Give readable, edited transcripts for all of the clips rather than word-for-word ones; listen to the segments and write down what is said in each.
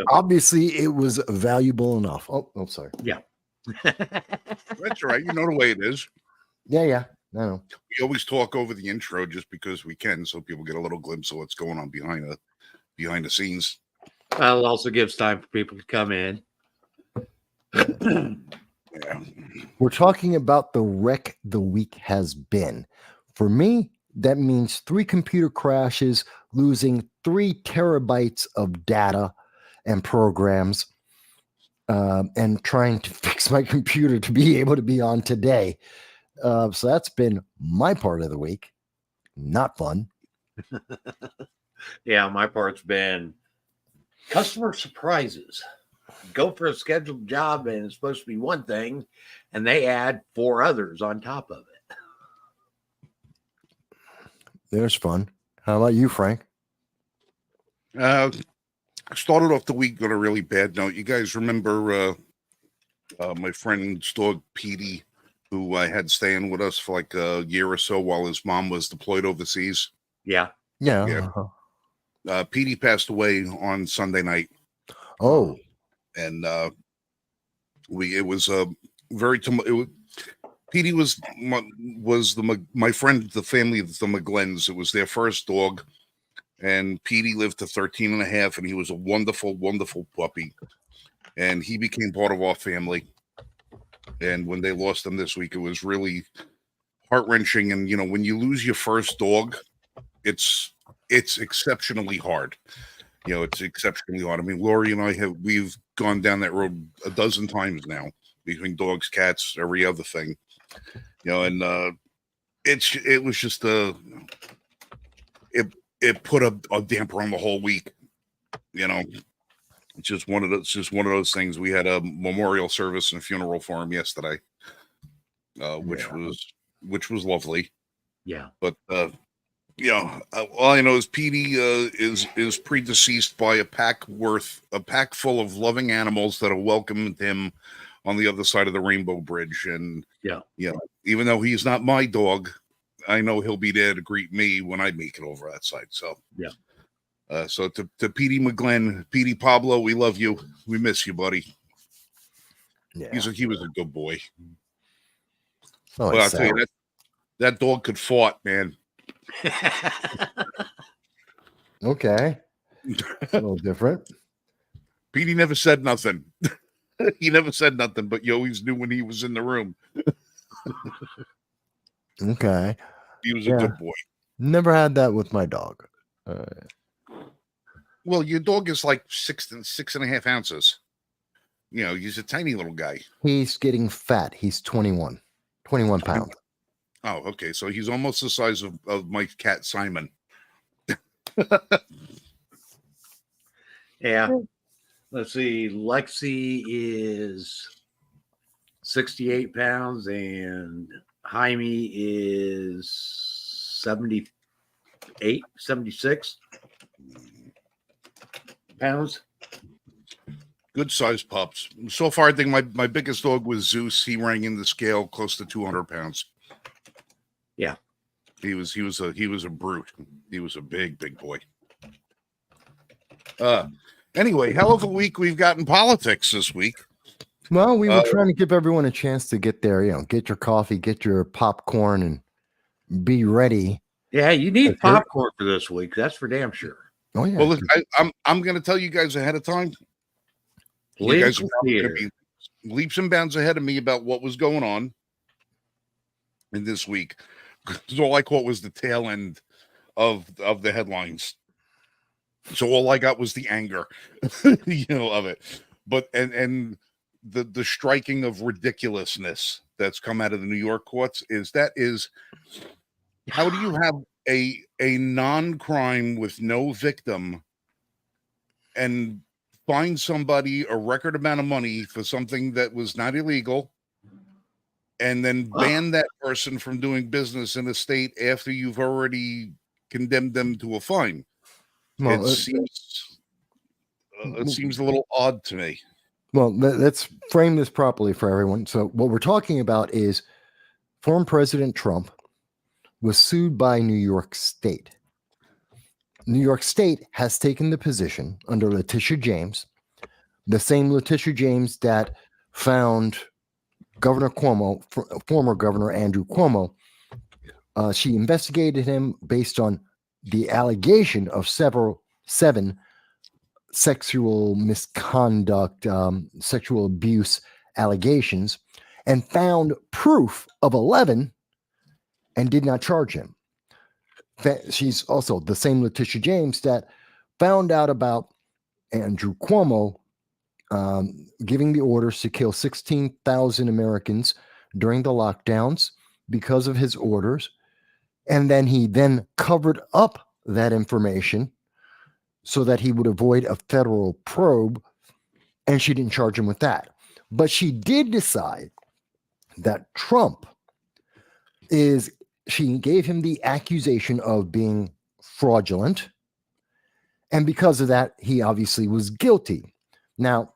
Obviously it was valuable enough. Oh, sorry. Yeah. That's all right. You know the way it is. Yeah. I know. We always talk over the intro just because we can, so people get a little glimpse of what's going on behind the scenes. Well, it also gives time for people to come in. Yeah. We're talking about the wreck the week has been. For me, that means 3 computer crashes, losing 3 terabytes of data and programs, and trying to fix my computer to be able to be on today. So that's been my part of the week. Not fun. Yeah, my part's been customer surprises. Go for a scheduled job and it's supposed to be one thing, and they add 4 others on top of it. There's fun. How about you, Frank? Started off the week on a really bad note. You guys remember my friend's dog Petey, who I had staying with us for like a year or so while his mom was deployed overseas? Yeah. Petey passed away on Sunday night. Oh. And it was very Petey was my friend, the family of the McGlenns. It was their first dog, and Petey lived to 13 and a half, and he was a wonderful, wonderful puppy, and he became part of our family. And when they lost him this week, it was really heart-wrenching. And when you lose your first dog, it's exceptionally hard. It's exceptionally hard. I mean, Lori and we've gone down that road a dozen times now, between dogs, cats, every other thing. And it was just it put a damper on the whole week. It's just one of those things. We had a memorial service and funeral for him yesterday, which was lovely. Yeah. But all I know is Petey is predeceased by a pack full of loving animals that have welcomed him on the other side of the Rainbow Bridge. And even though he's not my dog, I know he'll be there to greet me when I make it over that side. So so to Petey McGlenn, Petey Pablo, we love you. We miss you, buddy. Yeah, he was a good boy. Oh, but I'll tell you that dog could fart, man. Okay. A little different. Petey never said nothing. He never said nothing, but you always knew when he was in the room. Okay. He was a good boy. Never had that with my dog. Well, your dog is like 6.5 ounces. He's a tiny little guy. He's getting fat. He's 21 pounds. Oh, okay. So he's almost the size of my cat, Simon. Yeah. Let's see. Lexi is 68 pounds and Jaime is 76 pounds. Good sized pups. So far, I think my biggest dog was Zeus. He rang in the scale close to 200 pounds. Yeah. He was a brute. He was a big boy. Anyway, hell of a week we've got in politics this week. Well, we were trying to give everyone a chance to get there, get your coffee, get your popcorn, and be ready. Yeah, you need popcorn for this week. That's for damn sure. Oh yeah. Well, I'm going to tell you guys ahead of time. You guys are probably going to be leaps and bounds ahead of me about what was going on in this week. So all I caught was the tail end of the headlines. So all I got was the anger, of it. But and the striking of ridiculousness that's come out of the New York courts is how do you have a non-crime with no victim and find somebody a record amount of money for something that was not illegal and then ban that person from doing business in a state after you've already condemned them to a fine? Well, it seems a little odd to me. Well, let's frame this properly for everyone. So what we're talking about is former President Trump was sued by New York State. New York State has taken the position under Letitia James, the same Letitia James that found Governor Cuomo, former Governor Andrew Cuomo. She investigated him based on the allegation of seven sexual misconduct, sexual abuse allegations, and found proof of 11 and did not charge him. She's also the same Letitia James that found out about Andrew Cuomo giving the orders to kill 16,000 Americans during the lockdowns because of his orders. And then he then covered up that information so that he would avoid a federal probe. And she didn't charge him with that. But she did decide that Trump she gave him the accusation of being fraudulent. And because of that, he obviously was guilty. Now,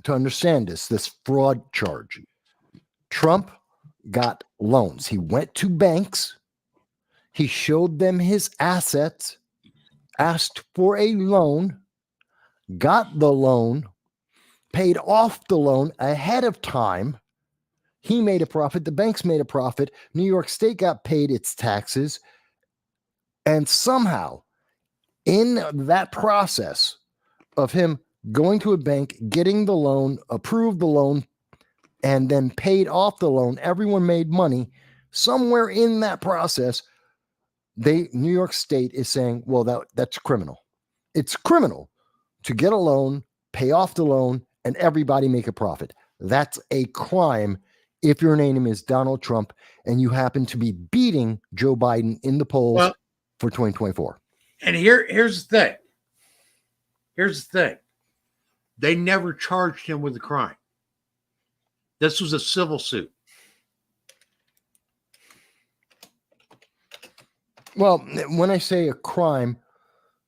to understand this fraud charge, Trump got loans. He went to banks. He showed them his assets, asked for a loan, got the loan, paid off the loan ahead of time. He made a profit. The banks made a profit. New York State got paid its taxes. And somehow, in that process of him going to a bank, getting the loan, approved the loan, and then paid off the loan, everyone made money. Somewhere in that process, New York State is saying, well, that's criminal. It's criminal to get a loan, pay off the loan, and everybody make a profit. That's a crime if your name is Donald Trump and you happen to be beating Joe Biden in the polls for 2024. And here's the thing. Here's the thing. They never charged him with a crime. This was a civil suit. Well, when I say a crime,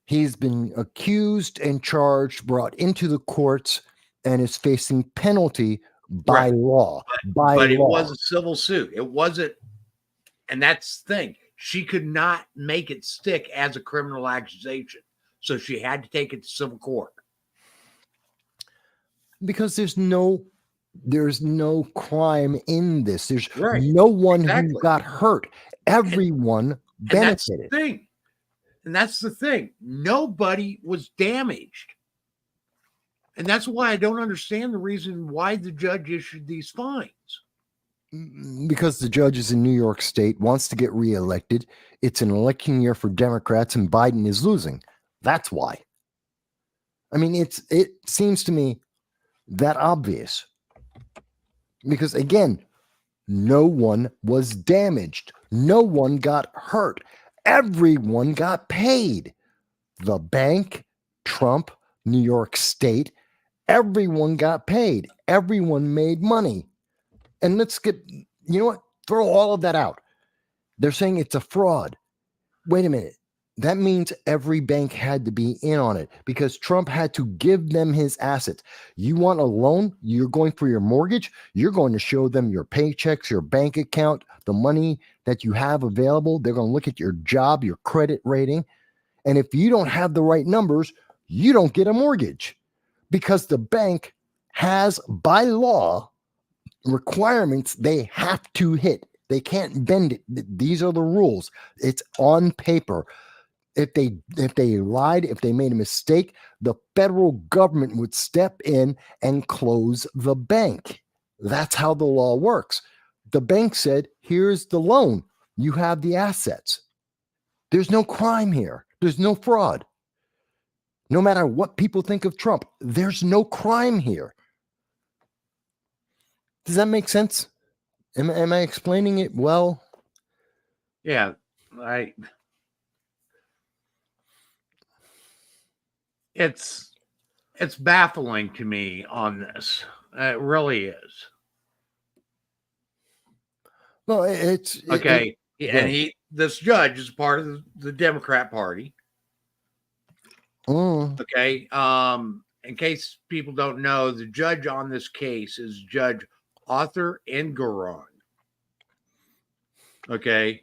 he's been accused and charged, brought into the courts, and is facing penalty by law. But it was a civil suit. It wasn't, and that's the thing. She could not make it stick as a criminal accusation. So she had to take it to civil court. Because there's no crime in this. There's no one who got hurt. Everyone benefited. And that's the thing. Nobody was damaged. And that's why I don't understand the reason why the judge issued these fines. Because the judge is in New York State, wants to get reelected. It's an election year for Democrats, and Biden is losing. That's why. I mean, it seems to me that obvious. Because again, no one was damaged. No one got hurt. Everyone got paid. The bank, Trump, New York State, everyone got paid. Everyone made money. And let's throw all of that out. They're saying it's a fraud. Wait a minute. That means every bank had to be in on it because Trump had to give them his assets. You want a loan? You're going for your mortgage? You're going to show them your paychecks, your bank account, the money that you have available. They're going to look at your job, your credit rating. And if you don't have the right numbers, you don't get a mortgage because the bank has, by law, requirements they have to hit. They can't bend it. These are the rules. It's on paper. If they lied, if they made a mistake, the federal government would step in and close the bank. That's how the law works. The bank said, here's the loan. You have the assets. There's no crime here. There's no fraud. No matter what people think of Trump, there's no crime here. Does that make sense? Am I explaining it well? Yeah, It's baffling to me on this. It really is. Well, it's okay. This judge is part of the Democrat Party. Okay. In case people don't know, the judge on this case is Judge Arthur Engoron. Okay.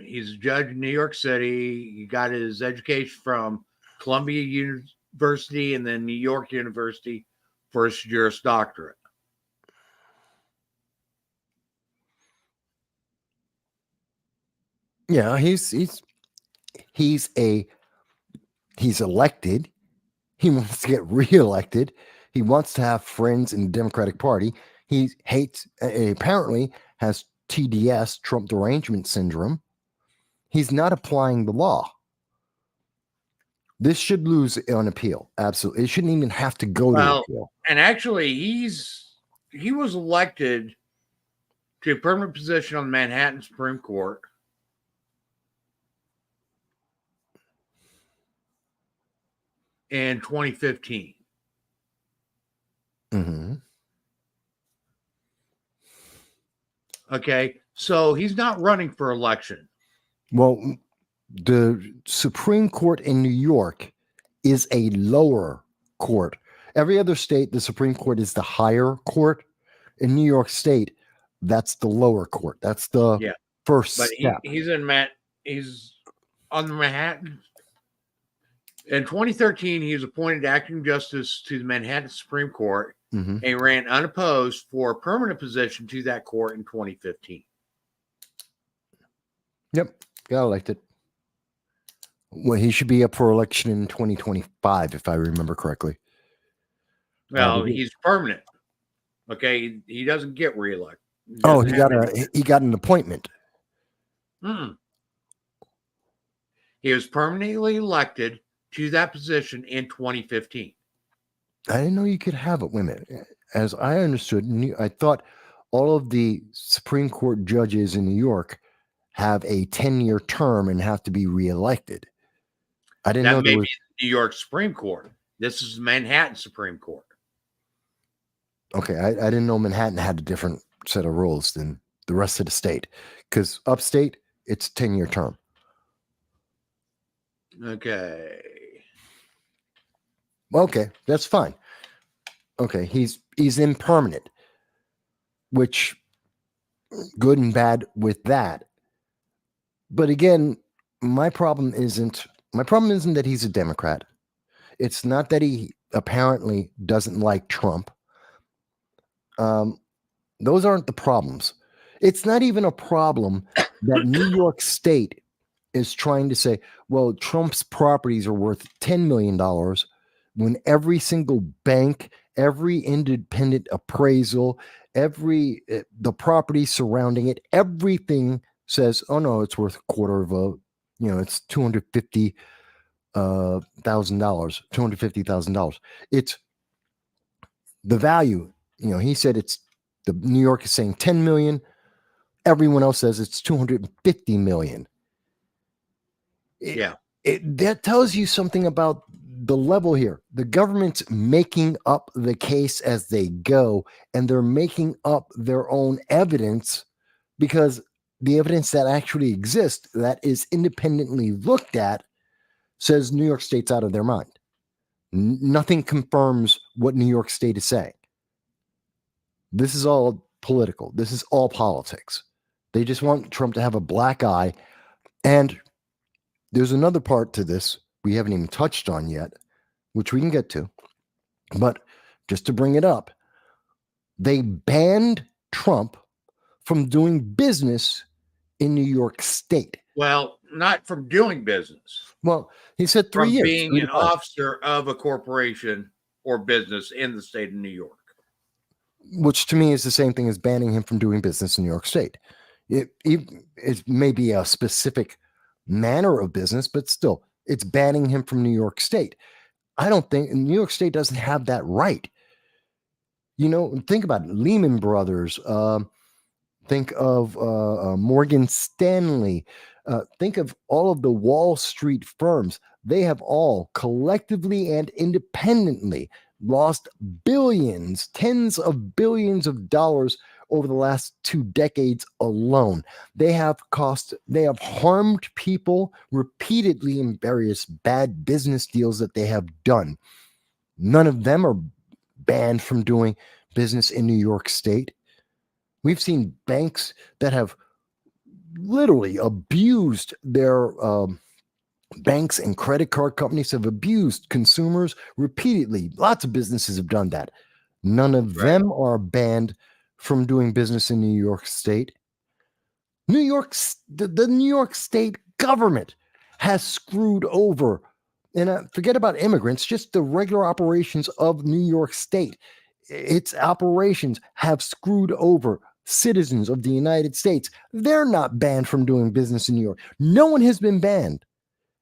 He's a judge in New York City. He got his education from Columbia University and then New York University for his Juris Doctorate. Yeah, he's elected. He wants to get reelected. He wants to have friends in the Democratic Party. He hates, apparently has TDS, Trump derangement syndrome. He's not applying the law. This should lose on appeal. Absolutely. It shouldn't even have to go to appeal. And actually, he was elected to a permanent position on the Manhattan Supreme Court in 2015. Mm-hmm. Okay. So he's not running for election. Well, the Supreme Court in New York is a lower court. Every other state, the Supreme Court is the higher court. In New York State, that's the lower court. That's the first step. He's on the Manhattan. In 2013, he was appointed acting justice to the Manhattan Supreme Court and ran unopposed for a permanent position to that court in 2015. Yep, got elected. Well, he should be up for election in 2025, if I remember correctly. Well, he's permanent. Okay, he doesn't get reelected. He got an appointment. He was permanently elected to that position in 2015. I didn't know you could have it. Wait a minute. As I understood, I thought all of the Supreme Court judges in New York have a 10-year term and have to be reelected. I didn't know that may be the New York Supreme Court. This is the Manhattan Supreme Court. Okay, I didn't know Manhattan had a different set of rules than the rest of the state, because upstate, it's 10-year term. Okay, that's fine. Okay, he's impermanent, which good and bad with that. But again, my problem isn't that he's a Democrat. It's not that he apparently doesn't like Trump. Those aren't the problems. It's not even a problem that New York State is trying to say, well, Trump's properties are worth $10 million when every single bank, every independent appraisal, the property surrounding it, everything says, oh no, it's worth it's $250,000. It's the value. He said the New York is saying 10 million. Everyone else says it's 250 million. That tells you something about the level here. The government's making up the case as they go, and they're making up their own evidence, because the evidence that actually exists, that is independently looked at, says New York State's out of their mind. Nothing confirms what New York State is saying. This is all political. This is all politics. They just want Trump to have a black eye. And there's another part to this we haven't even touched on yet, which we can get to. But just to bring it up, they banned Trump from doing business in New York State. Well, not from doing business. Well, he said 3 years. Being an officer of a corporation or business in the state of New York. Which to me is the same thing as banning him from doing business in New York State. It may be a specific manner of business, but still, it's banning him from New York State. I don't think New York State doesn't have that right. Think about it. Lehman Brothers. Think of Morgan Stanley. Think of all of the Wall Street firms. They have all collectively and independently lost billions, tens of billions of dollars over the last 2 decades alone. They have harmed people repeatedly in various bad business deals that they have done. None of them are banned from doing business in New York State. We've seen banks that have, literally abused their banks, and credit card companies have abused consumers repeatedly. Lots of businesses have done that. None of them are banned from doing business in New York State. The New York State government has screwed over, and forget about immigrants, just the regular operations of New York State. Its operations have screwed over citizens of the United States. They're not banned from doing business in New York. No one has been banned.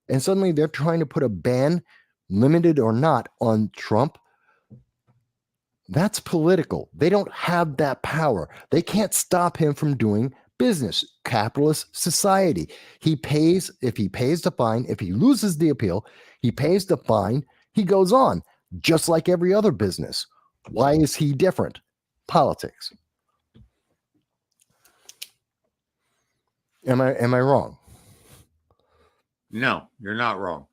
And suddenly they're trying to put a ban, limited or not, on Trump. That's political. They don't have that power. They can't stop him from doing business. Capitalist society. If he pays the fine, if he loses the appeal, he pays the fine, he goes on, just like every other business. Why is he different? Politics. Am I wrong? No, you're not wrong.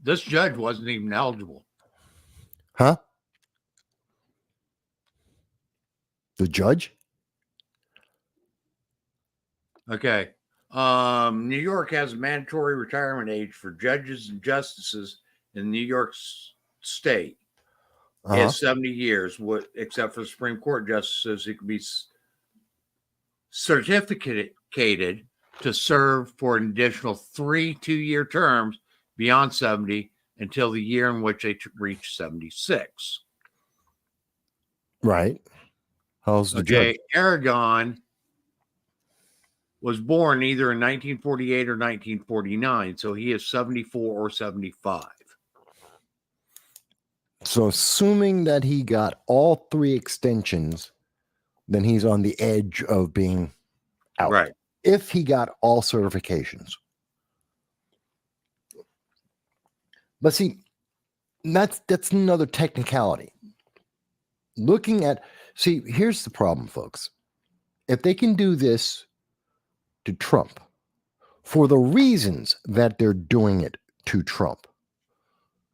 This judge wasn't even eligible. Huh? The judge? Okay. New York has a mandatory retirement age for judges and justices in New York State. It's 70 years, except for Supreme Court justices who can be certificated to serve for an additional 3 2-year terms beyond 70 until the year in which they reach 76. Right. How's the judge? Aragon was born either in 1948 or 1949, so he is 74 or 75. So assuming that he got all 3 extensions, then he's on the edge of being out. Right. If he got all certifications. But see, that's another technicality. Here's the problem, folks. If they can do this to Trump for the reasons that they're doing it to Trump,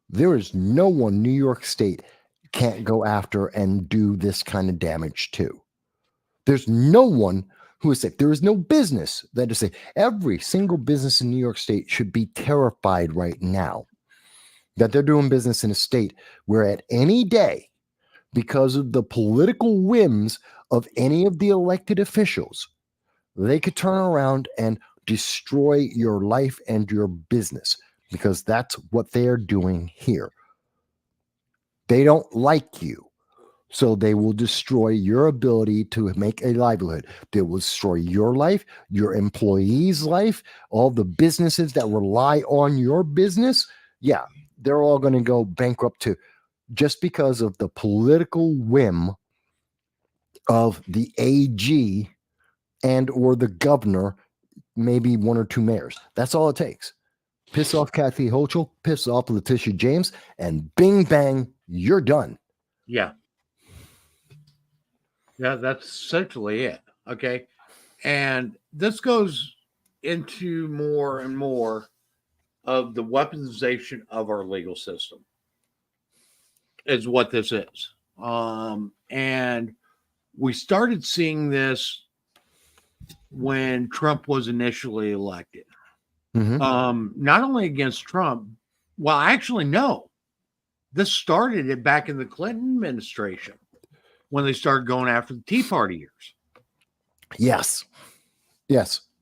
there is no one New York State can't go after and do this kind of damage to. There's no one who is sick. There is no business that is sick. Every single business in New York State should be terrified right now that they're doing business in a state where at any day, because of the political whims of any of the elected officials, they could turn around and destroy your life and your business, because that's what they're doing here. They don't like you. So they will destroy your ability to make a livelihood. They will destroy your life, your employees' life, all the businesses that rely on your business. Yeah, they're all going to go bankrupt too, just because of the political whim of the AG and or the governor, maybe 1 or 2 mayors. That's all it takes. Piss off Kathy Hochul, piss off Letitia James, and bing, bang, you're done. Yeah. Yeah, that's essentially it. Okay. And this goes into more and more of the weaponization of our legal system, is what this is. And we started seeing this when Trump was initially elected. Not only against Trump, well, actually, no. This started it back in the Clinton administration, when they started going after the Tea Party years. Yes.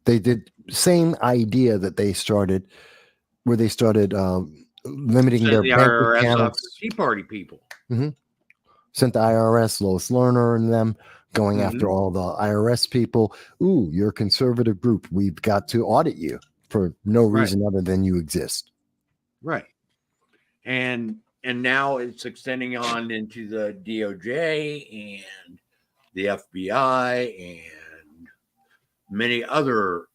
They did same idea that they started, where they started limiting their the bank IRS accounts. The Tea Party people. Sent the IRS, Lois Lerner and them going after all the IRS people. Ooh, you're a conservative group. We've got to audit you for no reason other than you exist. Right. And now it's extending on into the DOJ and the FBI and many other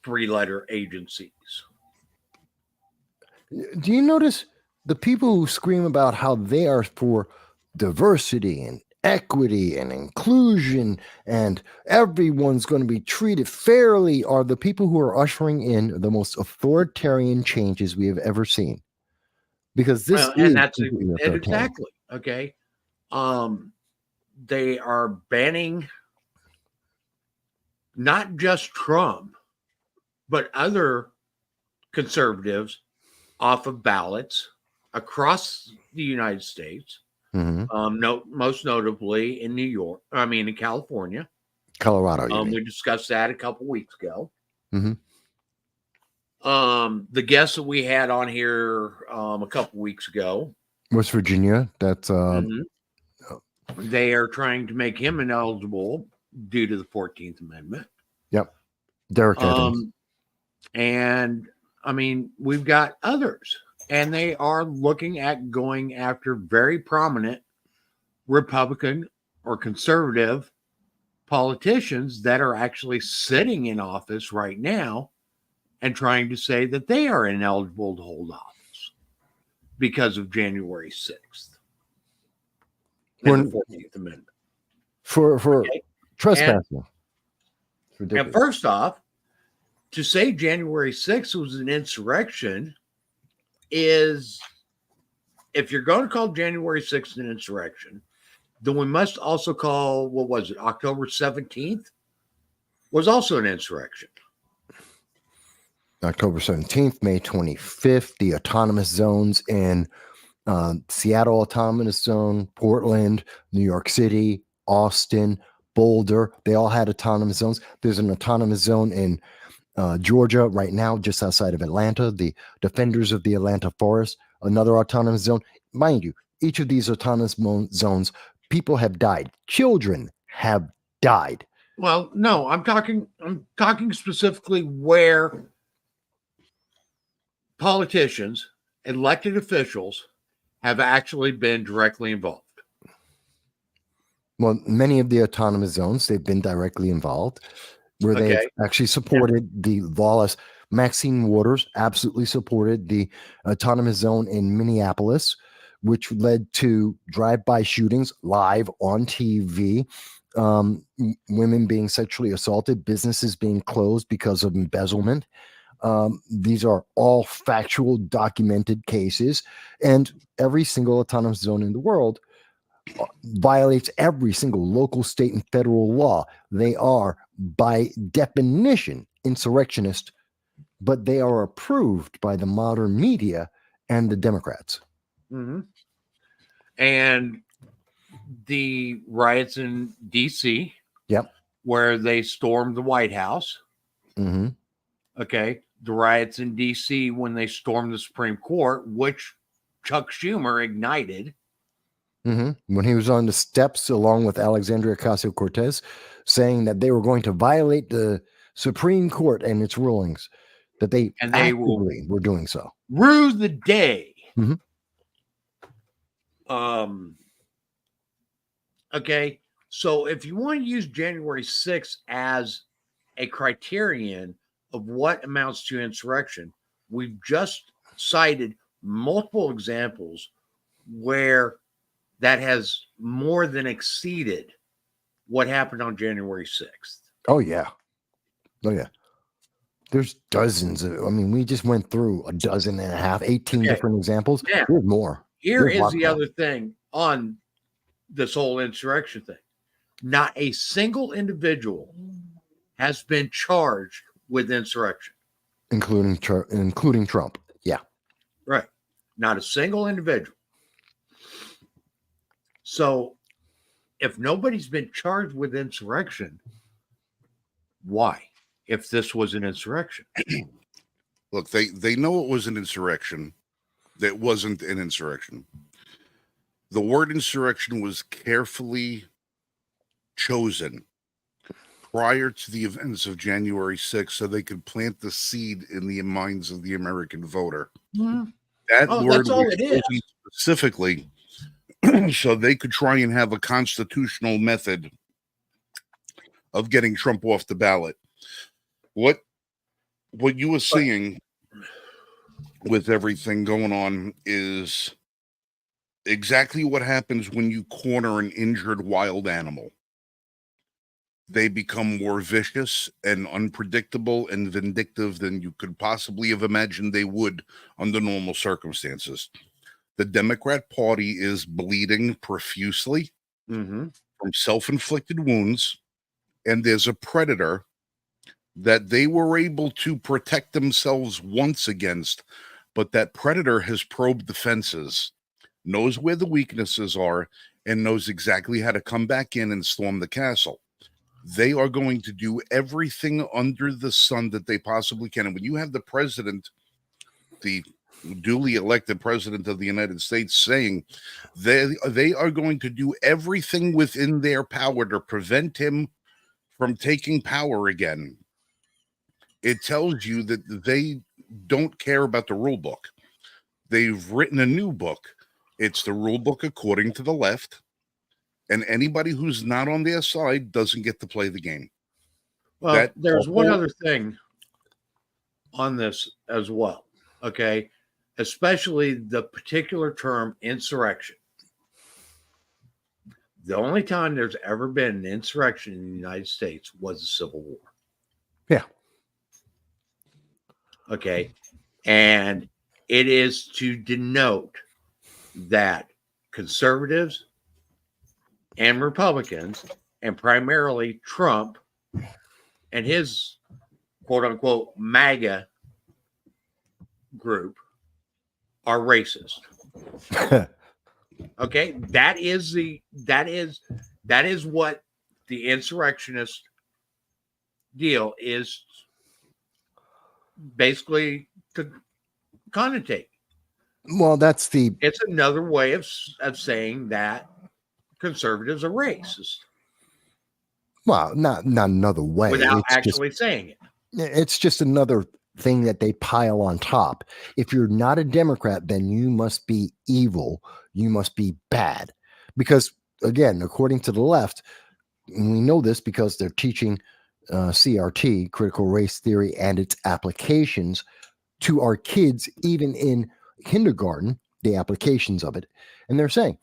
3-letter agencies. Do you notice the people who scream about how they are for diversity and equity and inclusion and everyone's going to be treated fairly are the people who are ushering in the most authoritarian changes we have ever seen? Because this exactly okay. They are banning not just Trump, but other conservatives off of ballots across the United States. Most notably in in California. Colorado. We discussed that a couple weeks ago. The guest that we had on here a couple weeks ago, West Virginia. That's they are trying to make him ineligible due to the 14th Amendment. Yep. Derek Evans. And I mean, we've got others, and they are looking at going after very prominent Republican or conservative politicians that are actually sitting in office right now and trying to say that they are ineligible to hold office because of January 6th and the 14th Amendment. For trespassing. And first off, to say January 6th was an insurrection is, if you're going to call January 6th an insurrection, then we must also call, what was it, October 17th was also an insurrection. October 17th, May 25th, the autonomous zones in Seattle Autonomous Zone, Portland, New York City, Austin, Boulder, they all had autonomous zones. There's an autonomous zone in Georgia right now, just outside of Atlanta, the Defenders of the Atlanta Forest, another autonomous zone. Mind you, each of these autonomous zones, people have died. Children have died. Well, no, I'm talking specifically where politicians, elected officials, have actually been directly involved. Well, many of the autonomous zones, they've been directly involved, where they've actually supported the lawless. Maxine Waters absolutely supported the autonomous zone in Minneapolis, which led to drive-by shootings live on TV, women being sexually assaulted, businesses being closed because of embezzlement. These are all factual, documented cases, and every single autonomous zone in the world violates every single local, state, and federal law. They are, by definition, insurrectionist, but they are approved by the modern media and the Democrats. And the riots in D.C., where they stormed the White House. The riots in D.C. when they stormed the Supreme Court, which Chuck Schumer ignited. When he was on the steps along with Alexandria Ocasio-Cortez, saying that they were going to violate the Supreme Court and its rulings, that they were doing so. Rue the day. So if you want to use January 6th as a criterion of what amounts to insurrection, we've just cited multiple examples where that has more than exceeded what happened on January 6th. Oh, yeah. There's dozens of, we just went through a dozen and a half, 18 different examples. Yeah. There's more. Here is the other thing on this whole insurrection thing. Not a single individual has been charged with insurrection. Including Trump. Yeah. Right. Not a single individual. So if nobody's been charged with insurrection, why? If this was an insurrection? Look, they know it was an insurrection. That wasn't an insurrection. The word insurrection was carefully chosen prior to the events of January 6th so they could plant the seed in the minds of the American voter. That word that's all was it is. Specifically so they could try and have a constitutional method of getting Trump off the ballot. What you were seeing with everything going on is exactly what happens when you corner an injured wild animal. They become more vicious and unpredictable and vindictive than you could possibly have imagined they would under normal circumstances. The Democrat Party is bleeding profusely from self-inflicted wounds, and there's a predator that they were able to protect themselves once against, but that Predator has probed the fences, knows where the weaknesses are, and knows exactly how to come back in and storm the castle. They are going to do everything under the sun that they possibly can. And when you have the president, the duly elected president of the United States, saying they are going to do everything within their power to prevent him from taking power again, it tells you that they don't care about the rule book. They've written a new book. It's the rule book according to the left, and anybody who's not on their side doesn't get to play the game. Well, there's one other thing on this as well, okay? Especially the particular term insurrection. The only time there's ever been an insurrection in the United States was the Civil War. Yeah. Okay. And it is to denote that conservatives and Republicans, and primarily Trump and his quote unquote MAGA group, are racist. Okay, that is what the insurrectionist deal is basically to connotate. Well, it's another way of saying that conservatives are racist. Well, not another way. Without actually saying it. It's just another thing that they pile on top. If you're not a Democrat, then you must be evil. You must be bad. Because, again, according to the left, and we know this because they're teaching CRT, critical race theory, and its applications to our kids, even in kindergarten, the applications of it. And they're saying,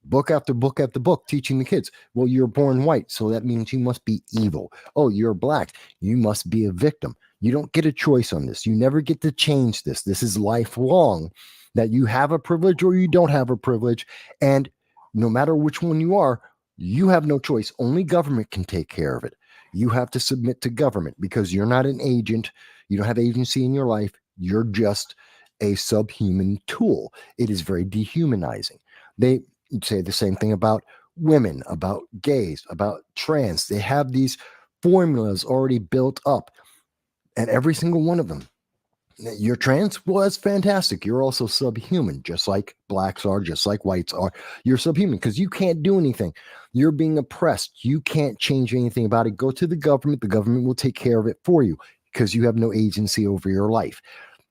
book after book after book, teaching the kids, well, you're born white, so that means you must be evil. Oh, you're black, you must be a victim. You don't get a choice on this. You never get to change this. This is lifelong, that you have a privilege or you don't have a privilege. And no matter which one you are, you have no choice. Only government can take care of it. You have to submit to government because you're not an agent. You don't have agency in your life. You're just a subhuman tool. It is very dehumanizing. They say the same thing about women, about gays, about trans. They have these formulas already built up, and every single one of them. You're trans? Well, that's fantastic. You're also subhuman, just like blacks are, just like whites are. You're subhuman because you can't do anything. You're being oppressed. You can't change anything about it. Go to the government. The government will take care of it for you because you have no agency over your life.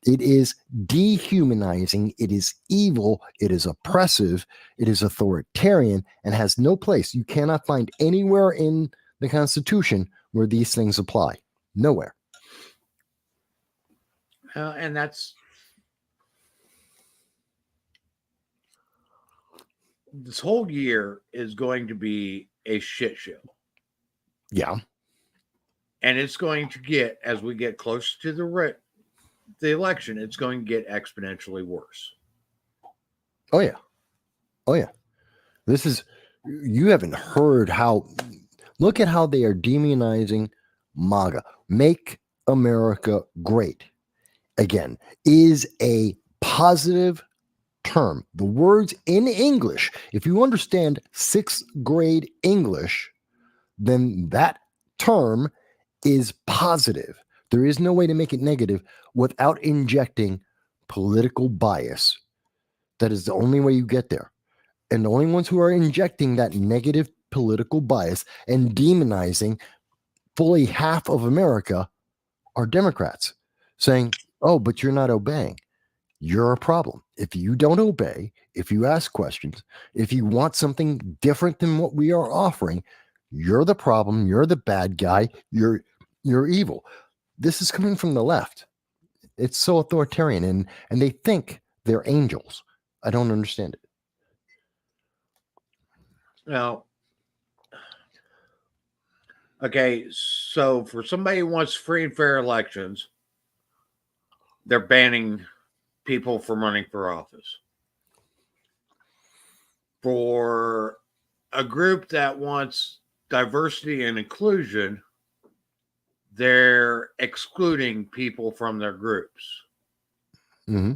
It is dehumanizing. It is evil. It is oppressive. It is authoritarian and has no place. You cannot find anywhere in the Constitution where these things apply. Nowhere. And that's this whole year is going to be a shit show. Yeah. And it's going to get, as we get closer to the election, it's going to get exponentially worse. Oh, yeah. Oh, yeah. This is, you haven't heard how, look at how they are demonizing MAGA. Make America Great Again is a positive term. The words in English, if you understand 6th grade English, then that term is positive. There is no way to make it negative without injecting political bias. That is the only way you get there. And the only ones who are injecting that negative political bias and demonizing fully half of America are Democrats, saying, oh, but you're not obeying. You're a problem. If you don't obey, if you ask questions, if you want something different than what we are offering, you're the problem. You're the bad guy. You're evil. This is coming from the left. It's so authoritarian, and they think they're angels. I don't understand it. Now, okay, so for somebody who wants free and fair elections, they're banning people from running for office. For a group that wants diversity and inclusion, they're excluding people from their groups. Mm-hmm.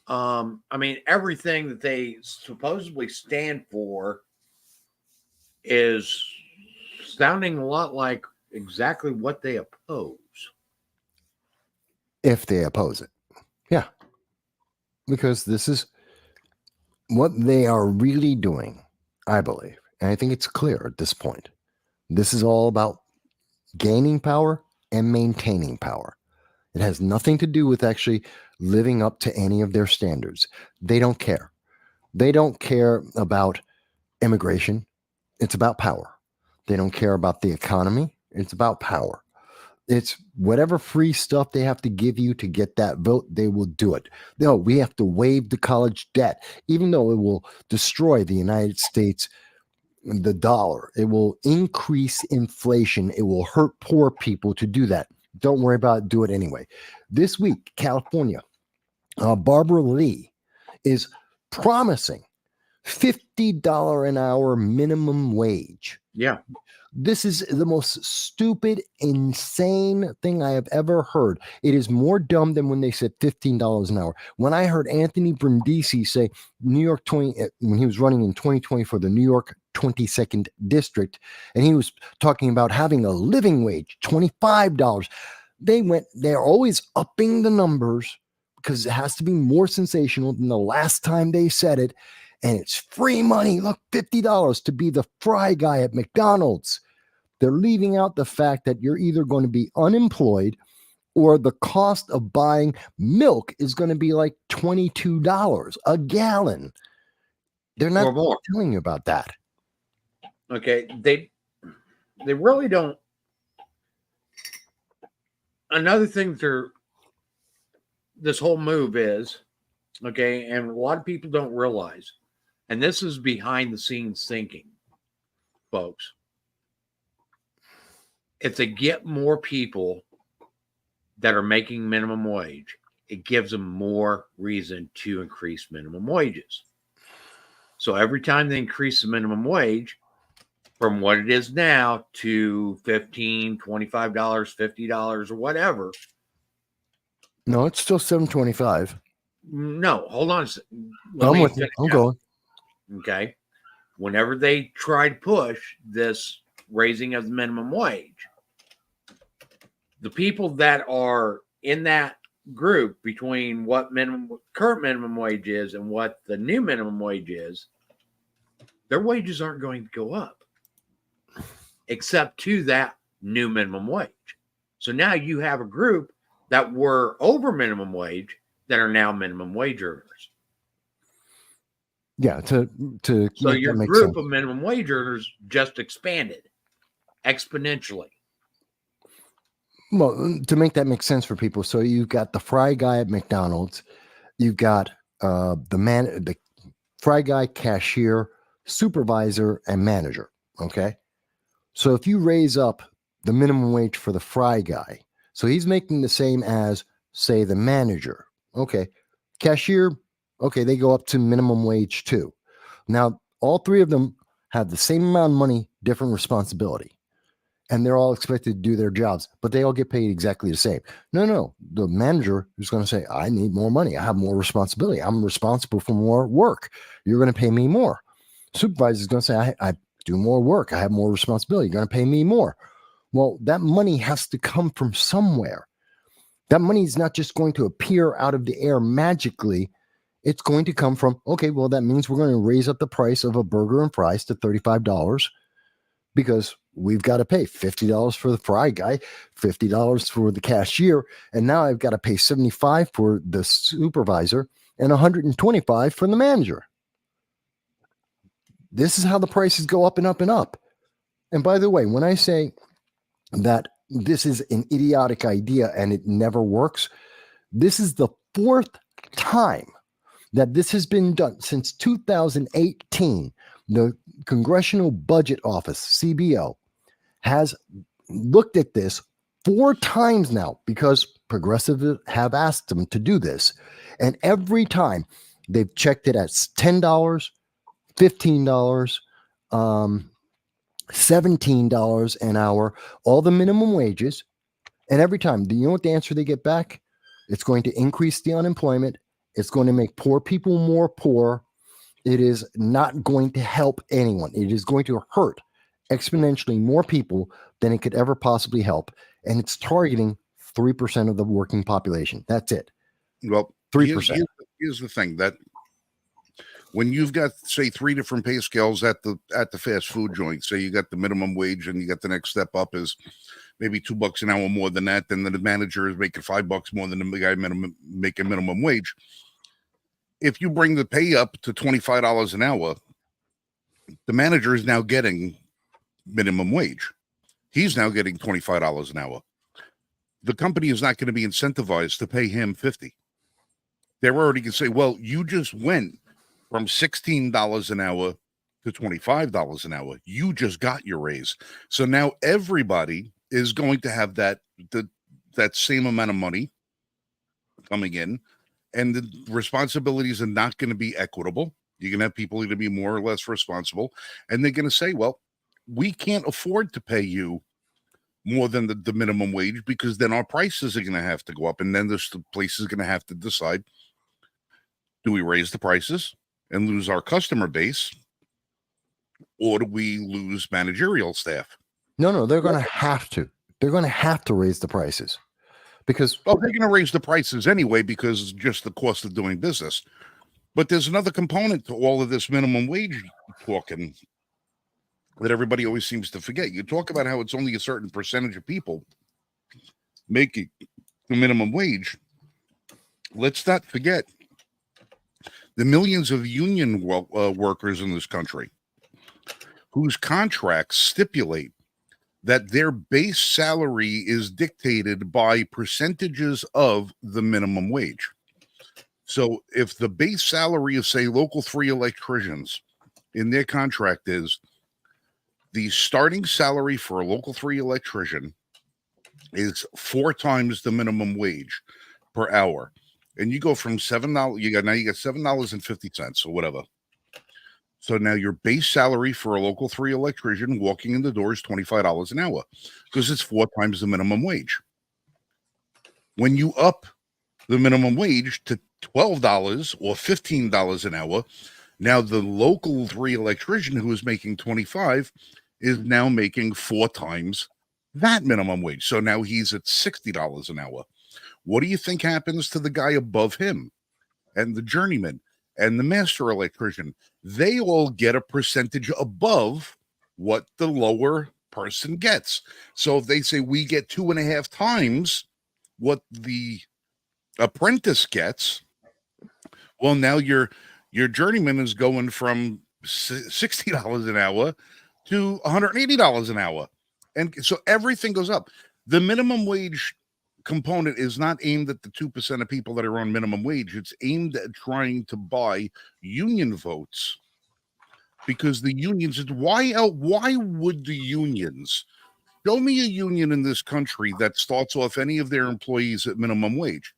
I mean, everything that they supposedly stand for is sounding a lot like exactly what they oppose. If they oppose it. Yeah. Because this is what they are really doing, I believe. And I think it's clear at this point. This is all about gaining power and maintaining power. It has nothing to do with actually living up to any of their standards. They don't care. They don't care about immigration. It's about power. They don't care about the economy. It's about power. It's whatever free stuff they have to give you to get that vote, they will do it. No, we have to waive the college debt, even though it will destroy the United States, the dollar. It will increase inflation. It will hurt poor people to do that. Don't worry about it. Do it anyway. This week, California, Barbara Lee is promising $50 an hour minimum wage. Yeah. This is the most stupid, insane thing I have ever heard. It is more dumb than when they said $15 an hour. When I heard Anthony Brindisi say New York 20, when he was running in 2020 for the New York 22nd district, and he was talking about having a living wage, $25. They're always upping the numbers because it has to be more sensational than the last time they said it. And it's free money. Look, $50 to be the fry guy at McDonald's. They're leaving out the fact that you're either going to be unemployed or the cost of buying milk is going to be like $22 a gallon. They're not telling you about that. Okay. They really don't. Another thing this whole move is, okay, and a lot of people don't realize, and this is behind the scenes thinking, folks. If they get more people that are making minimum wage, it gives them more reason to increase minimum wages. So every time they increase the minimum wage from what it is now to $15, $25, $50 or whatever. No, it's still $7.25. No, hold on. I'm going. Okay. Whenever they try to push this raising of the minimum wage, the people that are in that group between what current minimum wage is and what the new minimum wage is, their wages aren't going to go up except to that new minimum wage. So now you have a group that were over minimum wage that are now minimum wage earners. Yeah, so your group of minimum wage earners just expanded exponentially. Well, to make that make sense for people, so you've got the fry guy at McDonald's, you've got the fry guy, cashier, supervisor, and manager. Okay, so if you raise up the minimum wage for the fry guy, so he's making the same as, say, the manager. Okay, cashier. Okay, they go up to minimum wage too. Now, all three of them have the same amount of money, different responsibility. And they're all expected to do their jobs, but they all get paid exactly the same. No. The manager is going to say, I need more money. I have more responsibility. I'm responsible for more work. You're going to pay me more. Supervisor is going to say, I do more work. I have more responsibility. You're going to pay me more. Well, that money has to come from somewhere. That money is not just going to appear out of the air magically. It's going to come from, okay, well, that means we're going to raise up the price of a burger and fries to $35 because we've got to pay $50 for the fry guy, $50 for the cashier, and now I've got to pay $75 for the supervisor and $125 for the manager. This is how the prices go up and up and up. And by the way, when I say that this is an idiotic idea and it never works, this is the fourth time that this has been done since 2018. The Congressional Budget Office, CBO, has looked at this 4 times now because progressives have asked them to do this. And every time they've checked it at $10, $15, $17 an hour, all the minimum wages. And every time, do you know what the answer they get back? It's going to increase the unemployment. It's going to make poor people more poor. It is not going to help anyone. It is going to hurt exponentially more people than it could ever possibly help. And it's targeting 3% of the working population. That's it. Well, 3%. Here's the thing, that when you've got, say, 3 different pay scales at the fast food joint, say you got the minimum wage and you got the next step up is maybe $2 an hour more than that, then the manager is making $5 more than the guy making minimum wage. If you bring the pay up to $25 an hour, the manager is now getting minimum wage. He's now getting $25 an hour. The company is not going to be incentivized to pay him $50. They're already going to say, well, you just went from $16 an hour to $25 an hour. You just got your raise. So now everybody is going to have that same amount of money coming in, and the responsibilities are not going to be equitable. You're going to have people going to be more or less responsible, and they're going to say, well, we can't afford to pay you more than the minimum wage, because then our prices are going to have to go up, and then the place is going to have to decide, do we raise the prices and lose our customer base, or do we lose managerial staff? No, they're going to have to. They're going to have to raise the prices, because they're going to raise the prices anyway, because it's just the cost of doing business. But there's another component to all of this minimum wage talking that everybody always seems to forget. You talk about how it's only a certain percentage of people making the minimum wage. Let's not forget the millions of union workers in this country whose contracts stipulate that their base salary is dictated by percentages of the minimum wage. So if the base salary of, say, local 3 electricians in their contract is the starting salary for a local 3 electrician is 4 times the minimum wage per hour, and you go from $7, you got $7.50 or whatever. So now your base salary for a local 3 electrician walking in the door is $25 an hour, because it's 4 times the minimum wage. When you up the minimum wage to $12 or $15 an hour, now the local 3 electrician who is making 25 is now making 4 times that minimum wage. So now he's at $60 an hour. What do you think happens to the guy above him and the journeyman and the master electrician? They all get a percentage above what the lower person gets. So if they say we get 2.5 times what the apprentice gets, well, now your journeyman is going from $60 an hour to $180 an hour. And so everything goes up. The minimum wage component is not aimed at the 2% of people that are on minimum wage. It's aimed at trying to buy union votes, because the unions, why would the unions, show me a union in this country that starts off any of their employees at minimum wage?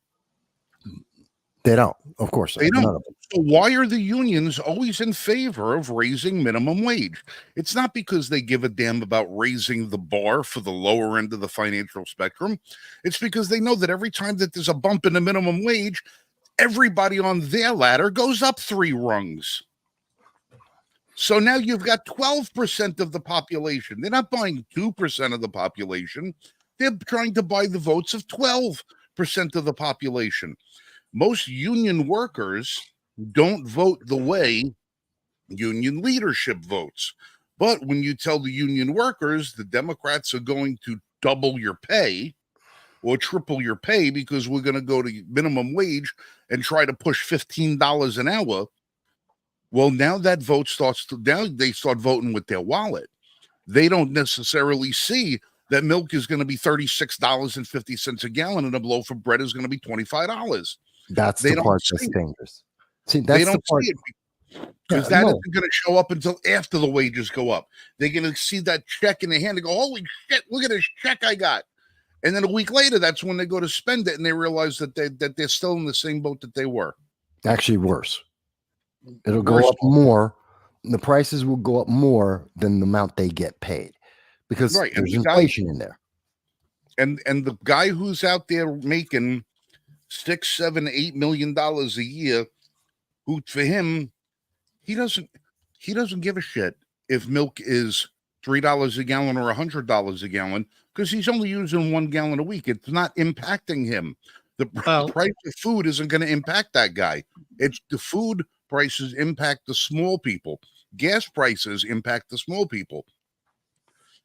They don't, of course. They don't. So why are the unions always in favor of raising minimum wage? It's not because they give a damn about raising the bar for the lower end of the financial spectrum. It's because they know that every time that there's a bump in the minimum wage, everybody on their ladder goes up 3 rungs. So now you've got 12% of the population. They're not buying 2% of the population. They're trying to buy the votes of 12% of the population. Most union workers don't vote the way union leadership votes. But when you tell the union workers the Democrats are going to double your pay or triple your pay because we're going to go to minimum wage and try to push $15 an hour, well, now that vote now they start voting with their wallet. They don't necessarily see that milk is going to be $36.50 a gallon and a loaf of bread is going to be $25. That's the part that's dangerous. See, that's the part. Because that isn't going to show up until after the wages go up. They're going to see that check in their hand and go, holy shit, look at this check I got. And then a week later, that's when they go to spend it and they realize that they're still in the same boat that they were. Actually, worse. It'll go up more. The prices will go up more than the amount they get paid, because there's inflation in there. And the guy who's out there making $6, $7, $8 million a year, who for him, he doesn't give a shit if milk is $3 a gallon or $100 a gallon, because he's only using 1 gallon a week. It's not impacting him. The price of food isn't going to impact that guy. It's the food prices impact the small people. Gas prices impact the small people.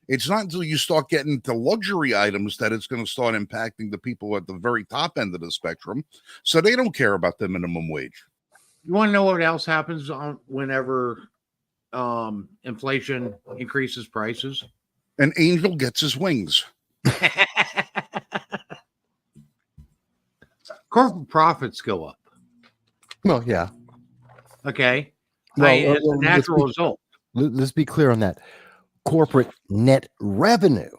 It's not until you start getting into luxury items that it's going to start impacting the people at the very top end of the spectrum. So they don't care about the minimum wage. You want to know what else happens whenever inflation increases prices? An angel gets his wings. Corporate profits go up. Well, yeah. Okay. Well, it's a natural result. Let's be clear on that. Corporate net revenue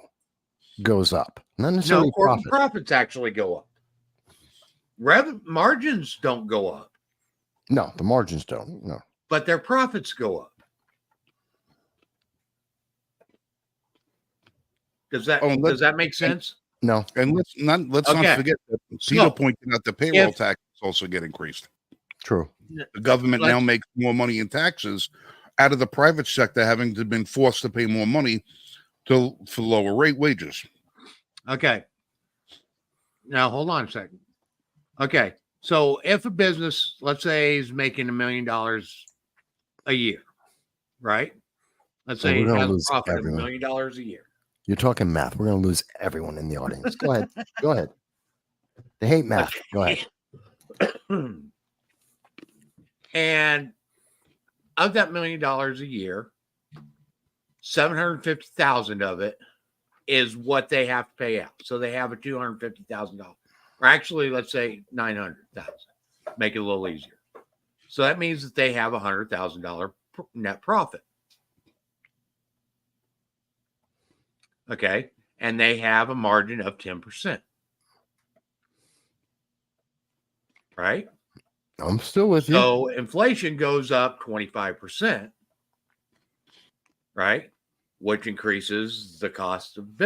goes up. Not necessarily corporate profits actually go up. Margins don't go up. No, the margins don't. No. But their profits go up. Does that make sense? No. And let's not forget that Cedar pointed out the payroll tax is also get increased. True. The government now makes more money in taxes out of the private sector, having been forced to pay more money for lower rate wages. Okay. Now hold on a second. Okay. So if a business, let's say, is making $1 million a year, right? Let's say it has a profit of $1 million a year. You're talking math. We're going to lose everyone in the audience. Go ahead. Go ahead. They hate math. Go ahead. And of that $1 million a year, 750,000 of it is what they have to pay out. So they have a $250,000, or actually, let's say 900,000. Make it a little easier. So that means that they have $100,000 net profit. Okay, and they have a margin of 10%. Right? I'm still with you. So inflation goes up 25%, right? Which increases the cost of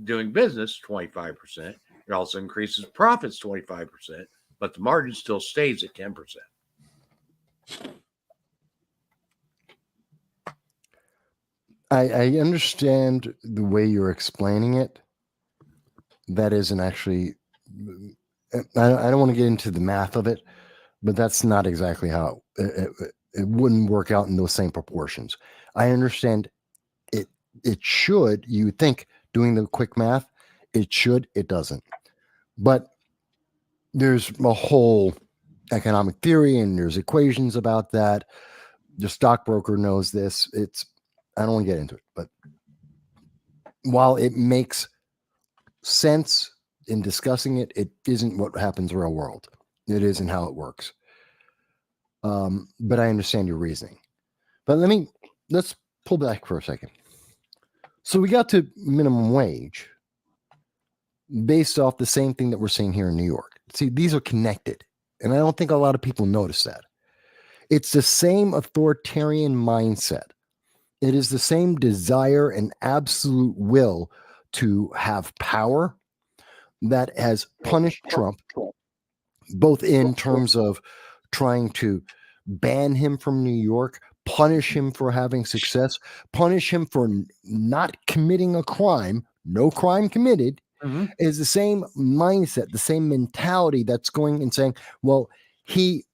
doing business 25%. It also increases profits 25%, but the margin still stays at 10%. I understand the way you're explaining it. That isn't actually, I don't want to get into the math of it, but that's not exactly how it wouldn't work out in those same proportions. I understand it should, you think, doing the quick math, it should, it doesn't. But there's a whole economic theory and there's equations about that. The stockbroker knows this. I don't want to get into it, but while it makes sense in discussing it, it isn't what happens in the real world. It isn't how it works. But I understand your reasoning. But let's pull back for a second. So we got to minimum wage based off the same thing that we're seeing here in New York. See, these are connected. And I don't think a lot of people notice that. It's the same authoritarian mindset. It is the same desire and absolute will to have power that has punished Trump, both in terms of trying to ban him from New York, punish him for having success, punish him for not committing a crime, no crime committed, is the same mindset, the same mentality that's going and saying, well, he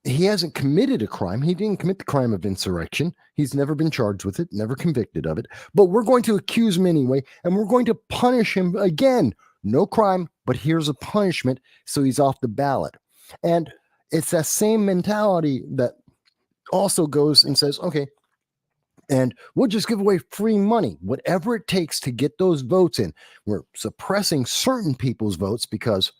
hasn't committed a crime. He didn't commit the crime of insurrection. He's never been charged with it, never convicted of it. But we're going to accuse him anyway, and we're going to punish him again. No crime, but here's a punishment, so he's off the ballot. And it's that same mentality that also goes and says, okay, and we'll just give away free money, whatever it takes to get those votes in. We're suppressing certain people's votes because,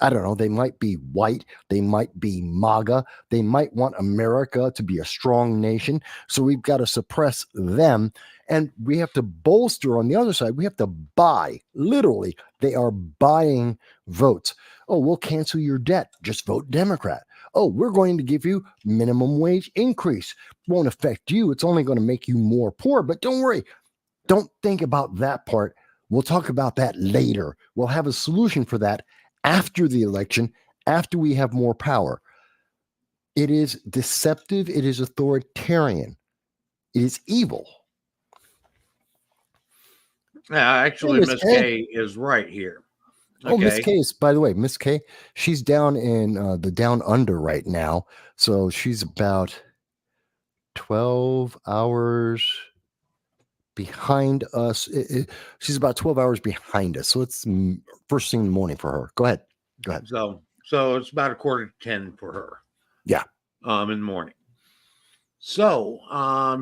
I don't know, they might be white, they might be MAGA, they might want America to be a strong nation. So we've got to suppress them. And we have to bolster on the other side. We have to buy, literally, they are buying votes. Oh, we'll cancel your debt. Just vote Democrat. Oh, we're going to give you minimum wage increase. Won't affect you. It's only going to make you more poor. But don't worry. Don't think about that part. We'll talk about that later. We'll have a solution for that after the election, after we have more power. It is deceptive. It is authoritarian. It is evil. Actually, Miss K is right here. Okay. Oh, Miss K is, by the way, Miss K, she's down in the down under right now. So she's about 12 hours behind us. She's about 12 hours behind us. So it's first thing in the morning for her. Go ahead. So it's about 9:45 for her. Yeah. In the morning. So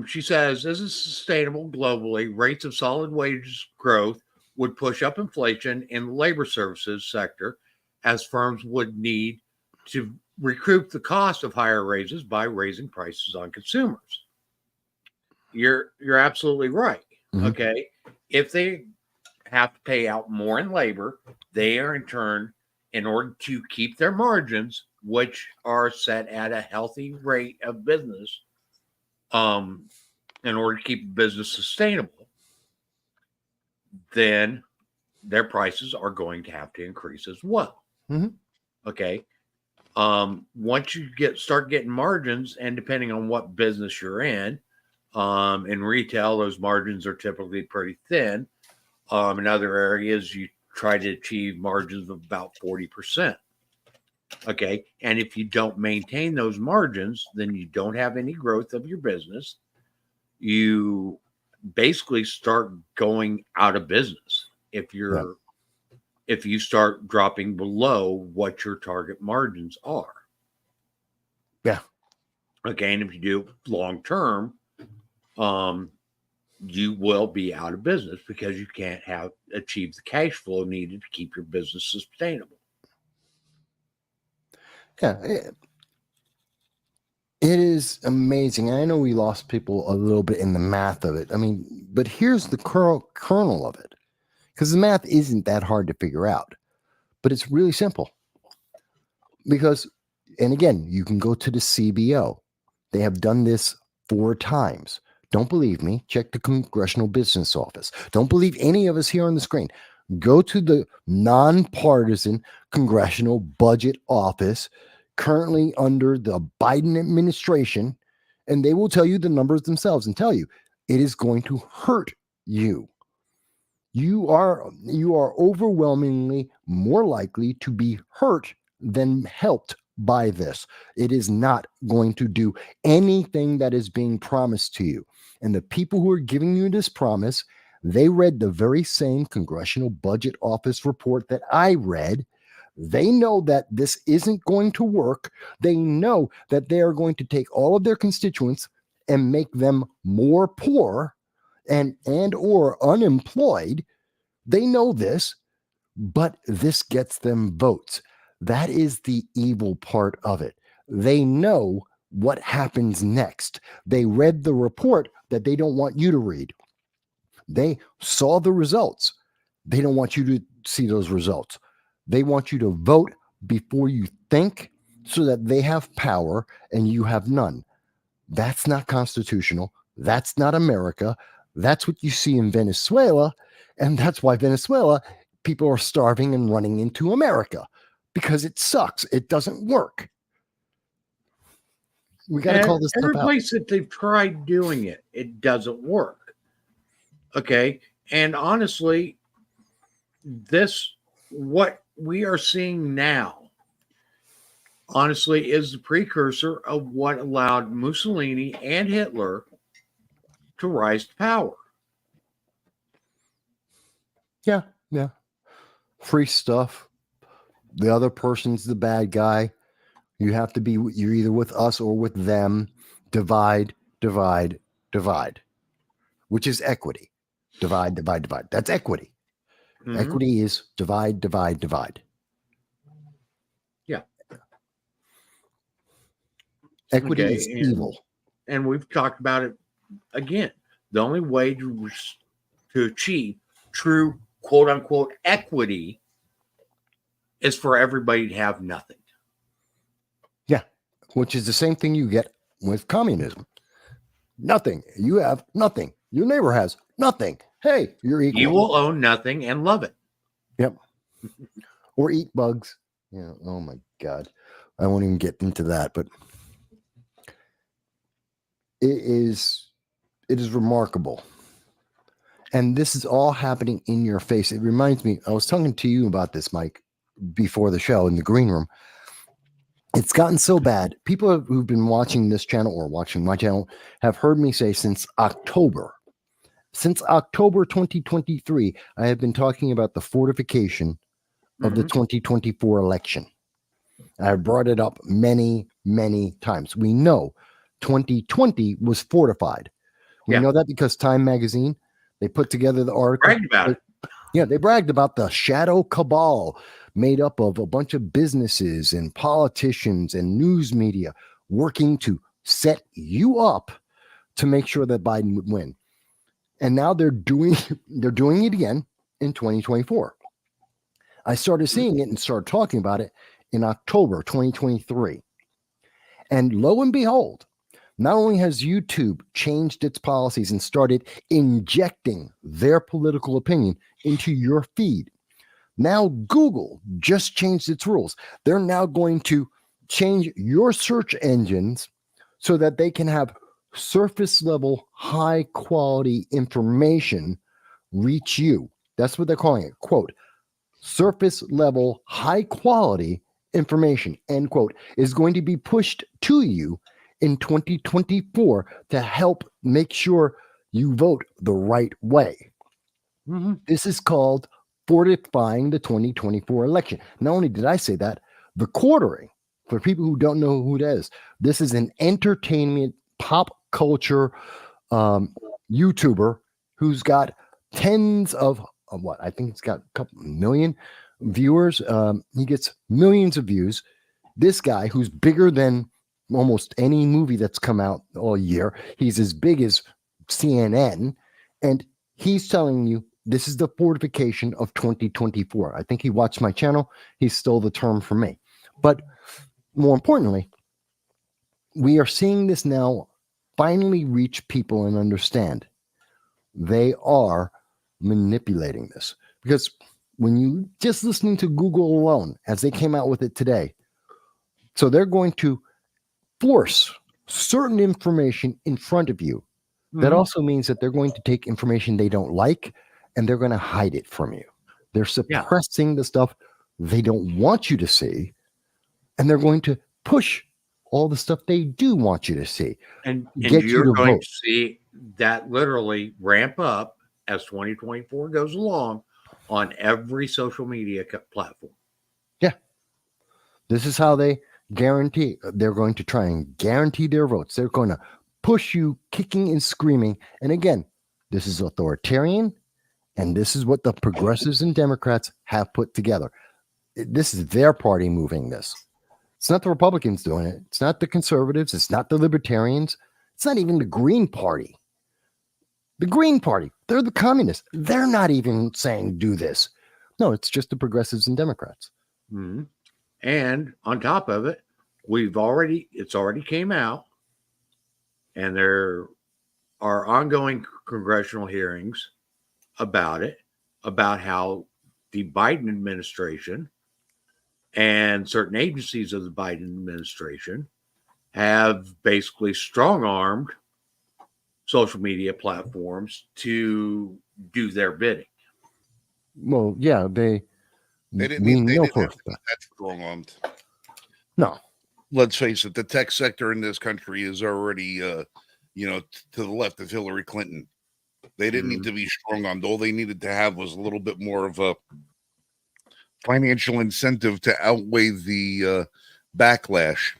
she says, this is sustainable globally. Rates of solid wage growth would push up inflation in the labor services sector, as firms would need to recoup the cost of higher raises by raising prices on consumers. You're absolutely right. Mm-hmm. Okay. If they have to pay out more in labor, they are in turn, in order to keep their margins, which are set at a healthy rate of business, in order to keep business sustainable, then their prices are going to have to increase as well. Mm-hmm. Okay. Once you start getting margins, and depending on what business you're in retail, those margins are typically pretty thin. In other areas, you try to achieve margins of about 40%. Okay. And if you don't maintain those margins, then you don't have any growth of your business. You basically start going out of business if you start dropping below what your target margins are. Yeah. Okay. And if you do long term, you will be out of business because you can't achieve the cash flow needed to keep your business sustainable. Yeah, it is amazing. I know we lost people a little bit in the math of it. I mean, but here's the kernel of it, because the math isn't that hard to figure out, but it's really simple. Because, and again, you can go to the CBO. They have done this 4 times. Don't believe me? Check the Congressional Business Office. Don't believe any of us here on the screen. Go to the nonpartisan Congressional Budget Office, currently under the Biden administration, and they will tell you the numbers themselves and tell you it is going to hurt you. You are overwhelmingly more likely to be hurt than helped by this. It is not going to do anything that is being promised to you. And the people who are giving you this promise, they read the very same Congressional Budget Office report that I read. They know that this isn't going to work. They know that they are going to take all of their constituents and make them more poor and or unemployed. They know this, but this gets them votes. That is the evil part of it. They know what happens next. They read the report that they don't want you to read. They saw the results. They don't want you to see those results. They want you to vote before you think, so that they have power and you have none. That's not constitutional. That's not America. That's what you see in Venezuela. And that's why Venezuela, people are starving and running into America, because it sucks. It doesn't work. We got to call this stuff out. Every place that they've tried doing it, it doesn't work. Okay. And honestly, what we are seeing now, honestly, is the precursor of what allowed Mussolini and Hitler to rise to power. Yeah. Free stuff. The other person's the bad guy. You're either with us or with them. Divide, which is equity. Divide. That's equity. Mm-hmm. Equity is divide. Yeah. Equity is evil. And we've talked about it again. The only way to achieve true quote unquote equity is for everybody to have nothing. Yeah. Which is the same thing you get with communism. Nothing. You have nothing. Your neighbor has nothing. Hey, you're equal. You will own nothing and love it. Yep. Or eat bugs. Yeah. Oh my God. I won't even get into that, but it is remarkable. And this is all happening in your face. It reminds me, I was talking to you about this, Mike, before the show in the green room. It's gotten so bad. People who've been watching this channel or watching my channel have heard me say since October 2023, I have been talking about the fortification of the 2024 election. I've brought it up many, many times. We know 2020 was fortified. We know that because Time Magazine, they put together the article. Bragged about it. Yeah, they bragged about the shadow cabal made up of a bunch of businesses and politicians and news media working to set you up to make sure that Biden would win. And now they're doing it again in 2024. I started seeing it and started talking about it in October 2023. And lo and behold, not only has YouTube changed its policies and started injecting their political opinion into your feed, now Google just changed its rules. They're now going to change your search engines so that they can have surface level, high quality information reach you. That's what they're calling it. Quote, surface level, high quality information, end quote, is going to be pushed to you in 2024 to help make sure you vote the right way. This is called fortifying the 2024 election. Not only did I say that, the quartering, for people who don't know who it is, this is an entertainment pop culture YouTuber who's got tens of what? I think it's got a couple million viewers. He gets millions of views. This guy, who's bigger than almost any movie that's come out all year, he's as big as CNN, and he's telling you this is the fortification of 2024. I think he watched my channel. He stole the term from me. But more importantly, we are seeing this now finally reach people and understand they are manipulating this. Because when you just listening to Google alone, as they came out with it today, so they're going to force certain information in front of you. That also means that they're going to take information they don't like and they're going to hide it from you. They're suppressing the stuff they don't want you to see, and they're going to push all the stuff they do want you to see. And you're going to see that literally ramp up as 2024 goes along on every social media platform. Yeah. This is how they guarantee. They're going to try and guarantee their votes. They're going to push you kicking and screaming. And again, this is authoritarian, and this is what the progressives and Democrats have put together. This is their party moving this. It's not the Republicans doing it. It's not the conservatives. It's not the libertarians. It's not even the Green Party. The Green Party, they're the communists. They're not even saying do this. No, it's just the progressives and Democrats. Mm-hmm. And on top of it, it's already came out, and there are ongoing congressional hearings about it, about how the Biden administration and certain agencies of the Biden administration have basically strong-armed social media platforms to do their bidding. Well, yeah, they didn't have that strong-armed. No. Let's face it, the tech sector in this country is already, to the left of Hillary Clinton. They didn't need to be strong-armed. All they needed to have was a little bit more of a financial incentive to outweigh the backlash.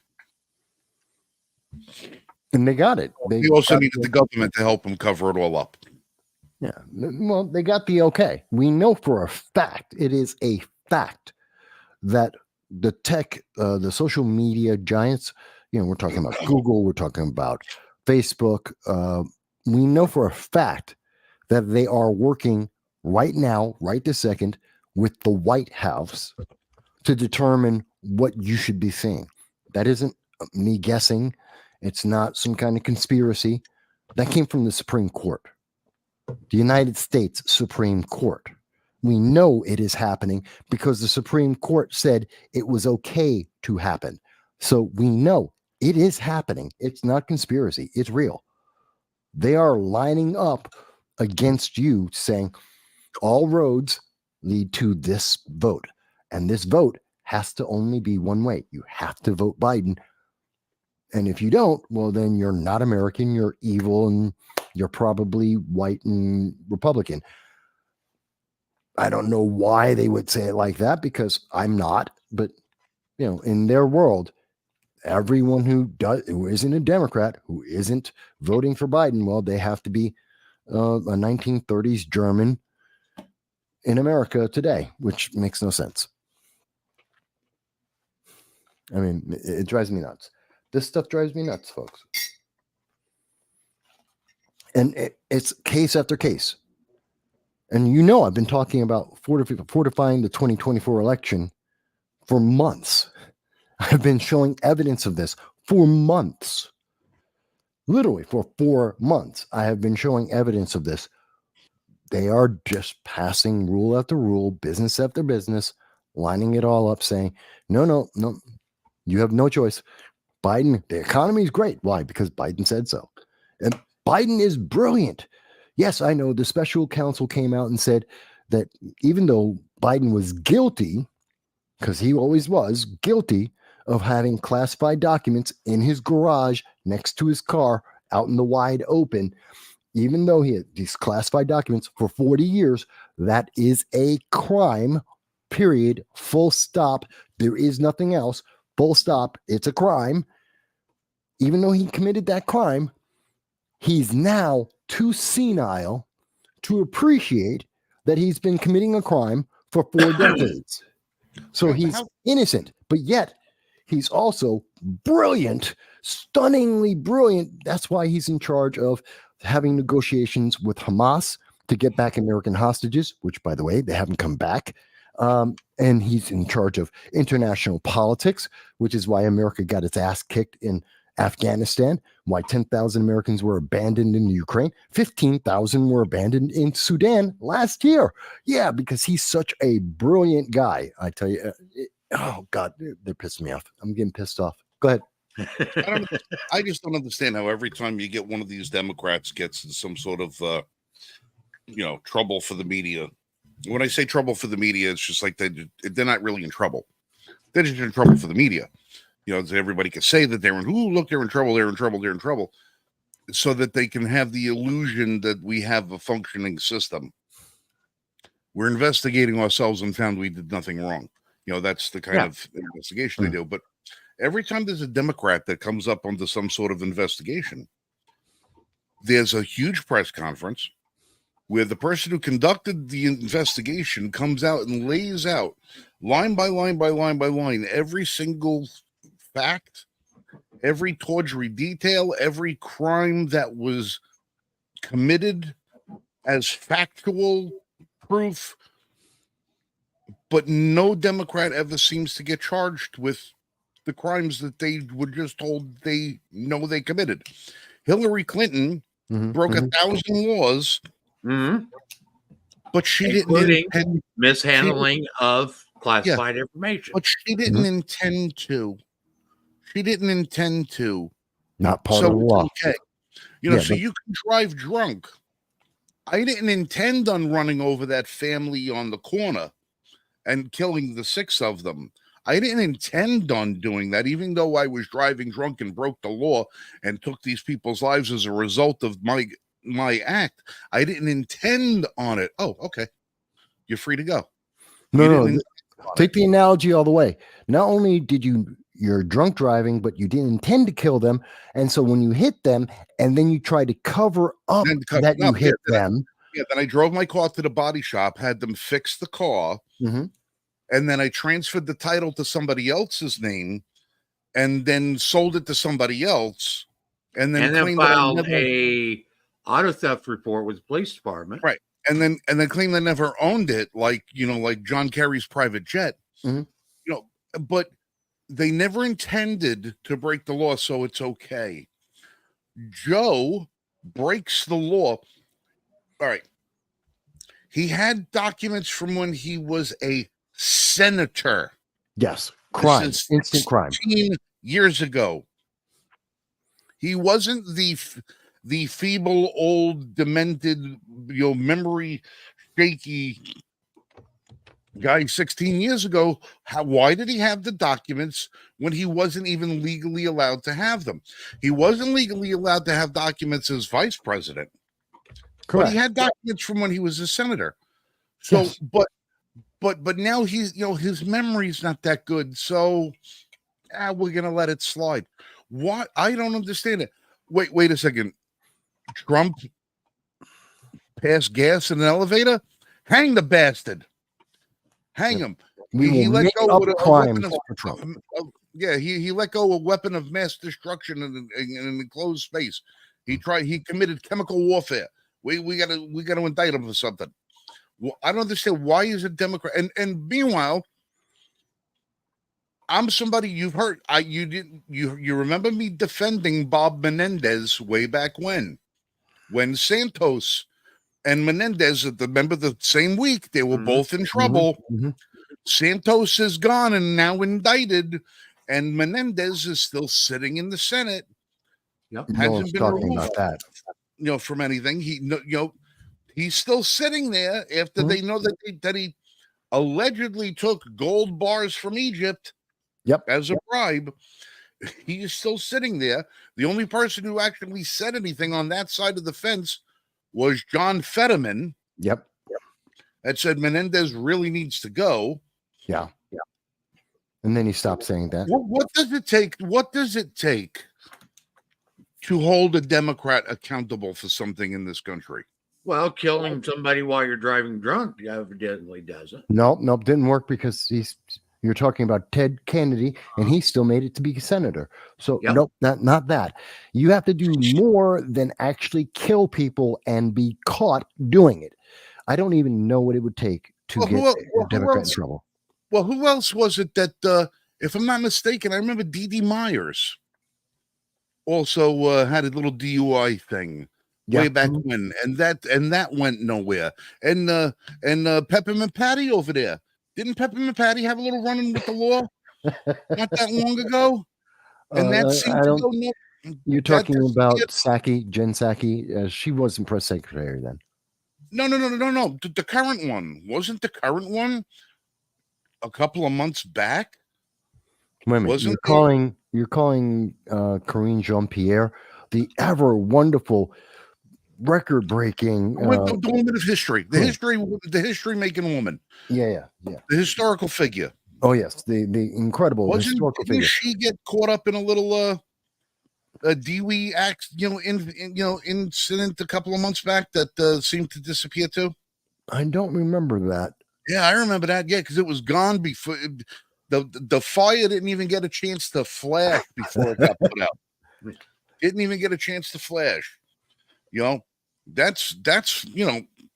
And they got it. They also needed the government to help them cover it all up. Yeah. Well, they got the okay. We know for a fact, it is a fact that the tech, the social media giants, we're talking about Google, we're talking about Facebook. We know for a fact that they are working right now, right this second, with the White House to determine what you should be seeing. That isn't me guessing. It's not some kind of conspiracy. That came from the Supreme Court. the United States Supreme Court. We know it is happening because the Supreme Court said it was okay to happen. So we know it is happening. It's not conspiracy. It's real. They are lining up against you, saying all roads lead to this vote. And this vote has to only be one way. You have to vote Biden. And if you don't, well, then you're not American. You're evil, and you're probably white and Republican. I don't know why they would say it like that, because I'm not. But, in their world, everyone who isn't a Democrat, who isn't voting for Biden, well, they have to be a 1930s German in America today, which makes no sense. I mean, it drives me nuts. This stuff drives me nuts, folks. And it's case after case. And I've been talking about fortifying the 2024 election for months. I've been showing evidence of this for months. Literally for 4 months, I have been showing evidence of this. They are just passing rule after rule, business after business, lining it all up, saying, no, you have no choice. Biden, the economy is great. Why? Because Biden said so. And Biden is brilliant. Yes, I know the special counsel came out and said that even though Biden was guilty, because he always was guilty of having classified documents in his garage next to his car out in the wide open, even though he had these classified documents for 40 years, that is a crime, period, full stop. There is nothing else, full stop. It's a crime. Even though he committed that crime, he's now too senile to appreciate that he's been committing a crime for 4 decades. So he's innocent, but yet he's also brilliant, stunningly brilliant. That's why he's in charge of having negotiations with Hamas to get back American hostages, which, by the way, they haven't come back. And he's in charge of international politics, which is why America got its ass kicked in Afghanistan, why 10,000 Americans were abandoned in Ukraine, 15,000 were abandoned in Sudan last year. Yeah, because he's such a brilliant guy. I tell you, oh God, they're pissing me off. I'm getting pissed off. Go ahead. I just don't understand how every time you get one of these Democrats gets in some sort of, trouble for the media. When I say trouble for the media, it's just like they're not really in trouble. They're just in trouble for the media. Everybody can say that they're in trouble, so that they can have the illusion that we have a functioning system. We're investigating ourselves and found we did nothing wrong. That's the kind of investigation they do. But every time there's a Democrat that comes up onto some sort of investigation, there's a huge press conference where the person who conducted the investigation comes out and lays out line by line by line by line every single fact, every tawdry detail, every crime that was committed as factual proof. But no Democrat ever seems to get charged with the crimes that they were just told they know they committed. Hillary Clinton broke 1,000 laws, but she didn't mishandling of classified information. But she didn't intend to. She didn't intend to. Not part of the law. Okay. So you can drive drunk. I didn't intend on running over that family on the corner and killing the 6 of them. I didn't intend on doing that, even though I was driving drunk and broke the law and took these people's lives as a result of my act. I didn't intend on it. Oh, okay. You're free to go. No. Take the analogy all the way. Not only did you're drunk driving, but you didn't intend to kill them. And so when you hit them and then you try to cover up that you hit them. Then I drove my car to the body shop, had them fix the car. And then I transferred the title to somebody else's name and then sold it to somebody else. And then filed a auto theft report with the police department. Right. And then claimed I never owned it, like John Kerry's private jet. But they never intended to break the law, so it's okay. Joe breaks the law. All right. He had documents from when he was a senator. Yes. Crime. This is Instant crime. 16 years ago. He wasn't the feeble, old, demented, memory shaky guy 16 years ago. Why did he have the documents when he wasn't even legally allowed to have them? He wasn't legally allowed to have documents as vice president. Correct. But he had documents from when he was a senator. So, yes. but now he's, his memory's not that good. So we're going to let it slide. What? I don't understand it. Wait a second. Trump passed gas in an elevator? Hang the bastard. Hang him. He let go of a weapon of Trump. He let go of a weapon of mass destruction in an enclosed space. He committed chemical warfare. We gotta indict him for something. Well, I don't understand why he's a Democrat. And meanwhile, I'm somebody you've heard. You remember me defending Bob Menendez way back when Santos and Menendez, remember the same week, they were both in trouble. Mm-hmm. Santos is gone and now indicted, and Menendez is still sitting in the Senate. Yep. Hasn't been talking removed, about that. From anything. He's still sitting there after they know that he allegedly took gold bars from Egypt. Yep. As a bribe. He is still sitting there. The only person who actually said anything on that side of the fence was John Fetterman. Yep. That said Menendez really needs to go. Yeah. And then he stopped saying that. What does it take? What does it take to hold a Democrat accountable for something in this country? Well, killing somebody while you're driving drunk evidently doesn't. Nope, didn't work because you're talking about Ted Kennedy, and he still made it to be senator. So nope, not that. You have to do more than actually kill people and be caught doing it. I don't even know what it would take to get a Democrat in trouble. Well, who else was it that, if I'm not mistaken, I remember D.D. Myers also had a little DUI thing way back when, and that went nowhere. And Peppermint Patty over there. Didn't Peppermint Patty have a little run-in with the law not that long ago? And that seemed to go. You're talking about Psaki, Jen Psaki. She wasn't press secretary then. No. The current one wasn't the current one a couple of months back. Wait a minute. You're calling Karine Jean-Pierre the ever wonderful, record-breaking the woman of history, the history-making woman. Yeah. The historical figure. Oh yes, the incredible historical figure. Didn't she get caught up in a little a Dewey incident a couple of months back that seemed to disappear too? I don't remember that. Yeah, I remember that. Yeah, because it was gone before the fire didn't even get a chance to flash before it got put out. Didn't even get a chance to flash. That's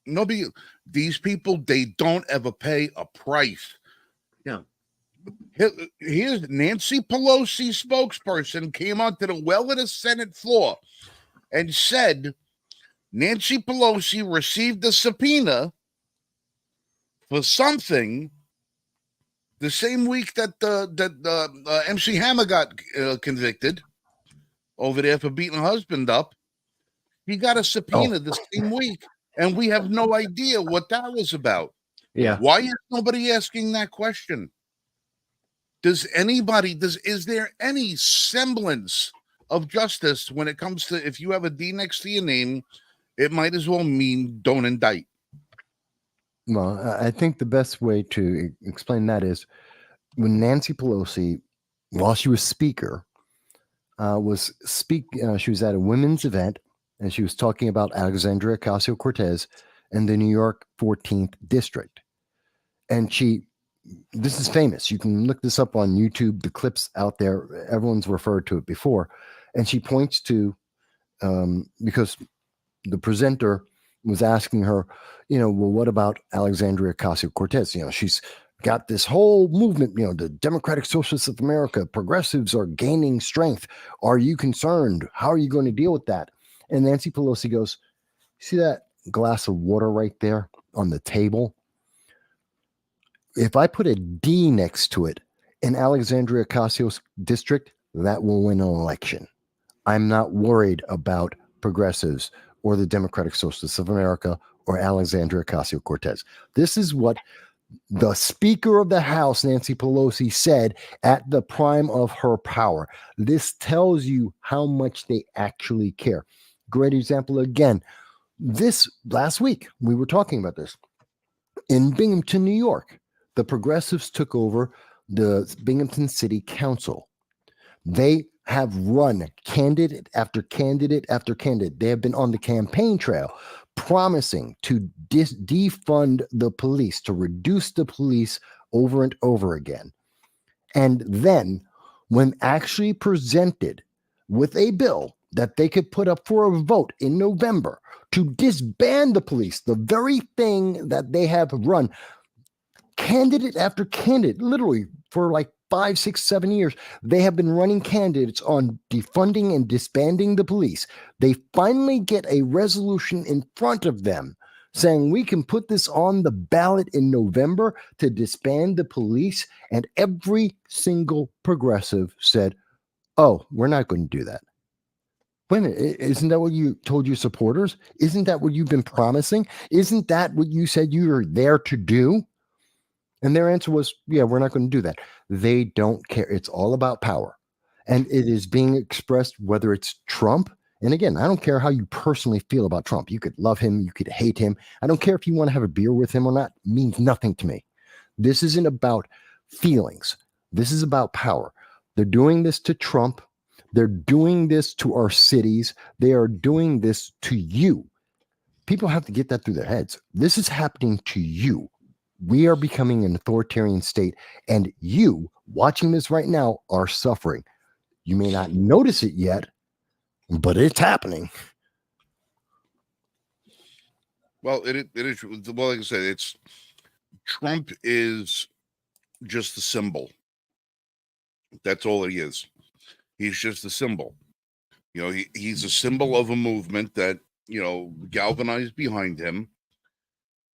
nobody. These people, they don't ever pay a price. Yeah. Here's Nancy Pelosi spokesperson came onto the of the Senate floor and said Nancy Pelosi received a subpoena for something the same week that MC Hammer got convicted over there for beating her husband up. He got a subpoena the same week, and we have no idea what that was about. Yeah. Why is nobody asking that question? Is there any semblance of justice when it comes to, if you have a D next to your name, it might as well mean don't indict? Well, I think the best way to explain that is when Nancy Pelosi, while she was speaker, she was at a women's event, and she was talking about Alexandria Ocasio-Cortez and the New York 14th District. And this is famous. You can look this up on YouTube, the clips out there. Everyone's referred to it before. And she points to, because the presenter was asking her, well, what about Alexandria Ocasio-Cortez? She's got this whole movement, the Democratic Socialists of America, progressives are gaining strength. Are you concerned? How are you going to deal with that? And Nancy Pelosi goes, see that glass of water right there on the table, if I put a D next to it in Alexandria Ocasio's district, that will win an election. I'm not worried about progressives or the Democratic Socialists of America or Alexandria Ocasio-Cortez. This is what the Speaker of the House, Nancy Pelosi, said at the prime of her power. This tells you how much they actually care. Great example again. This last week, we were talking about this. In Binghamton, New York, the progressives took over the Binghamton City Council. They have run candidate after candidate after candidate. They have been on the campaign trail promising to defund the police, to reduce the police over and over again. And then, when actually presented with a bill that they could put up for a vote in November to disband the police, the very thing that they have run, candidate after candidate, literally for like 5, 6, 7 years, they have been running candidates on defunding and disbanding the police. They finally get a resolution in front of them saying we can put this on the ballot in November to disband the police. And every single progressive said, oh, we're not going to do that. Wait a minute, isn't that what you told your supporters? Isn't that what you've been promising? Isn't that what you said you were there to do? And their answer was, yeah, we're not going to do that. They don't care. It's all about power. And it is being expressed, whether it's Trump. And again, I don't care how you personally feel about Trump. You could love him. You could hate him. I don't care if you want to have a beer with him or not. It means nothing to me. This isn't about feelings. This is about power. They're doing this to Trump. They're doing this to our cities. They are doing this to you. People have to get that through their heads. This is happening to you. We are becoming an authoritarian state, and you watching this right now are suffering. You may not notice it yet, but it's happening. Well, it is. Well, like I said, it's Trump is just a symbol. That's all he is. He's just a symbol. You know, he's a symbol of a movement that, you know, galvanized behind him.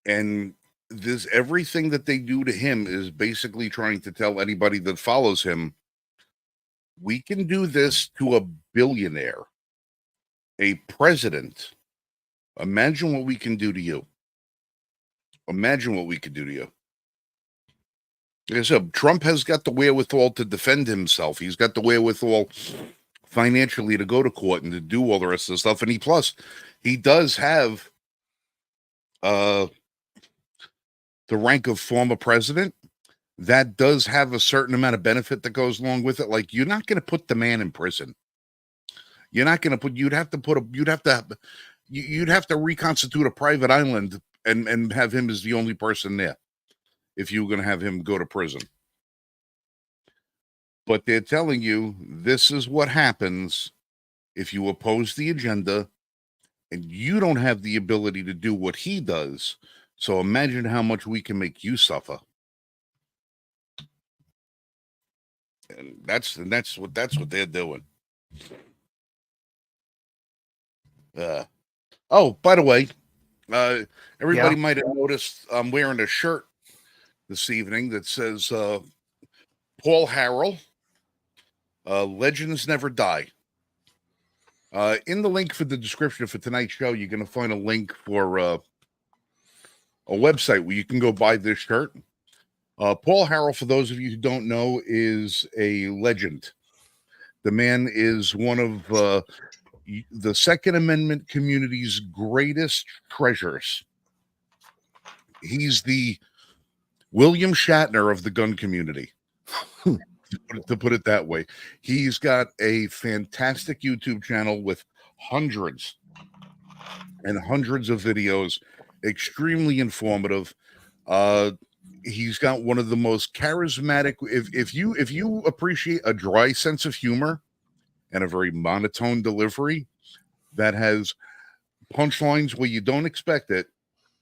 And this, everything that they do to him is basically trying to tell anybody that follows him, we can do this to a billionaire, a president. Imagine what we can do to you. Imagine what we could do to you. Like I said, Trump has got the wherewithal to defend himself. He's got the wherewithal financially to go to court and to do all the rest of the stuff. And he does have the rank of former president. That does have a certain amount of benefit that goes along with it. Like, you're not going to put the man in prison. You're not going to put, you'd have to reconstitute a private island and have him as the only person there if you were going to have him go to prison. But they're telling you this is what happens if you oppose the agenda and you don't have the ability to do what he does. So imagine how much we can make you suffer. And that's what they're doing. Oh, by the way, everybody might have noticed I'm wearing a shirt this evening that says Paul Harrell, Legends Never Die. In the link for the description for tonight's show, you're going to find a link for a website where you can go buy this shirt. Paul Harrell, for those of you who don't know, is a legend. The man is one of the Second Amendment community's greatest treasures. He's the William Shatner of the gun community, to put it that way. He's got a fantastic YouTube channel with hundreds and hundreds of videos, extremely informative. He's got one of the most charismatic. If you appreciate a dry sense of humor and a very monotone delivery that has punchlines where you don't expect it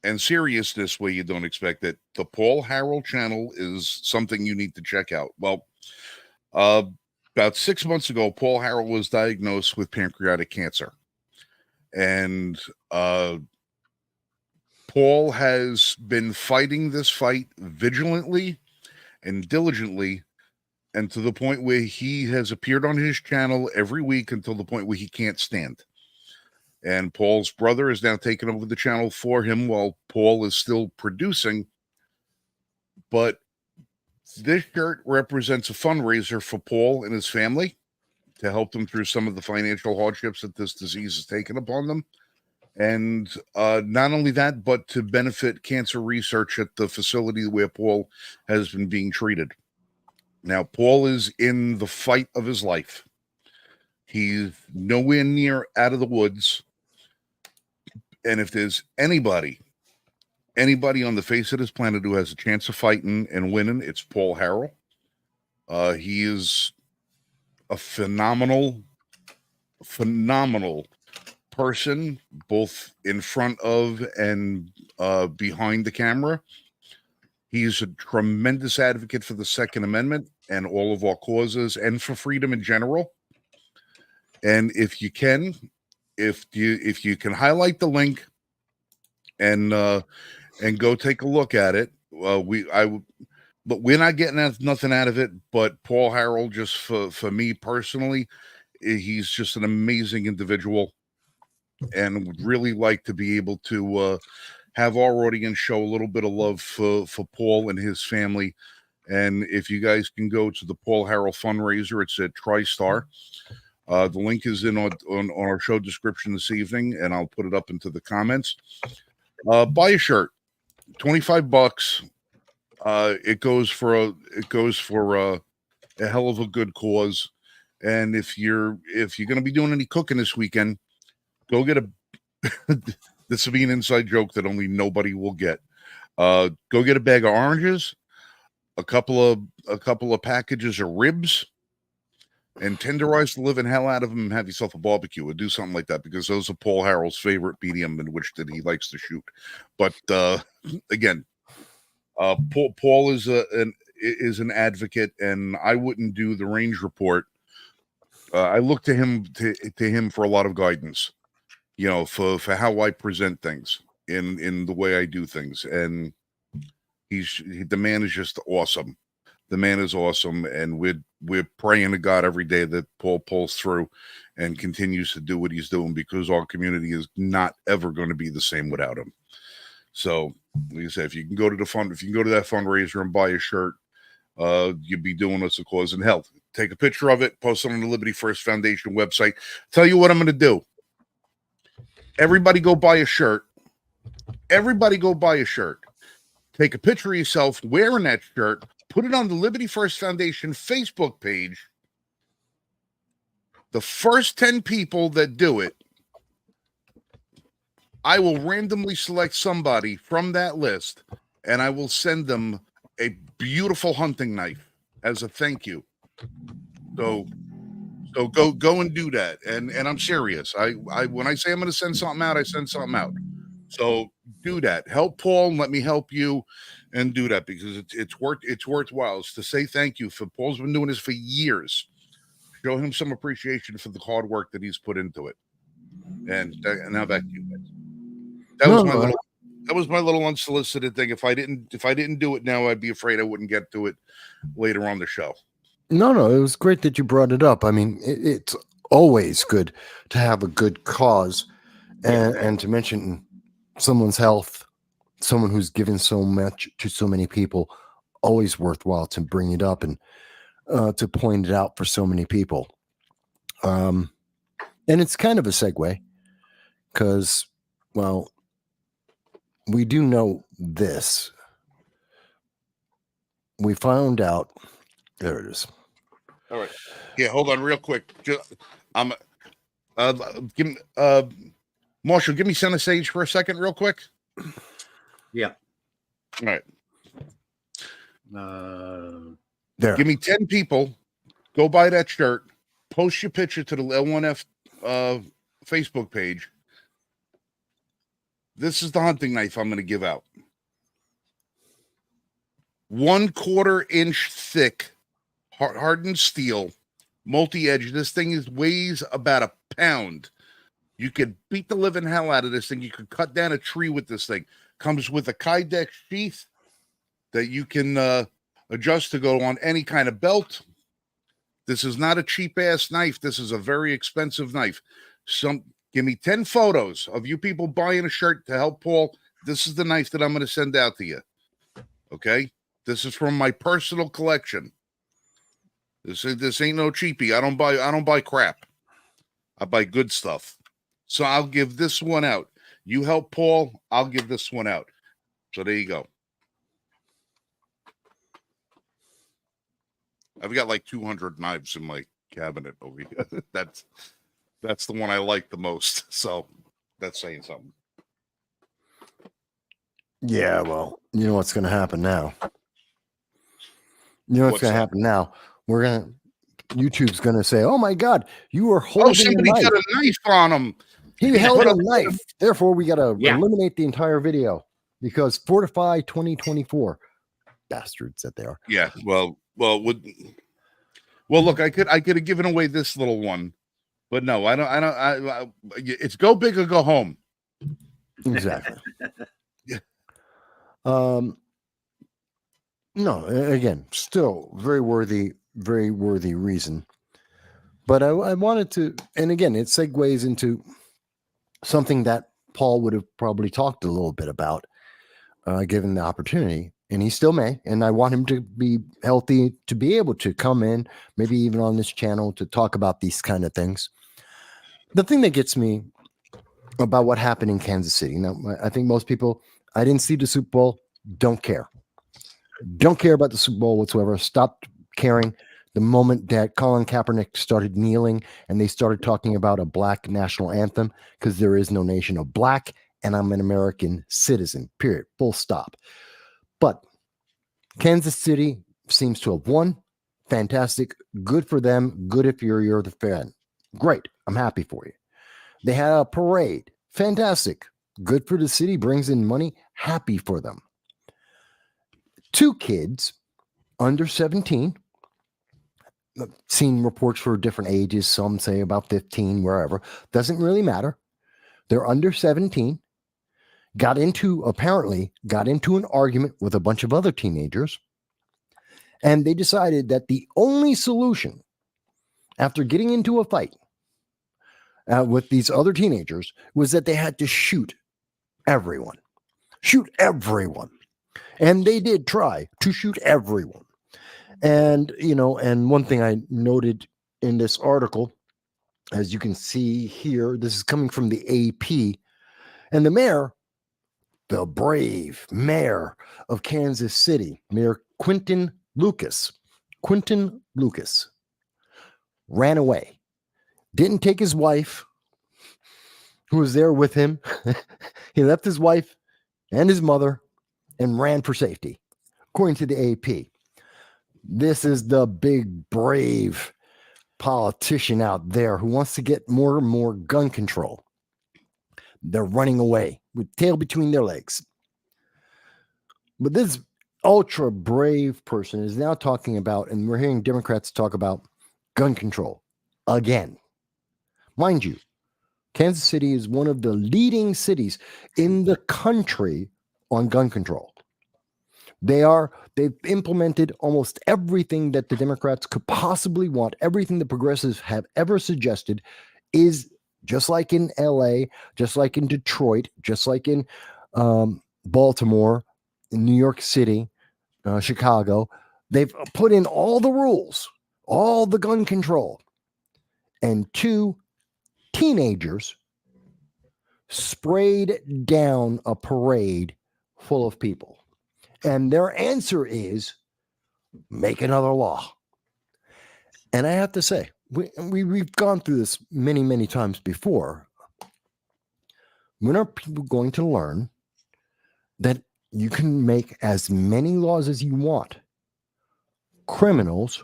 and seriousness where you don't expect it, the Paul Harrell channel is something you need to check out. Well, about 6 months ago, Paul Harrell was diagnosed with pancreatic cancer. And Paul has been fighting this fight vigilantly and diligently, and to the point where he has appeared on his channel every week until the point where he can't stand. And Paul's brother is now taking over the channel for him while Paul is still producing. But this shirt represents a fundraiser for Paul and his family to help them through some of the financial hardships that this disease has taken upon them. And not only that, but to benefit cancer research at the facility where Paul has been being treated. Now, Paul is in the fight of his life. He's nowhere near out of the woods. And if there's anybody on the face of this planet who has a chance of fighting and winning, it's Paul Harrell. He is a phenomenal person, both in front of and behind the camera. He's a tremendous advocate for the Second Amendment and all of our causes and for freedom in general. And if you can highlight the link and go take a look at it, but we're not getting nothing out of it. But Paul Harrell, just for me personally, he's just an amazing individual, and would really like to be able to have our audience show a little bit of love for Paul and his family. And if you guys can go to the Paul Harrell fundraiser, it's at TriStar. The link is on our show description this evening, and I'll put it up into the comments. Buy a shirt, $25. It goes for a hell of a good cause. And if you're going to be doing any cooking this weekend, go get this will be an inside joke that only nobody will get. Go get a bag of oranges, a couple of packages of ribs, and tenderize the living hell out of them and have yourself a barbecue or do something like that, because those are Paul Harrell's favorite medium in which that he likes to shoot. But again, Paul is an advocate, and I wouldn't do the range report. I look to him for a lot of guidance, for how I present things in the way I do things. And the man is just awesome. The man is awesome, and we're praying to God every day that Paul pulls through and continues to do what he's doing, because our community is not ever going to be the same without him. So, like I said, if you can go to that fundraiser and buy a shirt, you'd be doing us a cause in health. Take a picture of it, post it on the Liberty First Foundation website. Tell you what I'm going to do. Everybody go buy a shirt. Take a picture of yourself wearing that shirt. Put it on the Liberty First Foundation Facebook page. The first 10 people that do it, I will randomly select somebody from that list, and I will send them a beautiful hunting knife as a thank you. So go and do that. And I'm serious. I when I say I'm going to send something out, I send something out. So do that. Help Paul, and let me help you, and do that, because it's worthwhile. It's to say thank you. Paul's been doing this for years. Show him some appreciation for the hard work that he's put into it. And now back to you guys. That was my little unsolicited thing. If I didn't do it now, I'd be afraid I wouldn't get to it later on the show. No, it was great that you brought it up. I mean, it's always good to have a good cause, and to mention someone's health, someone who's given so much to so many people. Always worthwhile to bring it up and to point it out for so many people. And it's kind of a segue, because, well, we do know this. We found out. There it is. All right. Yeah, hold on real quick. Marshall, give me center stage for a second real quick. Yeah. All right. There. Give me 10 people. Go buy that shirt. Post your picture to the L1F Facebook page. This is the hunting knife I'm going to give out. 1/4 inch thick, hardened steel, multi-edge. This thing weighs about a pound. You could beat the living hell out of this thing. You could cut down a tree with this thing. Comes with a Kydex sheath that you can adjust to go on any kind of belt. This is not a cheap-ass knife. This is a very expensive knife. Give me 10 photos of you people buying a shirt to help Paul. This is the knife that I'm going to send out to you. Okay? This is from my personal collection. This ain't no cheapie. I don't buy crap. I buy good stuff. So I'll give this one out. You help Paul, I'll give this one out. So there you go. I've got like 200 knives in my cabinet over here. That's the one I like the most. So that's saying something. Yeah, well, you know what's going to happen now. You know what's going to happen now. YouTube's going to say, "Oh my God, you were holding somebody a knife. got a knife on him. He held a knife. Therefore, we got to eliminate the entire video because Fortify 2024 bastards that they are." Yeah. Well, look, I could have given away this little one, but no, I don't. It's go big or go home. Exactly. Yeah. No, again, still very worthy reason. But I wanted to, and again, it segues into something that Paul would have probably talked a little bit about, given the opportunity, and he still may. And I want him to be healthy, to be able to come in, maybe even on this channel, to talk about these kind of things. The thing that gets me about what happened in Kansas City. Now, I think most people, I didn't see the Super Bowl, don't care. Don't care about the Super Bowl whatsoever. Stopped caring the moment that Colin Kaepernick started kneeling and they started talking about a black national anthem, because there is no nation of black and I'm an American citizen, period, full stop. But Kansas City seems to have won. Fantastic. Good for them. Good if you're the fan. Great. I'm happy for you. They had a parade. Fantastic. Good for the city. Brings in money. Happy for them. 2 kids under 17. I've seen reports for different ages. Some say about 15, wherever. Doesn't really matter. They're under 17. Apparently got into an argument with a bunch of other teenagers. And they decided that the only solution after getting into a fight with these other teenagers was that they had to shoot everyone. Shoot everyone. And they did try to shoot everyone. And, and one thing I noted in this article, as you can see here, this is coming from the AP, and the mayor, the brave mayor of Kansas City, Mayor Quentin Lucas, ran away. Didn't take his wife, who was there with him. He left his wife and his mother and ran for safety, according to the AP. This is the big, brave politician out there who wants to get more and more gun control. They're running away with tail between their legs. But this ultra brave person is now talking about, and we're hearing Democrats talk about gun control again. Mind you, Kansas City is one of the leading cities in the country on gun control. They've implemented almost everything that the Democrats could possibly want. Everything the progressives have ever suggested is just like in LA, just like in Detroit, just like in Baltimore, in New York City, Chicago. They've put in all the rules, all the gun control. And 2 teenagers sprayed down a parade full of people. And their answer is make another law. And I have to say, we've gone through this many, many times before. When are people going to learn that you can make as many laws as you want? Criminals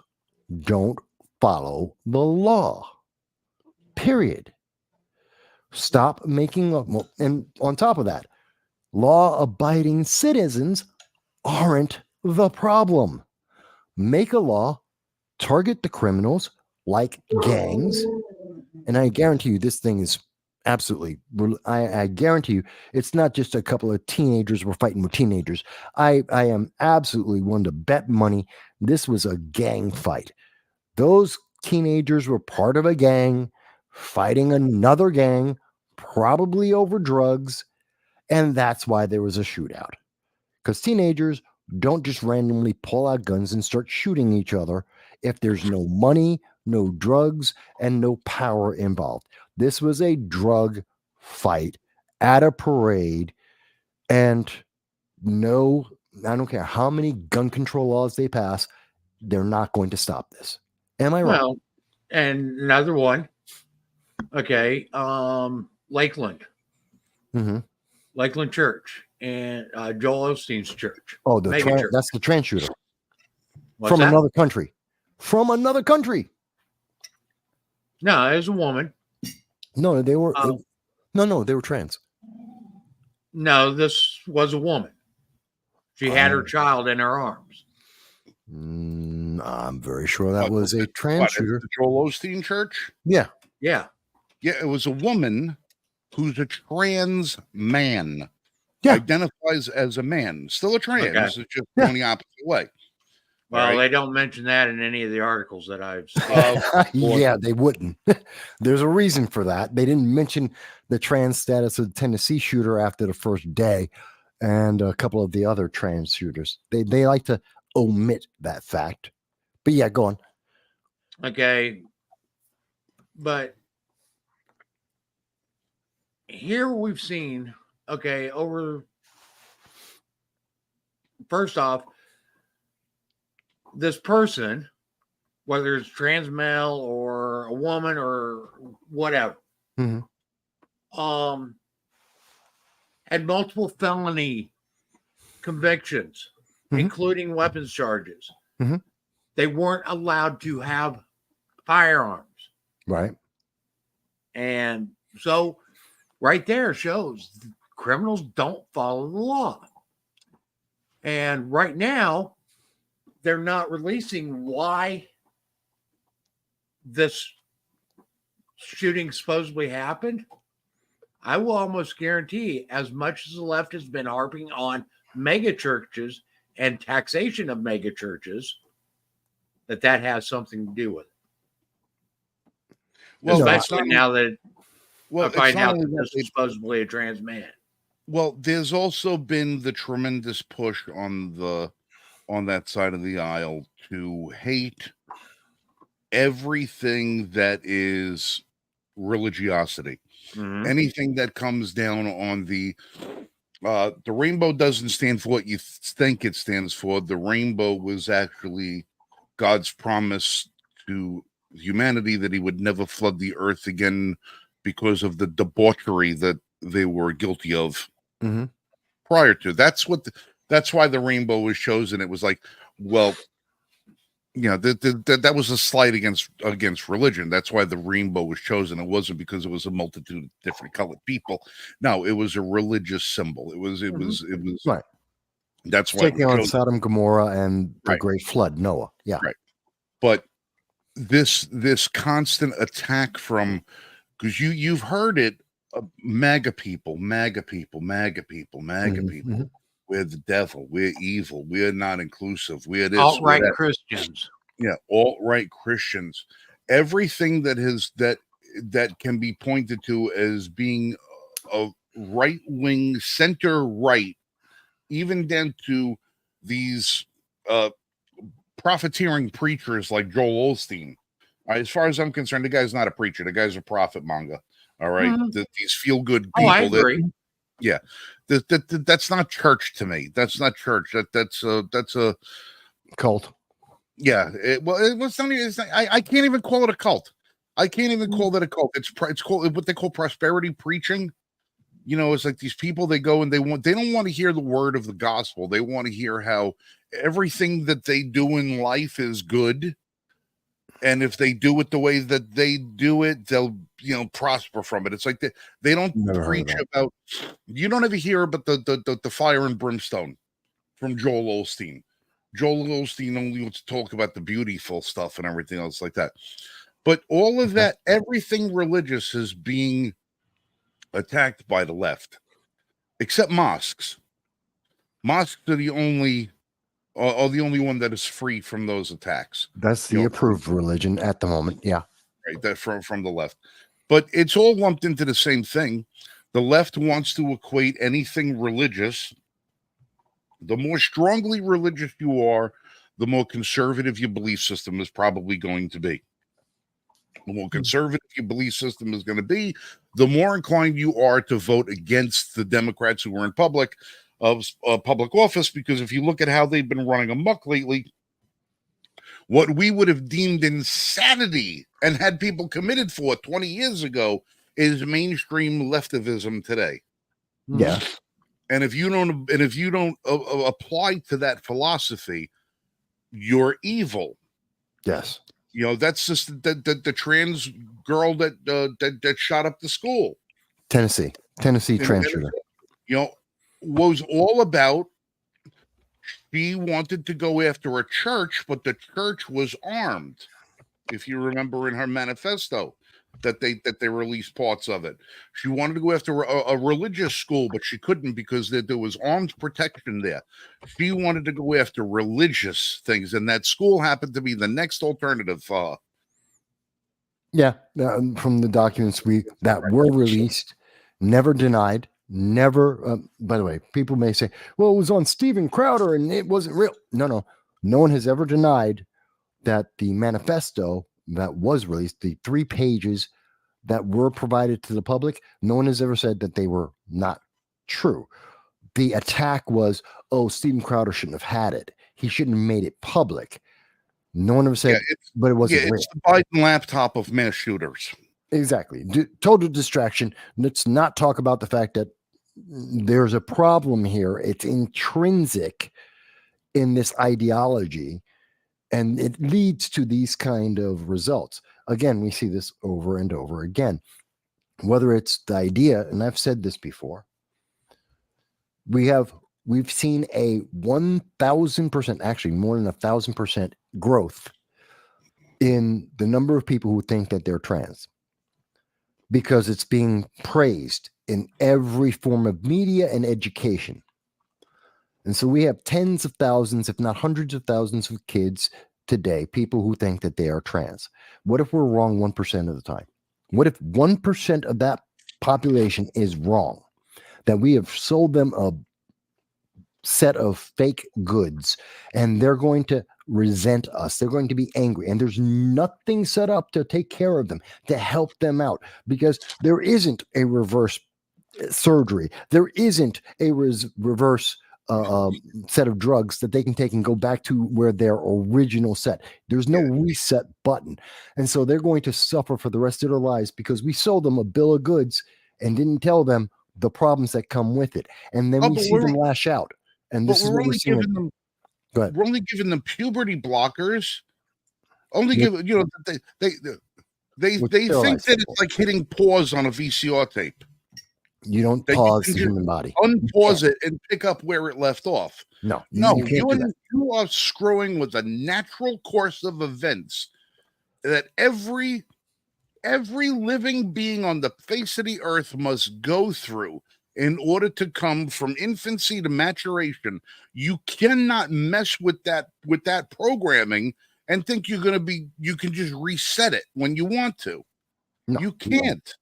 don't follow the law. Period. Stop making, and on top of that, law-abiding citizens aren't the problem. Make a law, target the criminals like gangs, and I guarantee you this thing is Absolutely. I guarantee you, it's not just a couple of teenagers were fighting with teenagers. I am absolutely willing to bet money this was a gang fight. Those teenagers were part of a gang fighting another gang, probably over drugs, and that's why there was a shootout. Because teenagers don't just randomly pull out guns and start shooting each other if there's no money, no drugs, and no power involved. This was a drug fight at a parade, and no, I don't care how many gun control laws they pass, they're not going to stop this. Am I right? Well, and another one. Okay, Lakeland. Mm-hmm. Lakeland Church and Joel Osteen's church. Oh, that's the trans shooter. What's that? Another country. From another country. No, it was a woman. No, they were they were trans. No, this was a woman. She had her child in her arms. I'm very sure that was a trans shooter. The Joel Osteen church? Yeah. Yeah. Yeah, it was a woman who's a trans man. Yeah. Identifies as a man. Still a trans. Okay. It's just going the opposite way. Well, they don't mention that in any of the articles that I've seen. Yeah, they wouldn't. There's a reason for that. They didn't mention the trans status of the Tennessee shooter after the first day and a couple of the other trans shooters. They like to omit that fact. But yeah, go on. Okay. But here we've seen, first off, this person, whether it's trans male or a woman or whatever, had multiple felony convictions, including weapons charges. They weren't allowed to have firearms. Right. And so right there shows criminals don't follow the law. And right now, they're not releasing why this shooting supposedly happened. I will almost guarantee, as much as the left has been harping on mega churches and taxation of mega churches, that has something to do with it. Well, especially now that I find out that this is supposedly a trans man. Well, there's also been the tremendous push on that side of the aisle to hate everything that is religiosity. Anything that comes down on the rainbow doesn't stand for what you think it stands for. The rainbow was actually God's promise to humanity that he would never flood the earth again because of the debauchery that they were guilty of prior to. That's why the rainbow was chosen. It was like, well, that was a slight against religion. That's why the rainbow was chosen. It wasn't because it was a multitude of different colored people. No, it was a religious symbol. It was right. That's why taking on Sodom, Gomorrah, and the Great Flood, Noah. Yeah, right. But this constant attack from, because you've heard it, MAGA people. We're the devil. We're evil. We're not inclusive. We're this. Alt-right Christians. Yeah, alt-right Christians. Everything that can be pointed to as being a right-wing, center-right, even down to these profiteering preachers like Joel Osteen. As far as I'm concerned, the guy's not a preacher. The guy's a prophet monger. All right, these feel-good people. I agree. That's not church to me. That's not church. That's a cult. Yeah. I can't even call it a cult. I can't even call that a cult. It's called what they call prosperity preaching. It's like these people, they go and they don't want to hear the word of the gospel. They want to hear how everything that they do in life is good. And if they do it the way that they do it, they'll, prosper from it. It's like they don't preach about, you don't ever hear about the fire and brimstone from Joel Osteen. Joel Osteen only wants to talk about the beautiful stuff and everything else like that. But all of that, everything religious is being attacked by the left, except mosques. Mosques are the only one that is free from those attacks. That's the approved religion at the moment. Yeah. Right. That from the left. But it's all lumped into the same thing. The left wants to equate anything religious. The more strongly religious you are, the more conservative your belief system is probably going to be. The more conservative your belief system is going to be, the more inclined you are to vote against the Democrats who are in public office. Because if you look at how they've been running amok lately, what we would have deemed insanity and had people committed for 20 years ago is mainstream leftivism today. Yeah. And if you don't apply to that philosophy, you're evil. Yes. That's just the trans girl that shot up the school. Tennessee trans shooter. Was all about, she wanted to go after a church, but the church was armed. If you remember in her manifesto that they released parts of it, she wanted to go after a religious school, but she couldn't because there was armed protection there. She wanted to go after religious things, and that school happened to be the next alternative. Yeah, from the documents that were released, never denied. Never, by the way, people may say, well, it was on Steven Crowder and it wasn't real. No one has ever denied that the manifesto that was released, the 3 pages that were provided to the public, no one has ever said that they were not true. The attack was, Steven Crowder shouldn't have had it. He shouldn't have made it public. No one ever said, but it wasn't real. It's the Biden laptop of mass shooters. Exactly. Total distraction. Let's not talk about the fact that there's a problem here. It's intrinsic in this ideology, and it leads to these kind of results. Again, we see this over and over again. Whether it's the idea, and I've said this before, we've seen a 1,000%, actually more than 1,000% growth in the number of people who think that they're trans, because it's being praised in every form of media and education. And so we have tens of thousands, if not hundreds of thousands of kids today, people who think that they are trans. What if we're wrong 1% of the time? What if 1% of that population is wrong? That we have sold them a set of fake goods and they're going to resent us. They're going to be angry, and there's nothing set up to take care of them, to help them out, because there isn't a reverse surgery. There isn't a reverse set of drugs that they can take and go back to where their original set. There's no reset button. And so they're going to suffer for the rest of their lives because we sold them a bill of goods and didn't tell them the problems that come with it. And then we see them lash out. And this is what we're seeing. Go ahead. We're only giving them puberty blockers. They think that it's like hitting pause on a VCR tape. You don't pause the human body. Unpause it and pick up where it left off. No, you are screwing with a natural course of events that every living being on the face of the earth must go through in order to come from infancy to maturation. You cannot mess with that programming and think you can just reset it when you want to. No, you can't.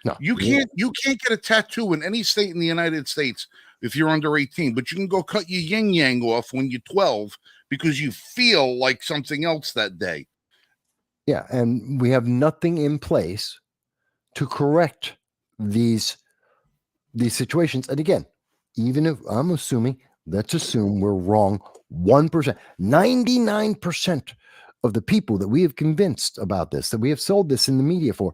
No, you can't get a tattoo in any state in the United States if you're under 18, but you can go cut your yin yang off when you're 12 because you feel like something else that day. Yeah, and we have nothing in place to correct these situations. And again, even if I'm assuming, let's assume we're wrong 1%, 99% of the people that we have convinced about this, that we have sold this in the media for,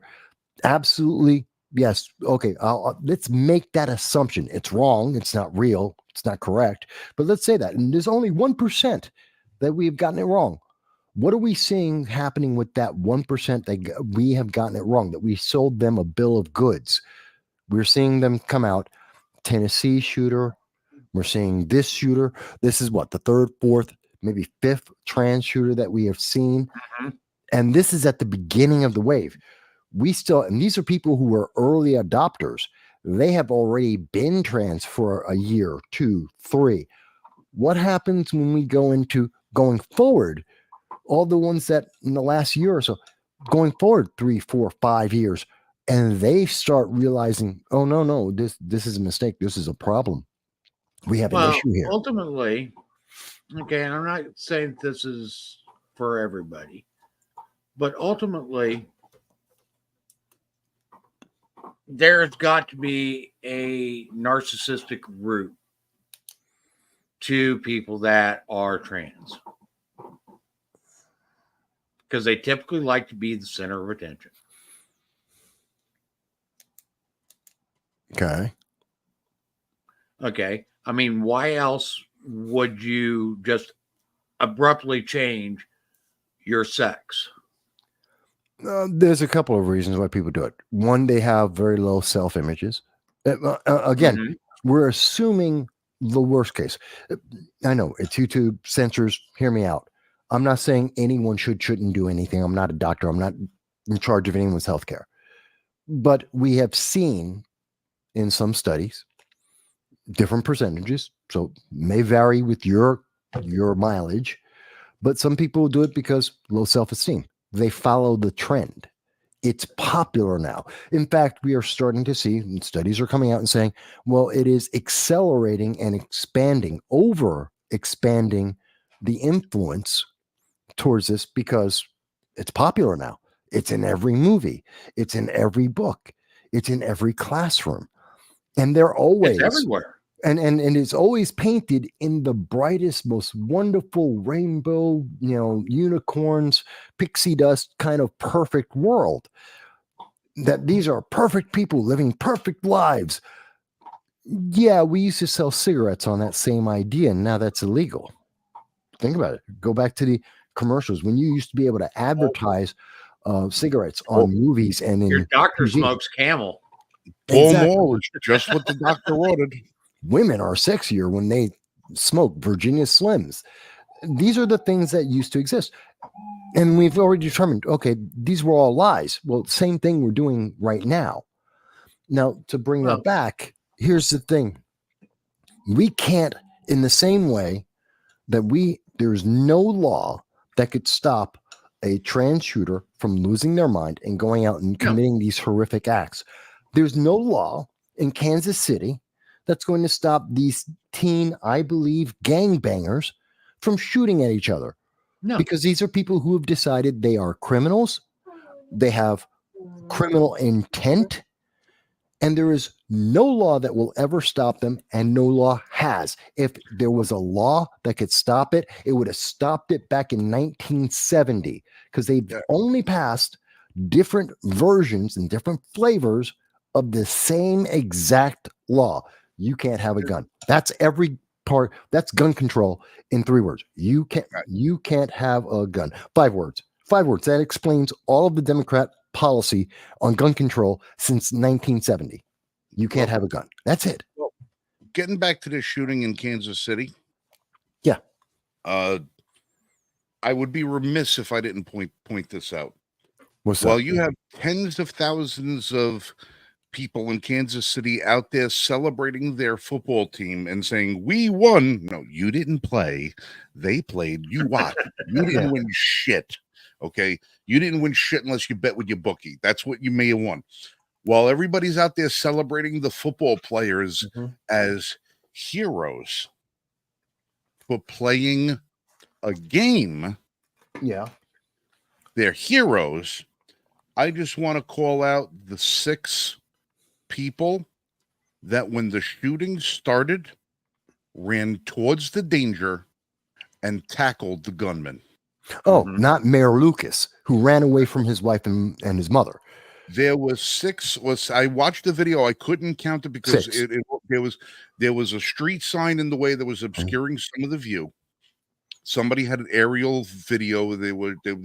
absolutely, yes, okay, let's make that assumption. It's wrong, it's not real, it's not correct, but let's say that. And there's only 1% that we have gotten it wrong. What are we seeing happening with that 1% that we have gotten it wrong, that we sold them a bill of goods? We're seeing them come out. Tennessee shooter. We're seeing this shooter. This is what, the 3rd, 4th, maybe 5th trans shooter that we have seen. Mm-hmm. And this is at the beginning of the wave. And these are people who were early adopters. they have already been trans for a year, 2, 3. What happens when we go into going forward? All the ones that in the last year or so, going forward 3, 4, 5 years, and they start realizing, oh no, this is a mistake. This is a problem. We have an issue here. Ultimately, okay, and I'm not saying this is for everybody, but ultimately, there's got to be a narcissistic root to people that are trans, because they typically like to be the center of attention. Okay. I mean, why else would you just abruptly change your sex? There's a couple of reasons why people do it. One, they have very low self-images. Again, we're assuming the worst case. I know it's YouTube censors. Hear me out. I'm not saying anyone shouldn't do anything. I'm not a doctor. I'm not in charge of anyone's healthcare. But we have seen in some studies different percentages, so may vary with your mileage, but some people do it because low self-esteem. They follow the trend. It's popular now. In fact, we are starting to see, and studies are coming out and saying, well, it is accelerating and expanding the influence towards this because it's popular now. It's in every movie. It's in every book. It's in every classroom. And they're always everywhere. And it's always painted in the brightest, most wonderful rainbow, unicorns, pixie dust kind of perfect world. That these are perfect people living perfect lives. Yeah, we used to sell cigarettes on that same idea, and now that's illegal. Think about it. Go back to the commercials when you used to be able to advertise cigarettes on movies and in your doctor TV. smokes Camel. More is just what the doctor ordered. Women are sexier when they smoke Virginia Slims. These are the things that used to exist. And we've already determined, okay, these were all lies. Well, same thing we're doing right now. Now, to bring that back, here's the thing. We can't, in the same way that there's no law that could stop a trans shooter from losing their mind and going out and committing these horrific acts. There's no law in Kansas City that's going to stop these teen, I believe, gangbangers from shooting at each other. No. Because these are people who have decided they are criminals. They have criminal intent. And there is no law that will ever stop them, and no law has. If there was a law that could stop it, it would have stopped it back in 1970, because they've only passed different versions and different flavors of the same exact law. You can't have a gun. That's every part. That's gun control in 3 words. You can't have a gun. 5 words. 5 words. That explains all of the Democrat policy on gun control since 1970. You can't have a gun. That's it. Well, getting back to the shooting in Kansas City. Yeah. I would be remiss if I didn't point this out. What's that? Well, you have tens of thousands of people in Kansas City out there celebrating their football team and saying, we won. No, you didn't play. They played. You watched. You didn't win shit. Okay. You didn't win shit unless you bet with your bookie. That's what you may have won. While everybody's out there celebrating the football players as heroes for playing a game. Yeah. They're heroes. I just want to call out the 6 people that when the shooting started ran towards the danger and tackled the gunman. Oh, not Mayor Lucas, who ran away from his wife and his mother. There was 6. I watched the video. I couldn't count it because there was a street sign in the way that was obscuring some of the view. Somebody had an aerial video. They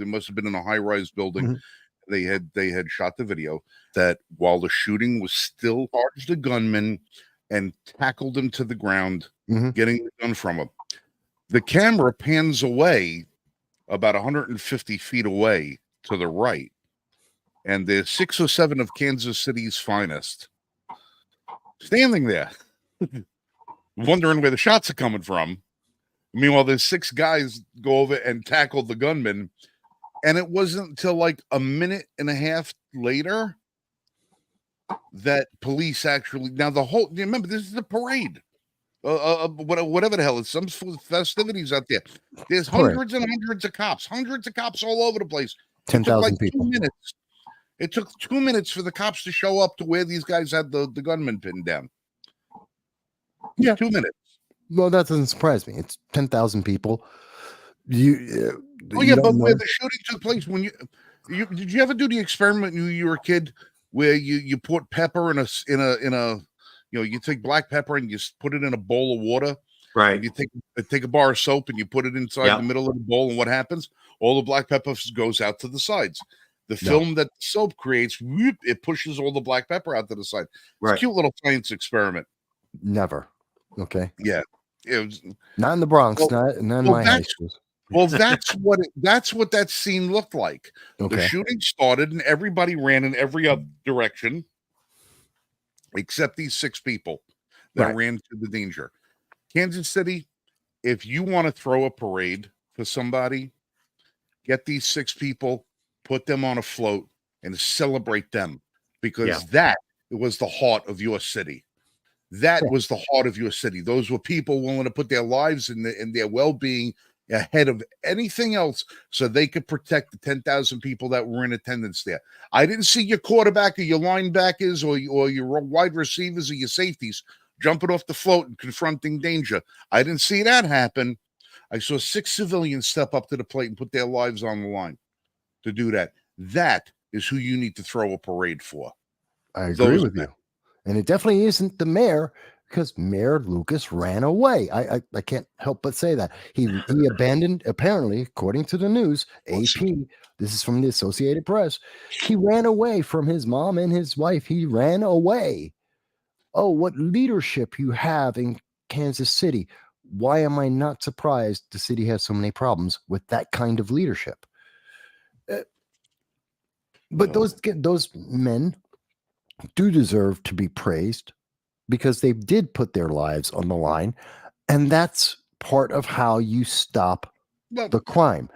must have been in a high-rise building. They had shot the video that while the shooting was still charged the gunman and tackled him to the ground, getting the gun from him. The camera pans away about 150 feet away to the right, and there's 6 or 7 of Kansas City's finest standing there, wondering where the shots are coming from. Meanwhile, there's 6 guys go over and tackle the gunman. And it wasn't until like a minute and a half later that police actually, now remember, this is a parade. Whatever the hell, it's some festivities out there. There's hundreds and hundreds of cops all over the place. 10,000 people. 2 minutes. It took 2 minutes for the cops to show up to where these guys had the gunman pinned down. Yeah. 2 minutes. Well, that doesn't surprise me. It's 10,000 people. But where the shooting took place, when you did you ever do the experiment when you were a kid where you put pepper in a you take black pepper and you put it in a bowl of water, right? And you take a bar of soap and you put it inside the middle of the bowl, and what happens? All the black pepper goes out to the sides. The film that the soap creates, it pushes all the black pepper out to the side. It's a cute little science experiment. Never. Okay. Yeah. It was not in the Bronx, not in my high schools. Well, that's what that scene looked like. Okay. The shooting started and everybody ran in every other direction except these 6 people that ran to the danger. Kansas City, if you want to throw a parade for somebody, get these 6 people, put them on a float, and celebrate them, because that was the heart of your city. That was the heart of your city. Those were people willing to put their lives and their well-being ahead of anything else so they could protect the 10,000 people that were in attendance there. I didn't see your quarterback or your linebackers or your wide receivers or your safeties jumping off the float and confronting danger. I didn't see that happen. I saw 6 civilians step up to the plate and put their lives on the line to do that. That is who you need to throw a parade for. I agree with you. And it definitely isn't the mayor, because Mayor Lucas ran away. I can't help but say that. He abandoned, apparently, according to the news, AP, this is from the Associated Press, he ran away from his mom and his wife. He ran away. Oh, what leadership you have in Kansas City. Why am I not surprised the city has so many problems with that kind of leadership? But those men do deserve to be praised, because they did put their lives on the line, and that's part of how you stop the crime.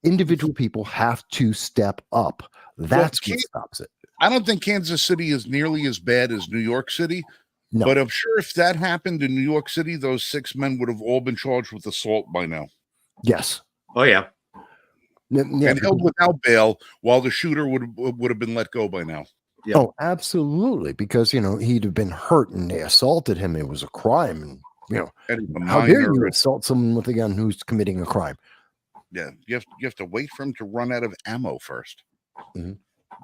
Individual people have to step up. That's what stops it. I don't think Kansas City is nearly as bad as New York City, but I'm sure if that happened in New York City, those 6 men would have all been charged with assault by now. Yes. Oh, yeah. And held without bail, while the shooter would have been let go by now. Yep. Oh, absolutely. Because, he'd have been hurt and they assaulted him. It was a crime. And, how dare you assault someone with a gun who's committing a crime? Yeah. You have to wait for him to run out of ammo first. Mm-hmm.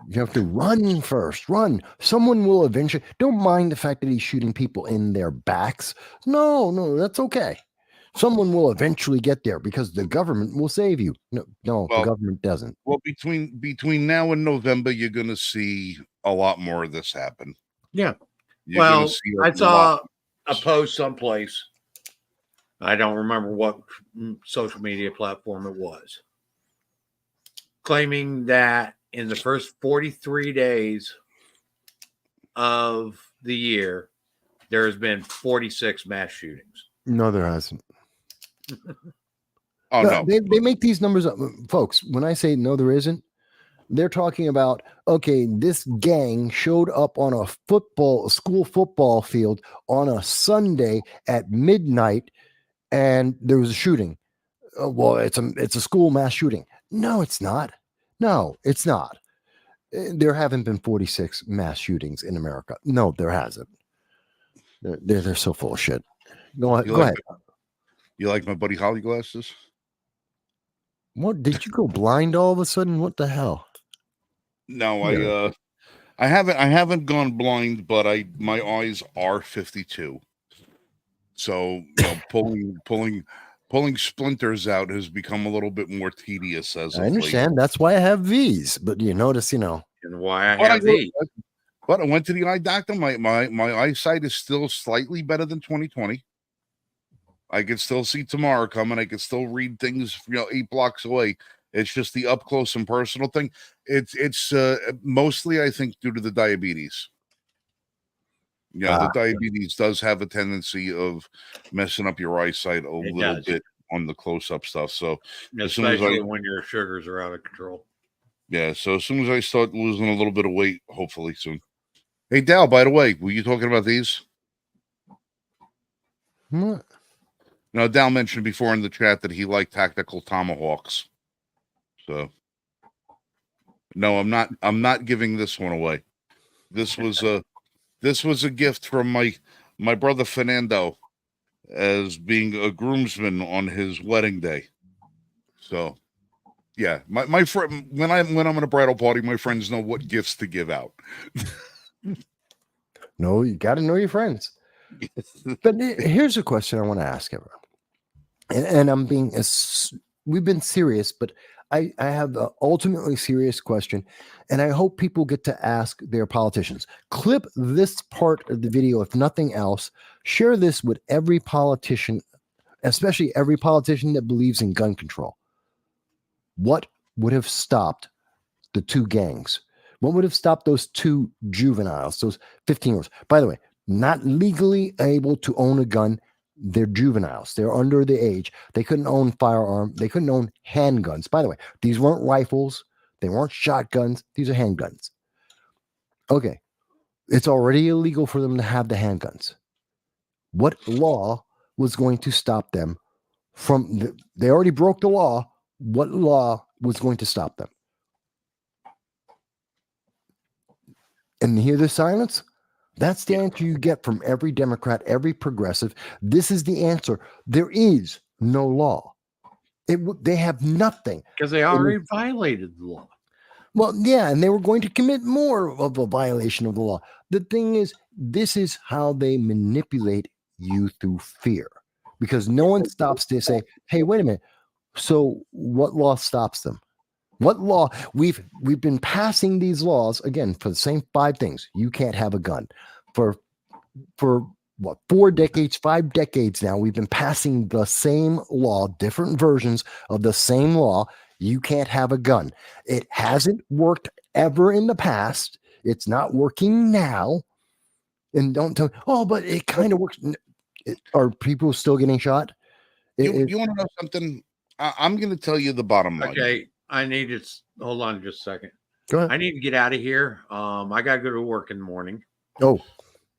You have to run first. Run. Someone will eventually. Don't mind the fact that he's shooting people in their backs. No, that's okay. Someone will eventually get there, because the government will save you. No, the government doesn't. Well, between now and November, you're going to see a lot more of this happen. Yeah. I saw a post someplace. I don't remember what social media platform it was, claiming that in the first 43 days of the year, there has been 46 mass shootings. No, there hasn't. No. They make these numbers up, folks. When I say no, there isn't, they're talking about, okay, this gang showed up on a school football field on a Sunday at midnight, and there was a shooting. Well, it's a school mass shooting. No, it's not. No, it's not. There haven't been 46 mass shootings in America. No, there hasn't. They're so full of shit. Go ahead. You like my Buddy Holly glasses? What, did you go blind all of a sudden? What the hell? No, I haven't gone blind, but my eyes are 52. So pulling splinters out has become a little bit more tedious as I understand. That's why I have V's. But you notice, and why I have V's. But I went to the eye doctor. My eyesight is still slightly better than 20/20. I can still see tomorrow coming. I can still read things, 8 blocks away. It's just the up close and personal thing. It's mostly, I think, due to the diabetes. Yeah, the diabetes does have a tendency of messing up your eyesight a little bit on the close-up stuff. So especially when your sugars are out of control. Yeah, so as soon as I start losing a little bit of weight, hopefully soon. Hey, Dal, by the way, were you talking about these? What? Now, Dal mentioned before in the chat that he liked tactical tomahawks. So, no, I'm not giving this one away. This was a gift from my brother Fernando as being a groomsman on his wedding day. So, yeah, my friend, when I'm at a bridal party, my friends know what gifts to give out. No, you got to know your friends. But here's a question I want to ask everyone, and I'm being we've been serious, but I have an ultimately serious question, and I hope people get to ask their politicians. Clip this part of the video, if nothing else. Share this with every politician, especially every politician that believes in gun control. What would have stopped the two gangs? What would have stopped those two juveniles, those 15-year-olds? By the way, not legally able to own a gun. They're juveniles. They're under the age. They couldn't own firearm. They couldn't own handguns. By the way, these weren't rifles. They weren't shotguns. These are handguns. Okay. It's already illegal for them to have the handguns. What law was going to stop them from they already broke the law. What law was going to stop them? And hear the silence? That's the answer you get from every Democrat, every progressive. This is the answer. There is no law. They have nothing. Because they already violated the law. Well, yeah, and they were going to commit more of a violation of the law. The thing is, this is how they manipulate you through fear. Because no one stops to say, hey, wait a minute. So what law stops them? What law? We've been passing these laws again for the same 5 things. You can't have a gun for what, 4 decades, 5 decades now. We've been passing the same law, different versions of the same law. You can't have a gun. It hasn't worked ever in the past. It's not working now. And don't tell me, oh, but it kind of works. Are people still getting shot? You want to know something? I'm going to tell you the bottom line. Okay. I need to hold on just a second. Go ahead. I need to get out of here. I got to go to work in the morning. Oh, all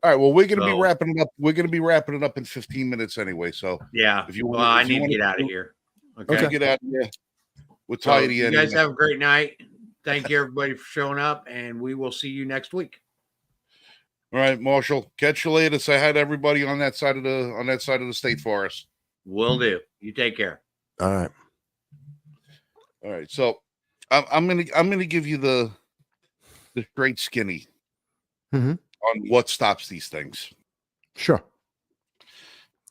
right. Well, we're going to be wrapping it up. We're going to be wrapping it up in 15 minutes anyway. So yeah, if you want, I need to get out of here. Okay. Get out of here. We're tired. You guys have a great night. Thank you everybody for showing up, and we will see you next week. All right, Marshall. Catch you later. Say hi to everybody on that side of the state forest. Will do. You take care. All right. All right, so I'm gonna give you the straight skinny on what stops these things. Sure.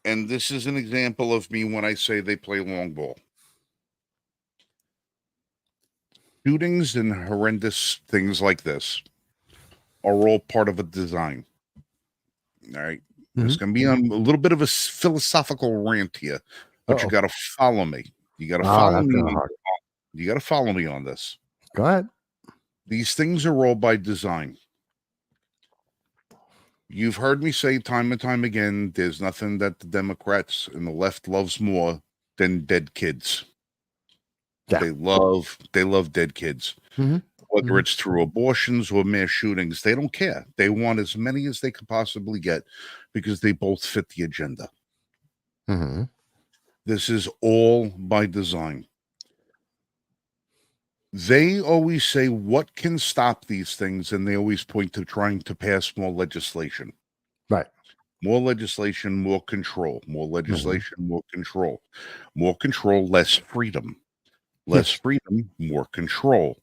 And this is an example of me when I say they play long ball. Shootings and horrendous things like this are all part of a design. All right, there's gonna be a little bit of a philosophical rant here, but you got to follow me. You got to follow me. You got to follow me on this. Go ahead. These things are all by design. You've heard me say time and time again, there's nothing that the Democrats and the left loves more than dead kids. Yeah. They love dead kids. Whether it's through abortions or mass shootings, they don't care. They want as many as they could possibly get because they both fit the agenda. This is all by design. They always say, what can stop these things? And they always point to trying to pass more legislation. Right. More legislation, more control. More legislation, more control. More control, less freedom. Less freedom, more control.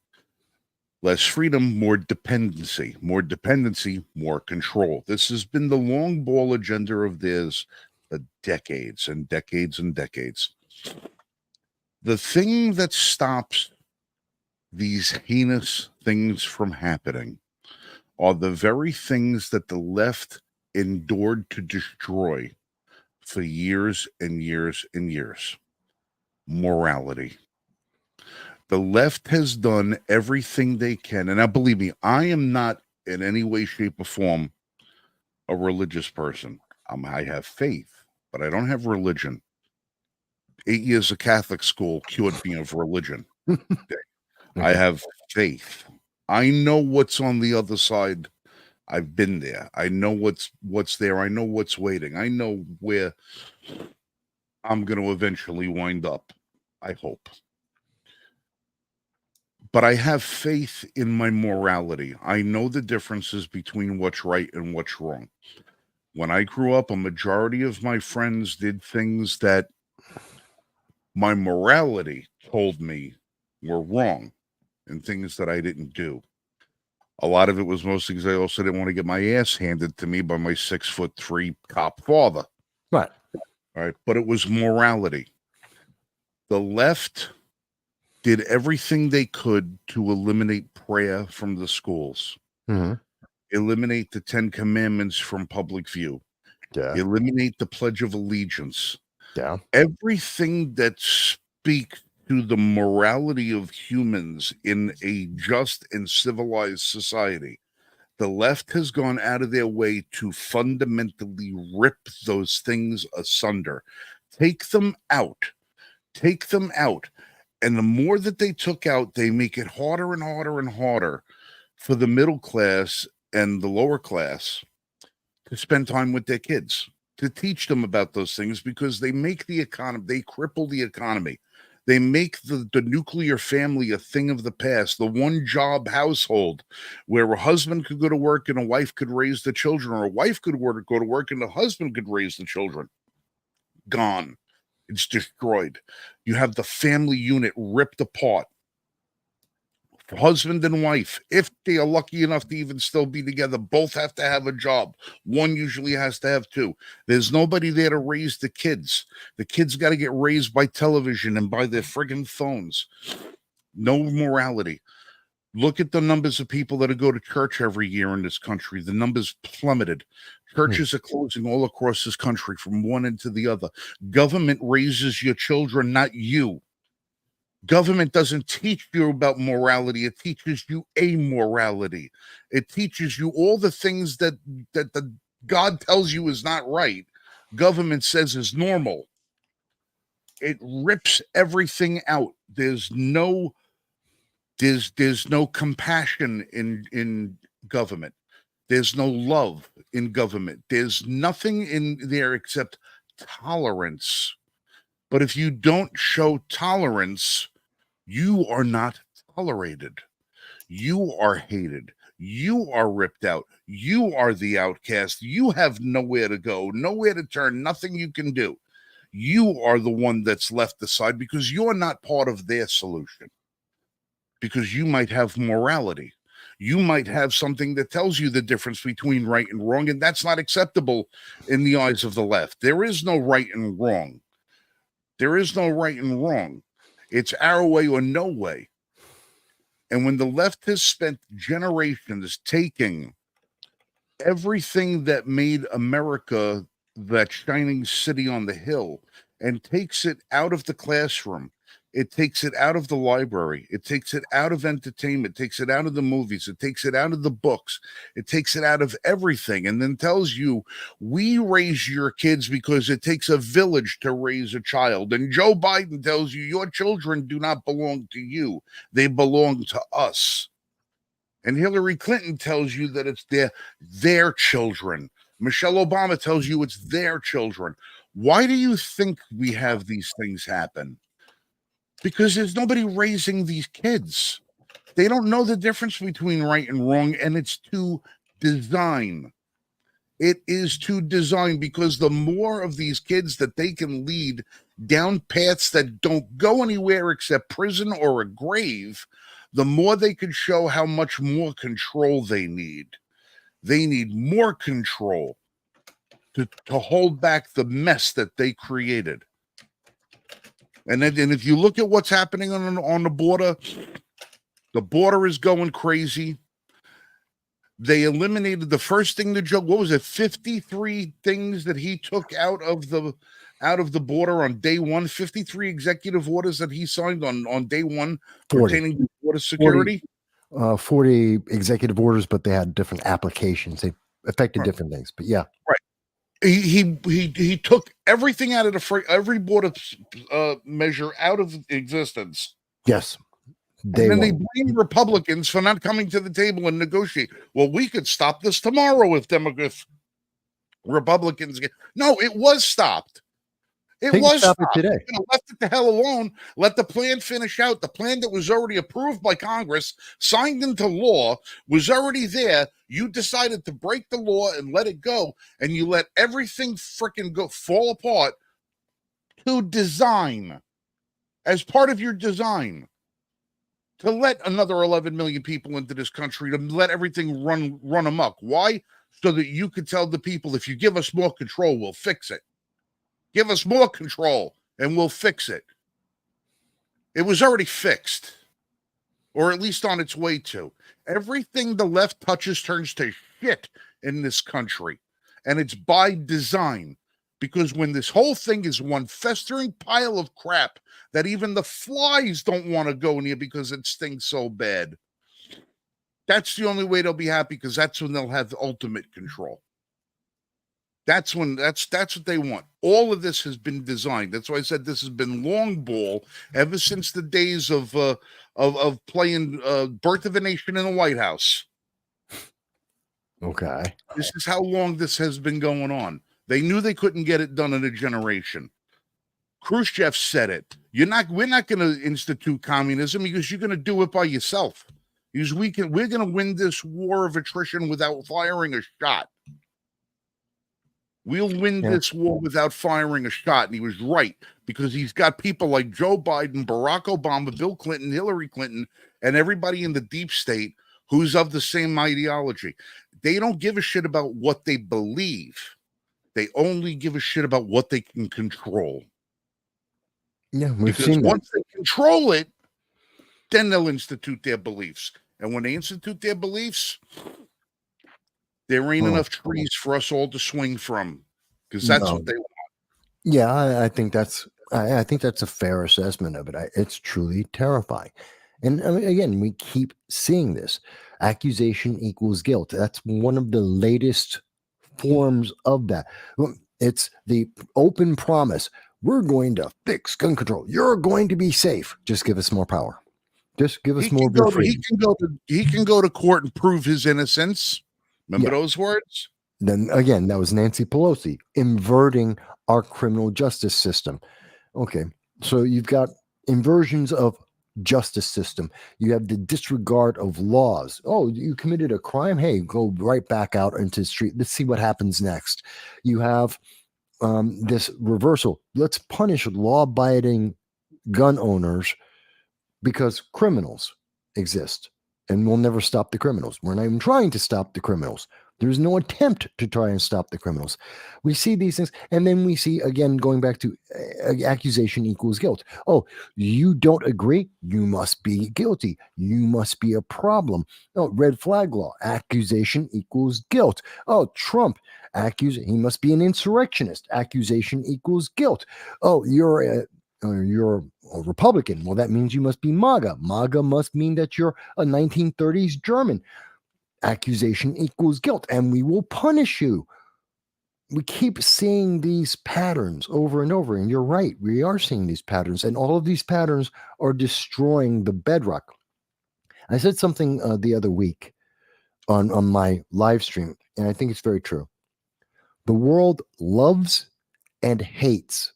Less freedom, more dependency. More dependency, more control. This has been the long ball agenda of theirs for decades and decades and decades. The thing that stops these heinous things from happening are the very things that the left endured to destroy for years and years and years. Morality. The left has done everything they can. And now, believe me, I am not in any way, shape, or form a religious person. I have faith, but I don't have religion. 8 years of Catholic school cured me of religion. Okay. I have faith. I know what's on the other side. I've been there. I know what's there. I know what's waiting. I know where I'm going to eventually wind up, I hope. But I have faith in my morality. I know the differences between what's right and what's wrong. When I grew up, a majority of my friends did things that my morality told me were wrong, and things that I didn't do. A lot of it was mostly because I also didn't want to get my ass handed to me by my 6'3" cop father. Right. All right. But it was morality. The left did everything they could to eliminate prayer from the schools, eliminate the 10 Commandments from public view, eliminate the Pledge of Allegiance. Yeah. Everything that speaks to the morality of humans in a just and civilized society, the left has gone out of their way to fundamentally rip those things asunder. Take them out. Take them out. And the more that they took out, they make it harder and harder and harder for the middle class and the lower class to spend time with their kids, to teach them about those things, because they make the economy, they cripple the economy. They make the nuclear family a thing of the past, the one job household where a husband could go to work and a wife could raise the children, or a wife could go to work and a husband could raise the children. Gone. It's destroyed. You have the family unit ripped apart. Husband and wife, if they are lucky enough to even still be together, both have to have a job. One usually has to have two. There's nobody there to raise the kids. The kids got to get raised by television and by their friggin' phones. No morality. Look at the numbers of people that go to church every year in this country. The numbers plummeted. Churches are closing all across this country from one end to the other. Government raises your children, not you. Government doesn't teach you about morality. It teaches you amorality. It teaches you all the things that the God tells you is not right. Government says is normal. It rips everything out. There's no compassion in government. There's no love in government. There's nothing in there except tolerance. But if you don't show tolerance, you are not tolerated. You are hated. You are ripped out. You are the outcast. You have nowhere to go, nowhere to turn, nothing you can do. You are the one that's left aside because you're not part of their solution. Because you might have morality. You might have something that tells you the difference between right and wrong, and that's not acceptable in the eyes of the left. There is no right and wrong. There is no right and wrong. It's our way or no way. And when the left has spent generations taking everything that made America that shining city on the hill and takes it out of the classroom, it takes it out of the library, it takes it out of entertainment, takes it out of the movies, it takes it out of the books, it takes it out of everything, and then tells you, we raise your kids because it takes a village to raise a child. And Joe Biden tells you, your children do not belong to you, they belong to us. And Hillary Clinton tells you that it's their children. Michelle Obama tells you it's their children. Why do you think we have these things happen? Because there's nobody raising these kids. They don't know the difference between right and wrong, and it's to design. It is to design, because the more of these kids that they can lead down paths that don't go anywhere except prison or a grave, the more they can show how much more control they need. They need more control to hold back the mess that they created. And if you look at what's happening on the border is going crazy. They eliminated the first thing that Joe, what was it, 53 things that he took out of the border on day one, 53 executive orders that he signed on day one 40. Pertaining to border security. 40 executive orders, but they had different applications. They affected different things. But yeah, right. He took everything out of every board of measure out of existence. Yes. And then they blame Republicans for not coming to the table and negotiate. Well, we could stop this tomorrow if Republicans get. No, it was stopped. It was stopped. Today. Left it the hell alone. Let the plan finish out. The plan that was already approved by Congress, signed into law, was already there. You decided to break the law and let it go, and you let everything freaking fall apart to design, as part of your design, to let another 11 million people into this country, to let everything run amok. Why? So that you could tell the people, if you give us more control, we'll fix it. Give us more control and we'll fix it. It was already fixed, or at least on its way to. Everything the left touches turns to shit in this country. And it's by design. Because when this whole thing is one festering pile of crap that even the flies don't want to go near because it stinks so bad, that's the only way they'll be happy, because that's when they'll have the ultimate control. That's what they want. All of this has been designed. That's why I said this has been long ball ever since the days of playing Birth of a Nation in the White House. Okay. This is how long this has been going on. They knew they couldn't get it done in a generation. Khrushchev said it. We're not going to institute communism because you're going to do it by yourself. Because we're going to win this war of attrition without firing a shot. We'll win this war without firing a shot. And he was right, because he's got people like Joe Biden, Barack Obama, Bill Clinton, Hillary Clinton, and everybody in the deep state who's of the same ideology. They don't give a shit about what they believe. They only give a shit about what they can control. Yeah, we've seen that. Once they control it, then they'll institute their beliefs. And when they institute their beliefs, there ain't enough trees for us all to swing from, because that's what they want. Yeah, I think that's a fair assessment of it. It's truly terrifying. And I mean, again, we keep seeing this. Accusation equals guilt. That's one of the latest forms of that. It's the open promise. We're going to fix gun control. You're going to be safe. Just give us more power. Just give us more freedom. He can go to court and prove his innocence. Remember those words? Then again, that was Nancy Pelosi inverting our criminal justice system. Okay, so you've got inversions of justice system. You have the disregard of laws. Oh, you committed a crime? Hey, go right back out into the street. Let's see what happens next. You have this reversal. Let's punish law-abiding gun owners because criminals exist. And we'll never stop the criminals. We're not even trying to stop the criminals. There's no attempt to try and stop the criminals. We see these things, and then we see, again, going back to accusation equals guilt. Oh, you don't agree? You must be guilty. You must be a problem. Oh, red flag law. Accusation equals guilt. Oh, Trump. He must be an insurrectionist. Accusation equals guilt. Oh, you're a Republican. Well, that means you must be MAGA. MAGA must mean that you're a 1930s German. Accusation equals guilt, and we will punish you. We keep seeing these patterns over and over, and you're right. We are seeing these patterns, and all of these patterns are destroying the bedrock. I said something the other week on my live stream, and I think it's very true. The world loves and hates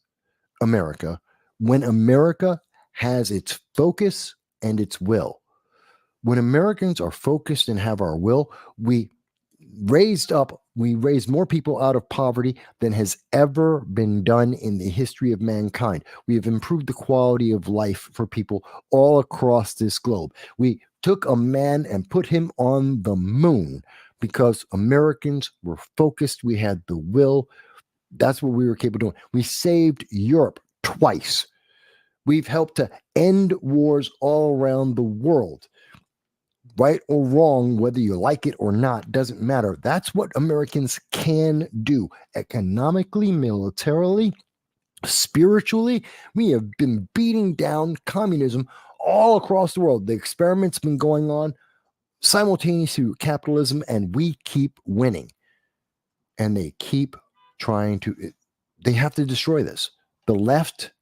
America when America has its focus and its will. When Americans are focused and have our will, we raise more people out of poverty than has ever been done in the history of mankind. We have improved the quality of life for people all across this globe. We took a man and put him on the moon because Americans were focused. We had the will. That's what we were capable of doing. We saved Europe twice. We've helped to end wars all around the world. Right or wrong, whether you like it or not, doesn't matter. That's what Americans can do. Economically, militarily, spiritually, we have been beating down communism all across the world. The experiment's been going on simultaneously with capitalism, and we keep winning. and they keep trying to. They have to destroy this. The left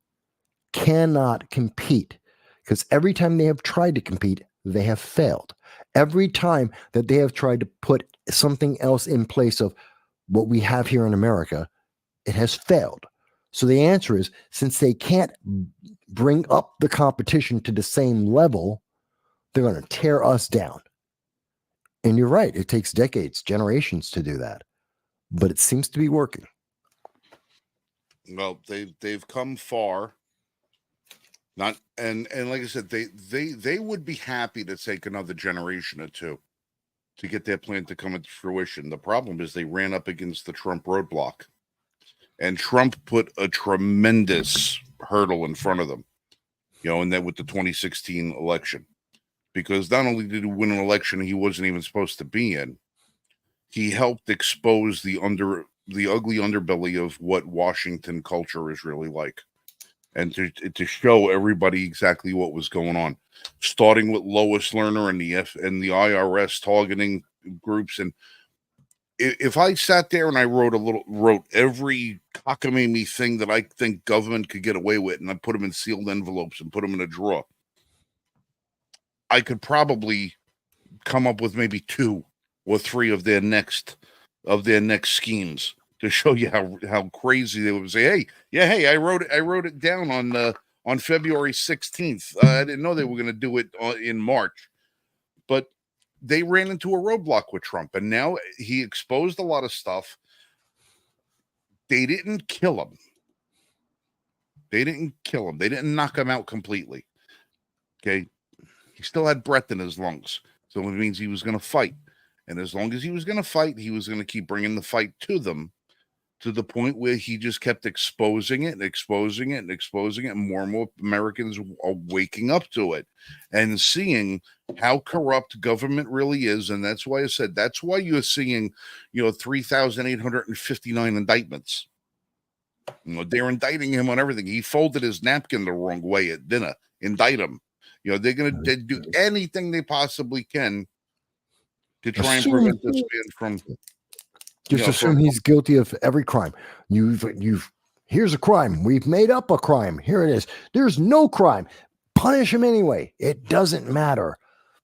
cannot compete because every time they have tried to compete, they have failed. Every time that they have tried to put something else in place of what we have here in America, it has failed. So the answer is, since they can't bring up the competition to the same level, they're going to tear us down. And you're right. It takes decades, generations to do that. But it seems to be working. Well, they've come far. Not and like I said, they would be happy to take another generation or two to get their plan to come into fruition. The problem is they ran up against the Trump roadblock, and Trump put a tremendous hurdle in front of them, and then with the 2016 election, because not only did he win an election he wasn't even supposed to be in, he helped expose the ugly underbelly of what Washington culture is really like, and to show everybody exactly what was going on, starting with Lois Lerner and the IRS targeting groups. And if I sat there and I wrote every cockamamie thing that I think government could get away with, and I put them in sealed envelopes and put them in a drawer, I could probably come up with maybe 2 or 3 of their next schemes to show you how crazy they would say. Hey, I wrote it down on February 16th. I didn't know they were going to do it in March, but they ran into a roadblock with Trump, and now he exposed a lot of stuff. They didn't kill him. They didn't knock him out completely. Okay. He still had breath in his lungs. So it means he was going to fight. And as long as he was going to fight, he was going to keep bringing the fight to them, to the point where he just kept exposing it. And more Americans are waking up to it and seeing how corrupt government really is. And that's why I said, that's why you're seeing, 3,859 indictments. They're indicting him on everything. He folded his napkin the wrong way at dinner. Indict him. They're going to do anything they possibly can to try and prevent this man from. Just assume he's guilty of every crime. Here's a crime. We've made up a crime. Here it is. There's no crime. Punish him anyway. It doesn't matter.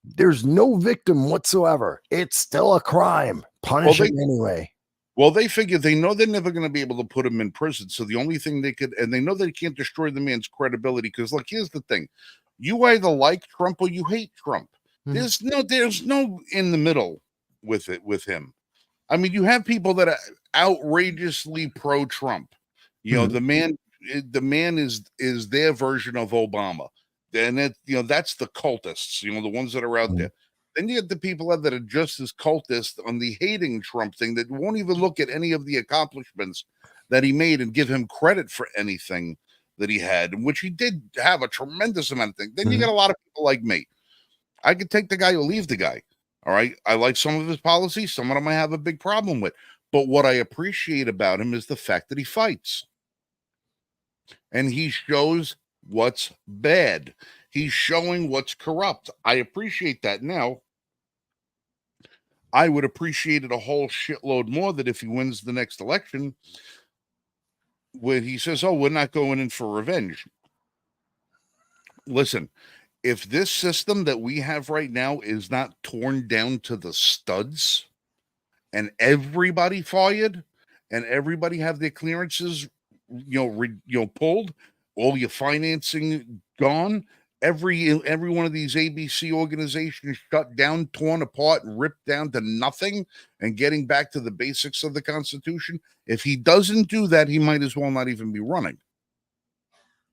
There's no victim whatsoever. It's still a crime. Punish him anyway. Well, they know they're never going to be able to put him in prison. So the only thing they could, and they know they can't destroy the man's credibility. Because look, here's the thing: you either like Trump or you hate Trump. Mm-hmm. There's no in the middle with him. I mean, you have people that are outrageously pro-Trump. The man is their version of Obama. And that's the cultists, the ones that are out there. Then you get the people that are just as cultist on the hating Trump thing, that won't even look at any of the accomplishments that he made and give him credit for anything that he had, in which he did have a tremendous amount of things. Then you get a lot of people like me. I could take the guy or leave the guy. All right. I like some of his policies. Some of them I have a big problem with. But what I appreciate about him is the fact that he fights. And he shows what's bad. He's showing what's corrupt. I appreciate that. Now, I would appreciate it a whole shitload more that if he wins the next election, when he says, we're not going in for revenge. Listen, if this system that we have right now is not torn down to the studs and everybody fired and everybody have their clearances, pulled, all your financing gone, every one of these ABC organizations shut down, torn apart, and ripped down to nothing, and getting back to the basics of the Constitution. If he doesn't do that, he might as well not even be running.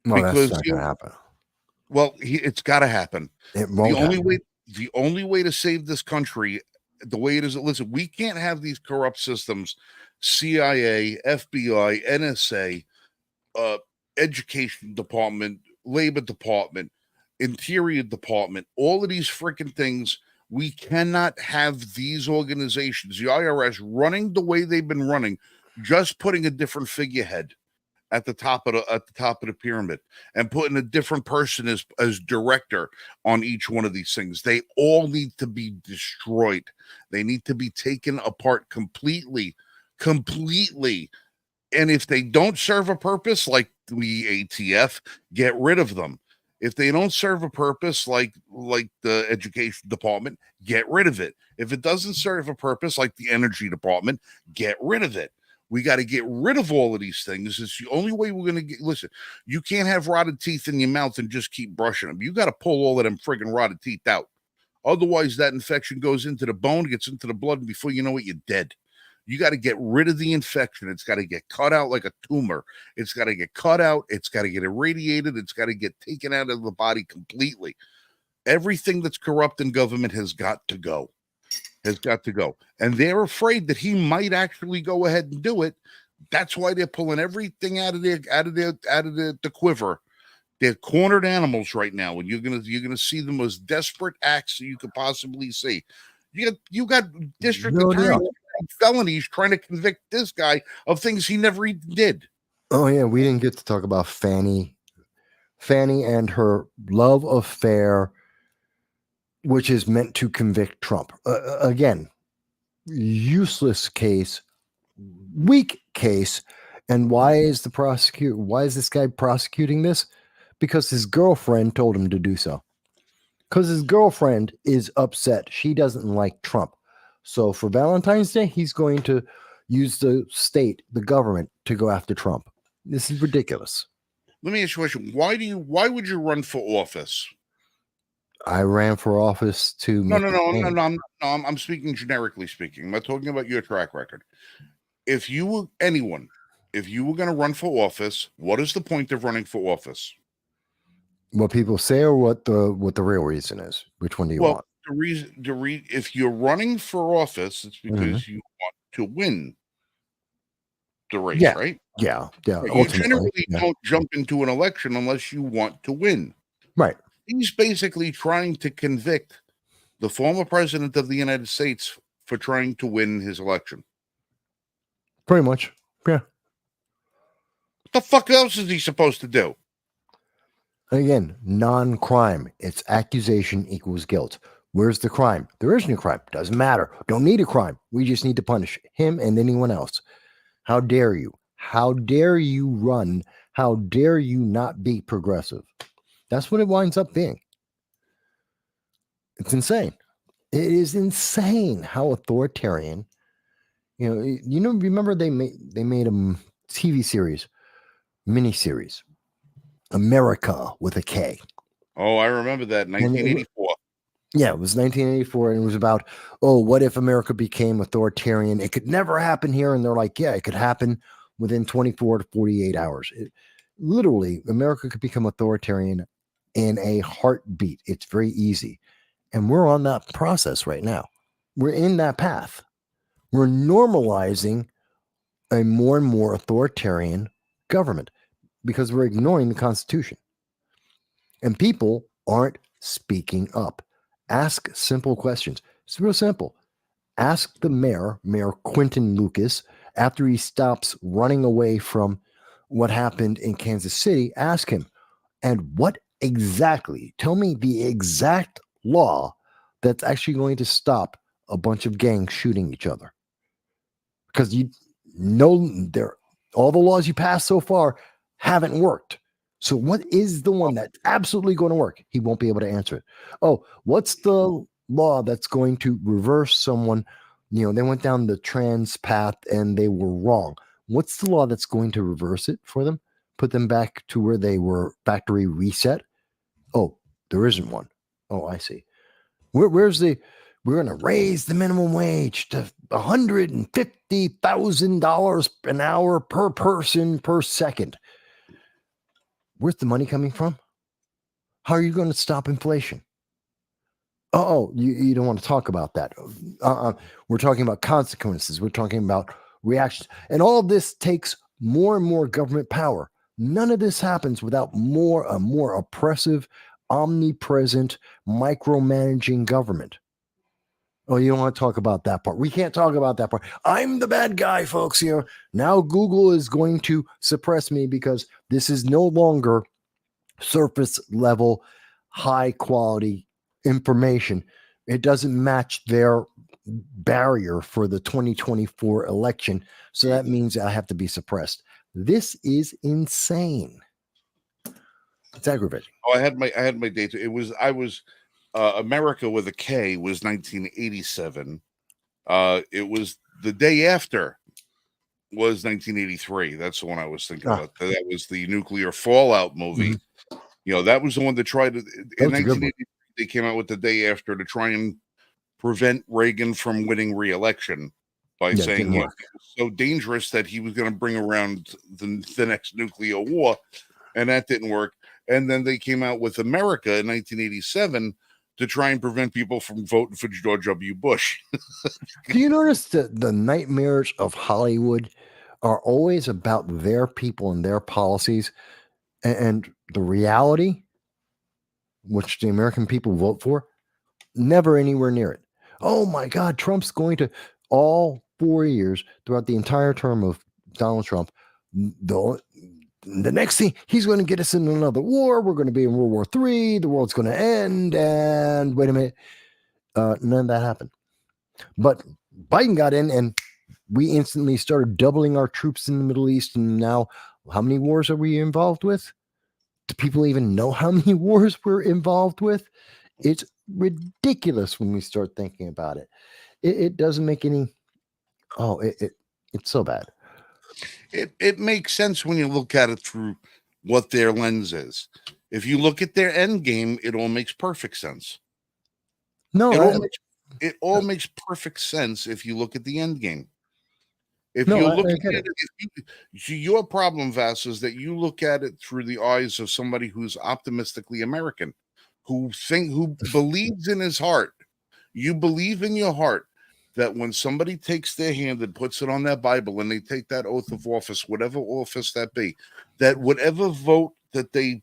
Well, because that's not going to happen. Well, it's got to happen. It won't happen. The only way to save this country, the way it is, listen, we can't have these corrupt systems, CIA, FBI, NSA, Education Department, Labor Department, Interior Department, all of these freaking things. We cannot have these organizations, the IRS, running the way they've been running, just putting a different figurehead at the top of the pyramid and putting a different person as director on each one of these things. They all need to be destroyed. They need to be taken apart completely completely. And if they don't serve a purpose, like the ATF, get rid of them. If they don't serve a purpose, like the education department, get rid of it. If it doesn't serve a purpose, like the energy department, get rid of it. We got to get rid of all of these things. It's the only way we're going to get. Listen, you can't have rotted teeth in your mouth and just keep brushing them. You got to pull all of them friggin' rotted teeth out. Otherwise, that infection goes into the bone, gets into the blood, and before you know it, you're dead. You got to get rid of the infection. It's got to get cut out like a tumor. It's got to get cut out. It's got to get irradiated. It's got to get taken out of the body completely. Everything that's corrupt in government has got to go. Has got to go. And they're afraid that he might actually go ahead and do it. That's why they're pulling everything out of the quiver. They're cornered animals right now, and you're gonna see the most desperate acts that you could possibly see. You got district attorneys felonies trying to convict this guy of things he never even did. Oh yeah, we didn't get to talk about Fani and her love affair, which is meant to convict Trump. Again, useless case, weak case. And why is this guy prosecuting this? Because his girlfriend told him to do so. Because his girlfriend is upset. She doesn't like Trump. So for Valentine's Day, he's going to use the state, the government, to go after Trump. This is ridiculous. Let me ask you a question. Why would you run for office? I ran for office to No. I'm speaking generically speaking. I'm not talking about your track record. If you were going to run for office, what is the point of running for office? What people say, or what the real reason is? Which one do you want? If you're running for office, it's because you want to win the race, right? Yeah. Right. You generally don't jump into an election unless you want to win. Right. He's basically trying to convict the former president of the United States for trying to win his election. Pretty much. Yeah. What the fuck else is he supposed to do? Again, non-crime. It's accusation equals guilt. Where's the crime? There isn't a crime. Doesn't matter. Don't need a crime. We just need to punish him and anyone else. How dare you? How dare you run? How dare you not be progressive? That's what it winds up being. It's insane. It is insane how authoritarian. Remember they made a TV series, miniseries, America with a K. Oh, I remember that, 1984. Yeah, it was 1984, and it was about, what if America became authoritarian? It could never happen here. And they're like, yeah, it could happen within 24 to 48 hours. Literally, America could become authoritarian in a heartbeat. It's very easy. And we're on that process right now. We're in that path. We're normalizing a more and more authoritarian government because we're ignoring the Constitution. And people aren't speaking up. Ask simple questions. It's real simple. Ask the Mayor Quentin Lucas, after he stops running away from what happened in Kansas City, ask him, and what exactly, tell me the exact law that's actually going to stop a bunch of gangs shooting each other. Because all the laws you passed so far haven't worked. So what is the one that's absolutely going to work? He won't be able to answer it. Oh, what's the law that's going to reverse someone? They went down the trans path and they were wrong. What's the law that's going to reverse it for them? Put them back to where they were, factory reset? Oh, there isn't one. Oh, I see. We're going to raise the minimum wage to $150,000 an hour per person per second. Where's the money coming from? How are you going to stop inflation? You don't want to talk about that. We're talking about consequences. We're talking about reactions. And all of this takes more and more government power. None of this happens without a more oppressive, omnipresent, micromanaging government. Oh, you don't want to talk about that part. We can't talk about that part. I'm the bad guy, folks, here. Now Google is going to suppress me because this is no longer surface level, high quality information. It doesn't match their barrier for the 2024 election. So that means I have to be suppressed. This is insane. It's aggravating. Oh, I had my date. I was America with a K was 1987. It was the day after was 1983. That's the one I was thinking about. That was the nuclear fallout movie. That was the one that tried to, in 1983. They came out with the day after to try and prevent Reagan from winning re-election by saying it was so dangerous that he was going to bring around the next nuclear war, and that didn't work. And then they came out with America in 1987 to try and prevent people from voting for George W. Bush. Do you notice that the nightmares of Hollywood are always about their people and their policies, and the reality, which the American people vote for, never anywhere near it? Oh my God, Trump's going to, all 4 years throughout the entire term of Donald Trump, the next thing, he's going to get us in another war. We're going to be in World War III. The world's going to end. And wait a minute, none of that happened. But Biden got in, and we instantly started doubling our troops in the Middle East. And now, how many wars are we involved with? Do people even know how many wars we're involved with? It's ridiculous when we start thinking about it. It doesn't make any. It's so bad. It makes sense when you look at it through what their lens is. If you look at their end game, it all makes perfect sense. It all makes perfect sense if you look at the end game. If you look at it, your problem, Vass, is that you look at it through the eyes of somebody who's optimistically American, who believes in his heart. You believe in your heart that when somebody takes their hand and puts it on that Bible and they take that oath of office, whatever office that be, that whatever vote that they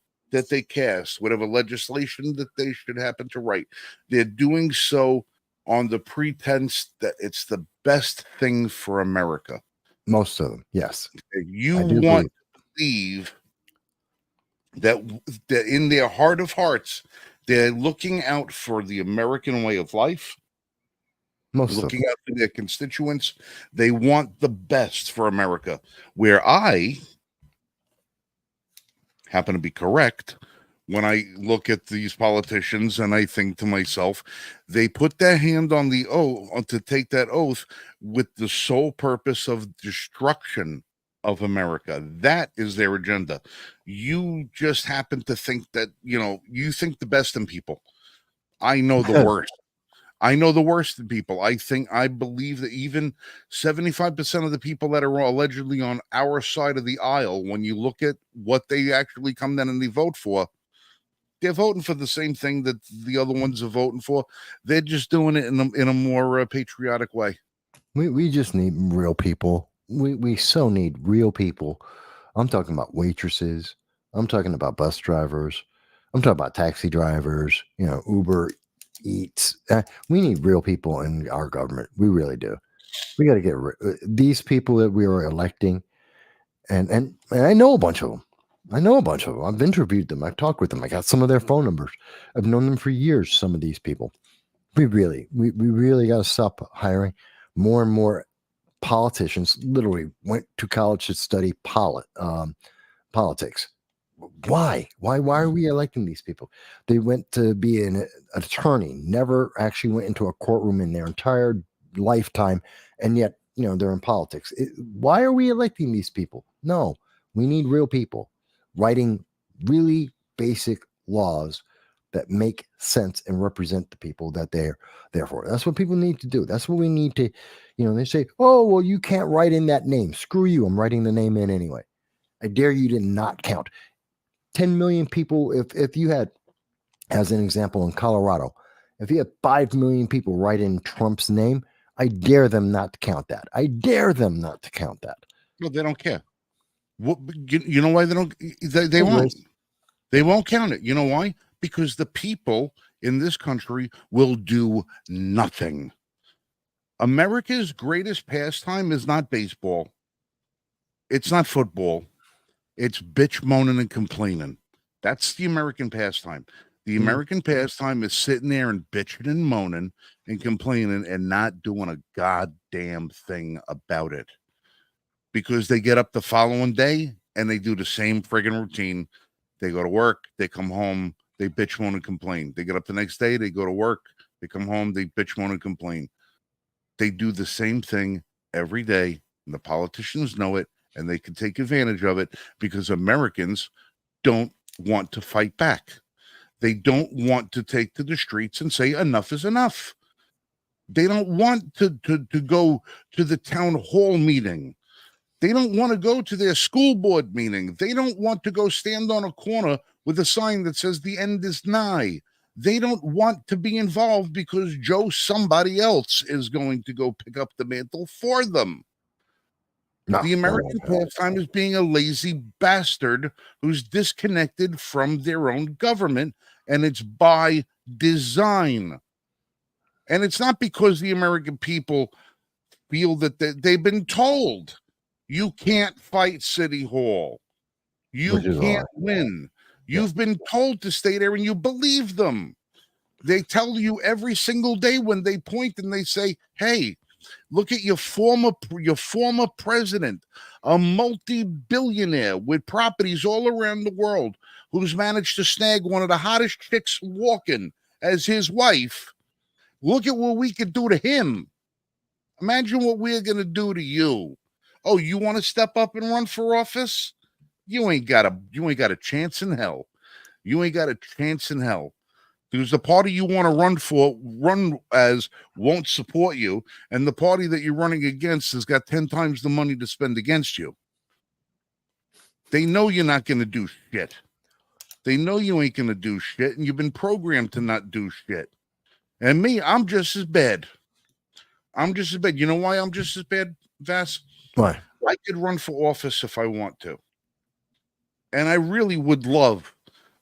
cast, whatever legislation that they should happen to write, they're doing so on the pretense that it's the best thing for America. Most of them, yes. You want to believe that in their heart of hearts, they're looking out for the American way of life. Looking out for their constituents. They want the best for America. Where I happen to be correct when I look at these politicians and I think to myself, they put their hand on the oath to take that oath with the sole purpose of destruction of America. That is their agenda. You just happen to think that, you think the best in people. I know the worst. I know the worst in people. I believe that even 75% of the people that are allegedly on our side of the aisle, when you look at what they actually come down and they vote for, they're voting for the same thing that the other ones are voting for. They're just doing it in a more patriotic way. We just need real people. We so need real people. I'm talking about waitresses. I'm talking about bus drivers. I'm talking about taxi drivers, Uber Eats. We need real people in our government. We really do. We got to get these people that we are electing. And I know a bunch of them. I've interviewed them. I've talked with them. I got some of their phone numbers. I've known them for years, some of these people. We really got to stop hiring more and more politicians. Literally went to college to study politics. Why are we electing these people? They went to be an attorney, never actually went into a courtroom in their entire lifetime, and yet they're in politics. Why are we electing these people? No, we need real people writing really basic laws that make sense and represent the people that they're there for. That's what people need to do. That's what we need to, they say, oh, well, you can't write in that name. Screw you. I'm writing the name in anyway. I dare you to not count. 10 million people, if you had, as an example, in Colorado, if you had 5 million people write in Trump's name, I dare them not to count that. No, they don't care. Well, you know why they don't? They won't. They won't count it. You know why? Because the people in this country will do nothing. America's greatest pastime is not baseball. It's not football. It's bitch moaning and complaining. That's the American pastime. The American pastime is sitting there and bitching and moaning and complaining and not doing a goddamn thing about it, because they get up the following day and they do the same friggin' routine. They go to work, they come home, they bitch, moan, and complain. They get up the next day, they go to work, they come home, they bitch, moan, and complain. They do the same thing every day, and the politicians know it, and they can take advantage of it because Americans don't want to fight back. They don't want to take to the streets and say enough is enough. They don't want to go to the town hall meeting. They don't want to go to their school board meeting. They don't want to go stand on a corner with a sign that says the end is nigh. They don't want to be involved because somebody else is going to go pick up the mantle for them. No, the American pastime is being a lazy bastard who's disconnected from their own government, and it's by design. And it's not because the American people feel that they've been told you can't fight City Hall. You can't win. You've been told to stay there, and you believe them. They tell you every single day when they point and they say, hey, look at your former president, a multi-billionaire with properties all around the world, who's managed to snag one of the hottest chicks walking as his wife. Look at what we could do to him. Imagine what we're going to do to you. Oh, you want to step up and run for office? You ain't got a chance in hell. You ain't got a chance in hell. Because the party you want to run as won't support you, and the party that you're running against has got 10 times the money to spend against you. They know you're not going to do shit. They know you ain't going to do shit, and you've been programmed to not do shit. And me, I'm just as bad. I'm just as bad. You know why I'm just as bad, Vass? Why? I could run for office if I want to. And I really would love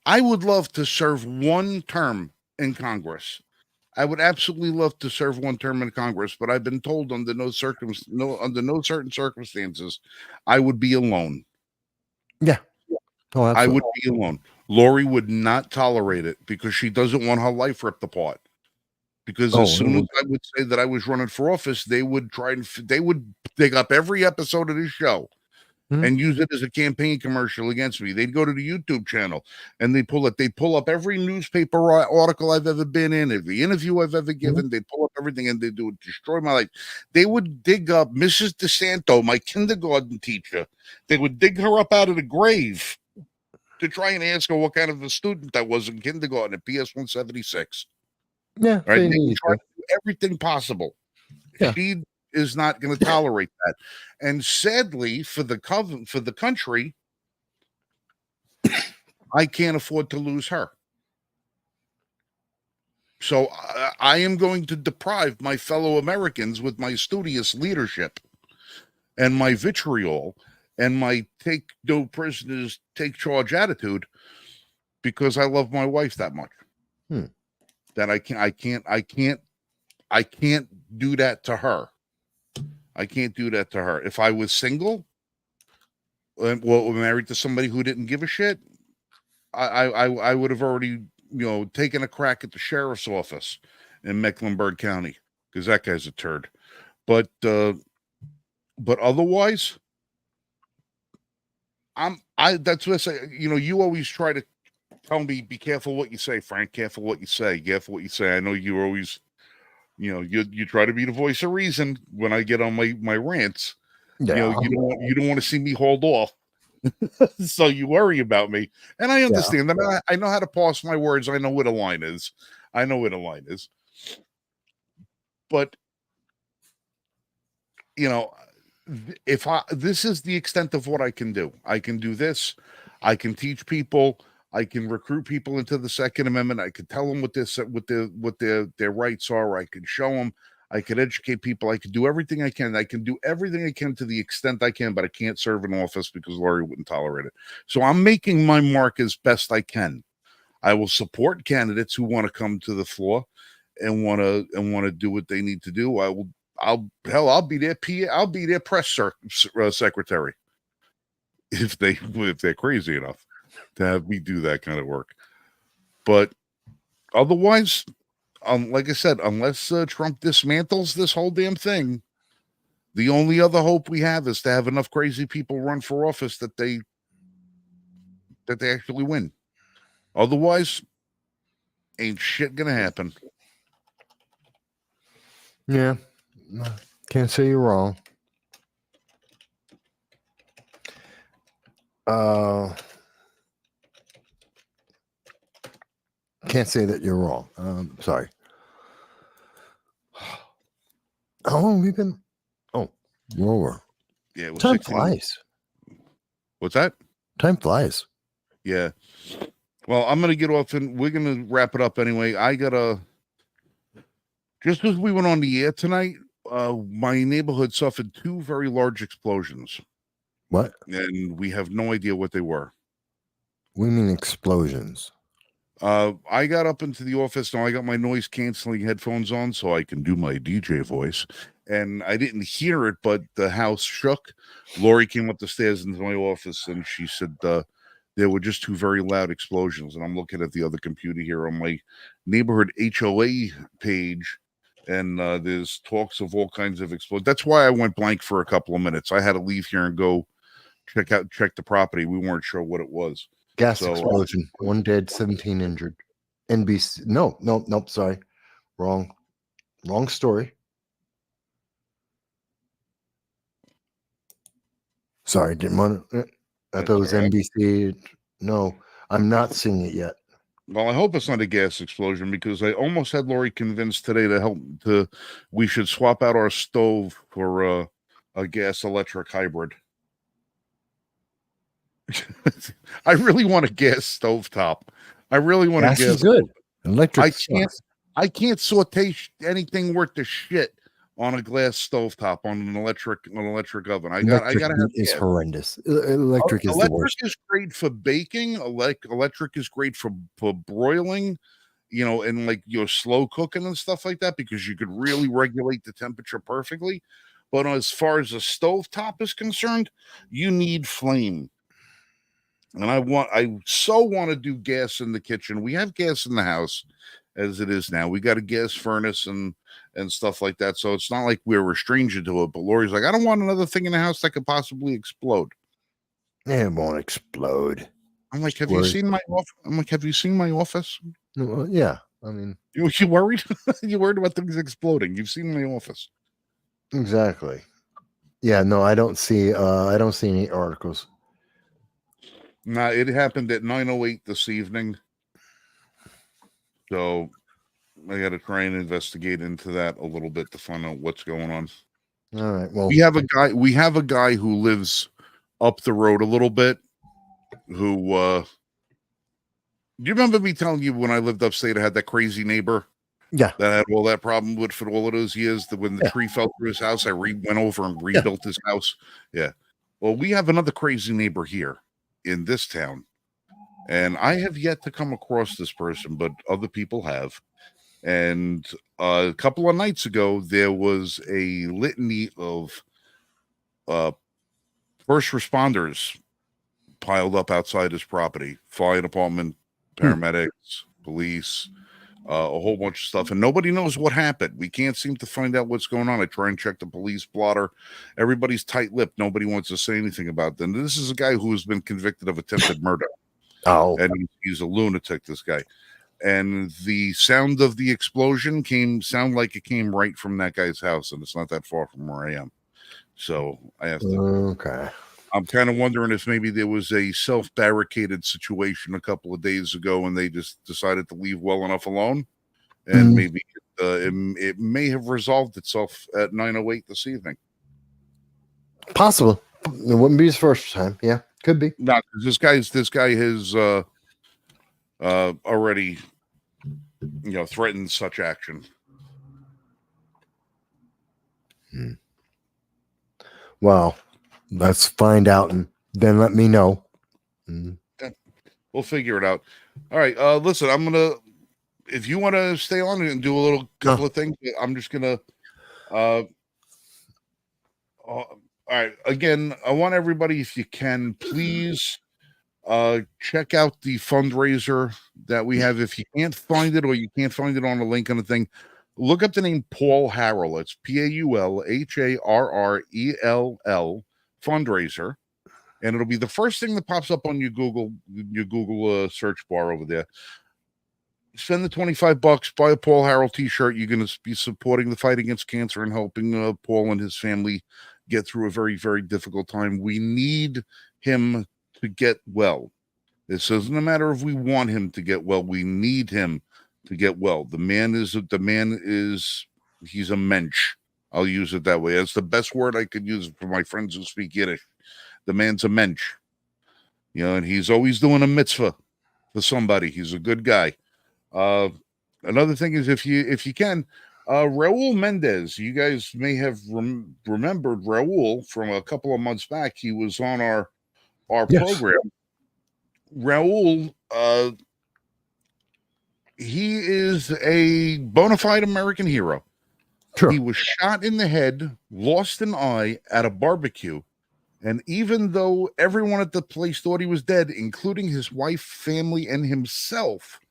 to serve one term in Congress. I would absolutely love to serve one term in Congress, but I've been told under no certain circumstances, I would be alone. Yeah. Oh, absolutely. I would be alone. Lori would not tolerate it because she doesn't want her life ripped apart. Because as soon as I would say that I was running for office, they would dig up every episode of this show and use it as a campaign commercial against me. They'd go to the YouTube channel and they pull up every newspaper article I've ever been in, every interview I've ever given. They pull up everything and they would destroy my life. They would dig up Mrs. DeSanto, my kindergarten teacher. They would dig her up out of the grave to try and ask her what kind of a student I was in kindergarten at PS 176. Yeah, right. They try to do everything possible. Yeah. She is not going to tolerate that, and sadly for the country, I can't afford to lose her. So I am going to deprive my fellow Americans with my studious leadership and my vitriol and my take no prisoners, take charge attitude, because I love my wife that much. That I can't do that to her. I can't do that to her. If I was single, married to somebody who didn't give a shit, I would have already, taken a crack at the sheriff's office in Mecklenburg County, because that guy's a turd. But otherwise, that's what I say. You always try to tell me, be careful what you say, Frank. Careful what you say. Careful what you say. I know you always, you try to be the voice of reason when I get on my rants. Yeah. You don't want to see me hauled off. So you worry about me. And I understand that. I know how to parse my words. I know where the line is. But, this is the extent of what I can do. I can do this. I can teach people. I can recruit people into the Second Amendment. I can tell them what their rights are. I can show them. I can educate people. I can do everything I can. I can do everything I can to the extent I can, but I can't serve in office because Laurie wouldn't tolerate it. So I'm making my mark as best I can. I will support candidates who want to come to the floor and want to do what they need to do. I'll be their PA. I'll be their press secretary if they're crazy enough to have me do that kind of work. But Otherwise, like I said, unless Trump dismantles this whole damn thing, the only other hope we have is to have enough crazy people run for office that they actually win. Otherwise, ain't shit gonna happen. Yeah, can't say you're wrong. Can't say that you're wrong. Sorry. How long have we been? Oh, we're over. Yeah, it was Time 16. flies. What's that? Time flies. Yeah. Well, I'm gonna get off and we're gonna wrap it up anyway. I gotta just as we went on the air tonight, my neighborhood suffered 2 very large explosions. What? And we have no idea what they were. We mean explosions. I got up into the office. Now I got my noise canceling headphones on so I can do my DJ voice. And I didn't hear it, but the house shook. Lori came up the stairs into my office and she said there were just 2 very loud explosions. And I'm looking at the other computer here on my neighborhood HOA page. And there's talks of all kinds of explosions. That's why I went blank for a couple of minutes. I had to leave here and go check the property. We weren't sure what it was. Gas explosion. 1 dead, 17 injured. NBC. Nope. Sorry. Wrong story. Sorry, didn't want to. I thought it was NBC. No, I'm not seeing it yet. Well, I hope it's not a gas explosion because I almost had Lori convinced today we should swap out our stove for a gas electric hybrid. I really want a gas stovetop. I really want gas a gas. Is good. Electric. I can't saute anything worth the shit on a glass stovetop on an electric oven. I gotta have is horrendous. Electric is the worst. Is great for baking. Electric is great for broiling, and like slow cooking and stuff like that because you could really regulate the temperature perfectly. But as far as a stovetop is concerned, you need flame. And I so want to do gas in the kitchen. We have gas in the house as it is now. We got a gas furnace and stuff like that. So it's not like we're restrained to it. But Lori's like, I don't want another thing in the house that could possibly explode. It won't explode. I'm like, have you seen my office? I'm like, have you seen my office? Yeah. I mean, you worried? You worried about things exploding? You've seen my office. Exactly. Yeah. No, I don't see any articles. Nah, it happened at 9:08 this evening. So I got to try and investigate into that a little bit to find out what's going on. All right. Well, we have a guy who lives up the road a little bit. Who? Do you remember me telling you when I lived upstate, I had that crazy neighbor? Yeah. That had all that problem with for all of those years. That when the tree fell through his house, I went over and rebuilt his house. Yeah. Well, we have another crazy neighbor here in this town. And I have yet to come across this person, but other people have. And a couple of nights ago, there was a litany of first responders piled up outside his property. Fire department, paramedics, police, a whole bunch of stuff. And nobody knows what happened. We can't seem to find out what's going on. I try and check the police blotter. Everybody's tight-lipped. Nobody wants to say anything about them. This is a guy who has been convicted of attempted murder. Oh, and he's a lunatic, this guy. And the sound of the explosion sound like it came right from that guy's house, and it's not that far from where I am. So I have to. Okay. I'm kind of wondering if maybe there was a self-barricaded situation a couple of days ago, and they just decided to leave well enough alone, and maybe it may have resolved itself at 9:08 this evening. Possible. It wouldn't be his first time. Yeah. Could be. Not this guy has already threatened such action. Well, let's find out and then let me know. We'll figure it out. All right. Listen, I'm gonna. If you want to stay on and do a couple of things, I'm just gonna. All right. Again, I want everybody, if you can, please check out the fundraiser that we have. If you can't find it, or you can't find it on a link on the thing, look up the name Paul Harrell. It's PaulHarrell fundraiser, and it'll be the first thing that pops up on your Google search bar over there. Spend the $25, buy a Paul Harrell t-shirt. You're going to be supporting the fight against cancer and helping Paul and his family get through a very, very difficult time. We need him to get well. This isn't a matter of we want him to get well. We need him to get well. The man is he's a mensch. I'll use it that way. That's the best word I could use for my friends who speak Yiddish. The man's a mensch. And he's always doing a mitzvah for somebody. He's a good guy. Another thing is, if you can, Raul Mendez, you guys may have remembered Raul from a couple of months back. He was on our program. Raul, he is a bona fide American hero. Sure. He was shot in the head, lost an eye at a barbecue, and even though everyone at the place thought he was dead, including his wife, family, and himself,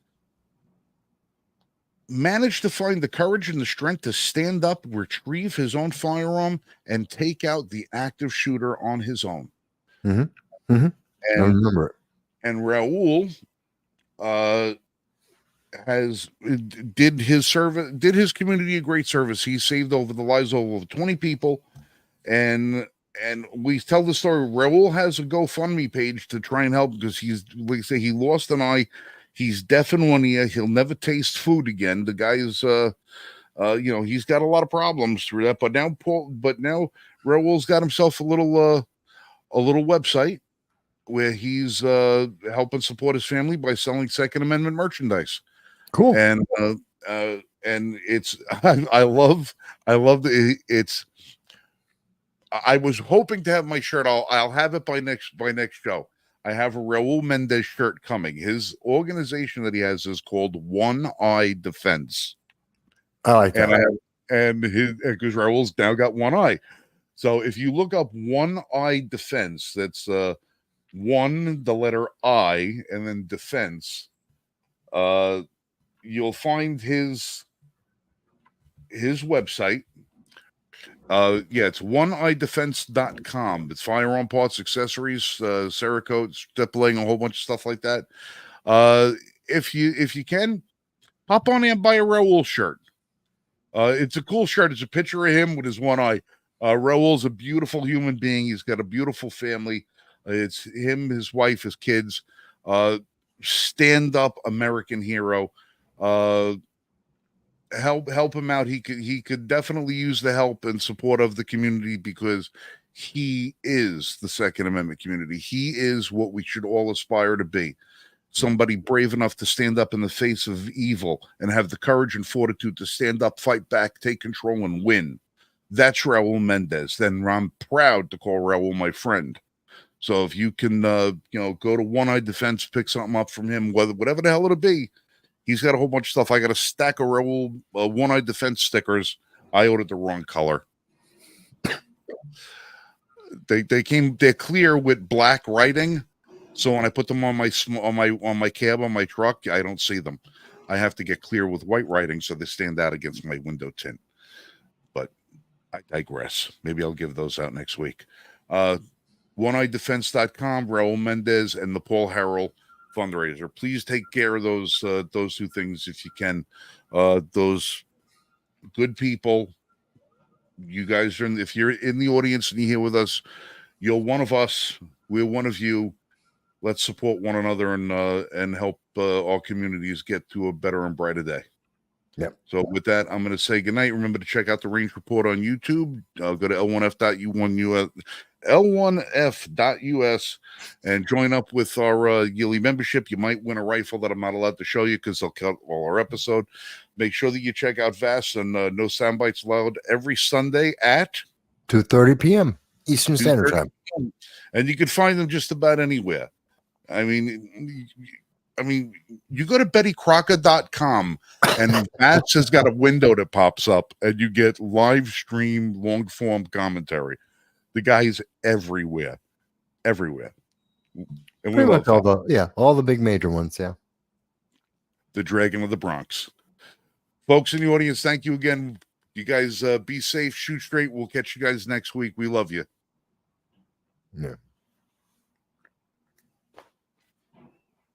managed to find the courage and the strength to stand up, retrieve his own firearm, and take out the active shooter on his own. Mm-hmm. Mm-hmm. I remember it. And Raul did his community a great service. He saved over the lives of over 20 people, and we tell the story. Raul has a GoFundMe page to try and help, because he's, like I say, he lost an eye. He's deaf in one ear. He'll never taste food again. The guy is, he's got a lot of problems through that. But now Raul's got himself a little website where he's helping support his family by selling Second Amendment merchandise. Cool. And it's I love it's. I was hoping to have my shirt. I'll have it by next show. I have a Raul Mendez shirt coming. His organization that he has is called One Eye Defense. I like that. Because Raul's now got one eye. So if you look up One Eye Defense, that's one, the letter I, and then defense, you'll find his website. It's oneeyedefense.com. It's firearm parts, accessories, Cerakote, stippling, a whole bunch of stuff like that. If you can, hop on and buy a Raul shirt. It's a cool shirt. It's a picture of him with his one eye. Raul's a beautiful human being. He's got a beautiful family. It's him, his wife, his kids. Stand-up American hero. Help him out. He could definitely use the help and support of the community, because he is the Second Amendment community. He is what we should all aspire to be. Somebody brave enough to stand up in the face of evil and have the courage and fortitude to stand up, fight back, take control, and win. That's Raul Mendez. Then I'm proud to call Raul my friend. So if you can, go to One Eye Defense, pick something up from him, whatever the hell it'll be. He's got a whole bunch of stuff. I got a stack of Raul One Eye Defense stickers. I ordered the wrong color. They're clear with black writing. So when I put them on my cab, on my truck, I don't see them. I have to get clear with white writing so they stand out against my window tint. But I digress. Maybe I'll give those out next week. OneEyeDefense.com, Raul Mendez, and the Paul Harrell fundraiser. Please take care of those two things if you can. Those good people. You guys are if you're in the audience and you're here with us, you're one of us. We're one of you. Let's support one another and help our communities get to a better and brighter day. Yep. So with that, I'm going to say goodnight. Remember to check out the Range Report on YouTube. Go to L1F.us and join up with our yearly membership. You might win a rifle that I'm not allowed to show you because they'll cut all our episode. Make sure that you check out VAS and No Soundbites Allowed every Sunday at 2:30 p.m. Eastern Standard Time. And you can find them just about anywhere. I mean, you go to BettyCrocker.com and Matt's has got a window that pops up and you get live stream, long form commentary. The guy's everywhere. And pretty much all the big major ones. Yeah. The Dragon of the Bronx. Folks in the audience, thank you again. You guys be safe, shoot straight. We'll catch you guys next week. We love you. Yeah.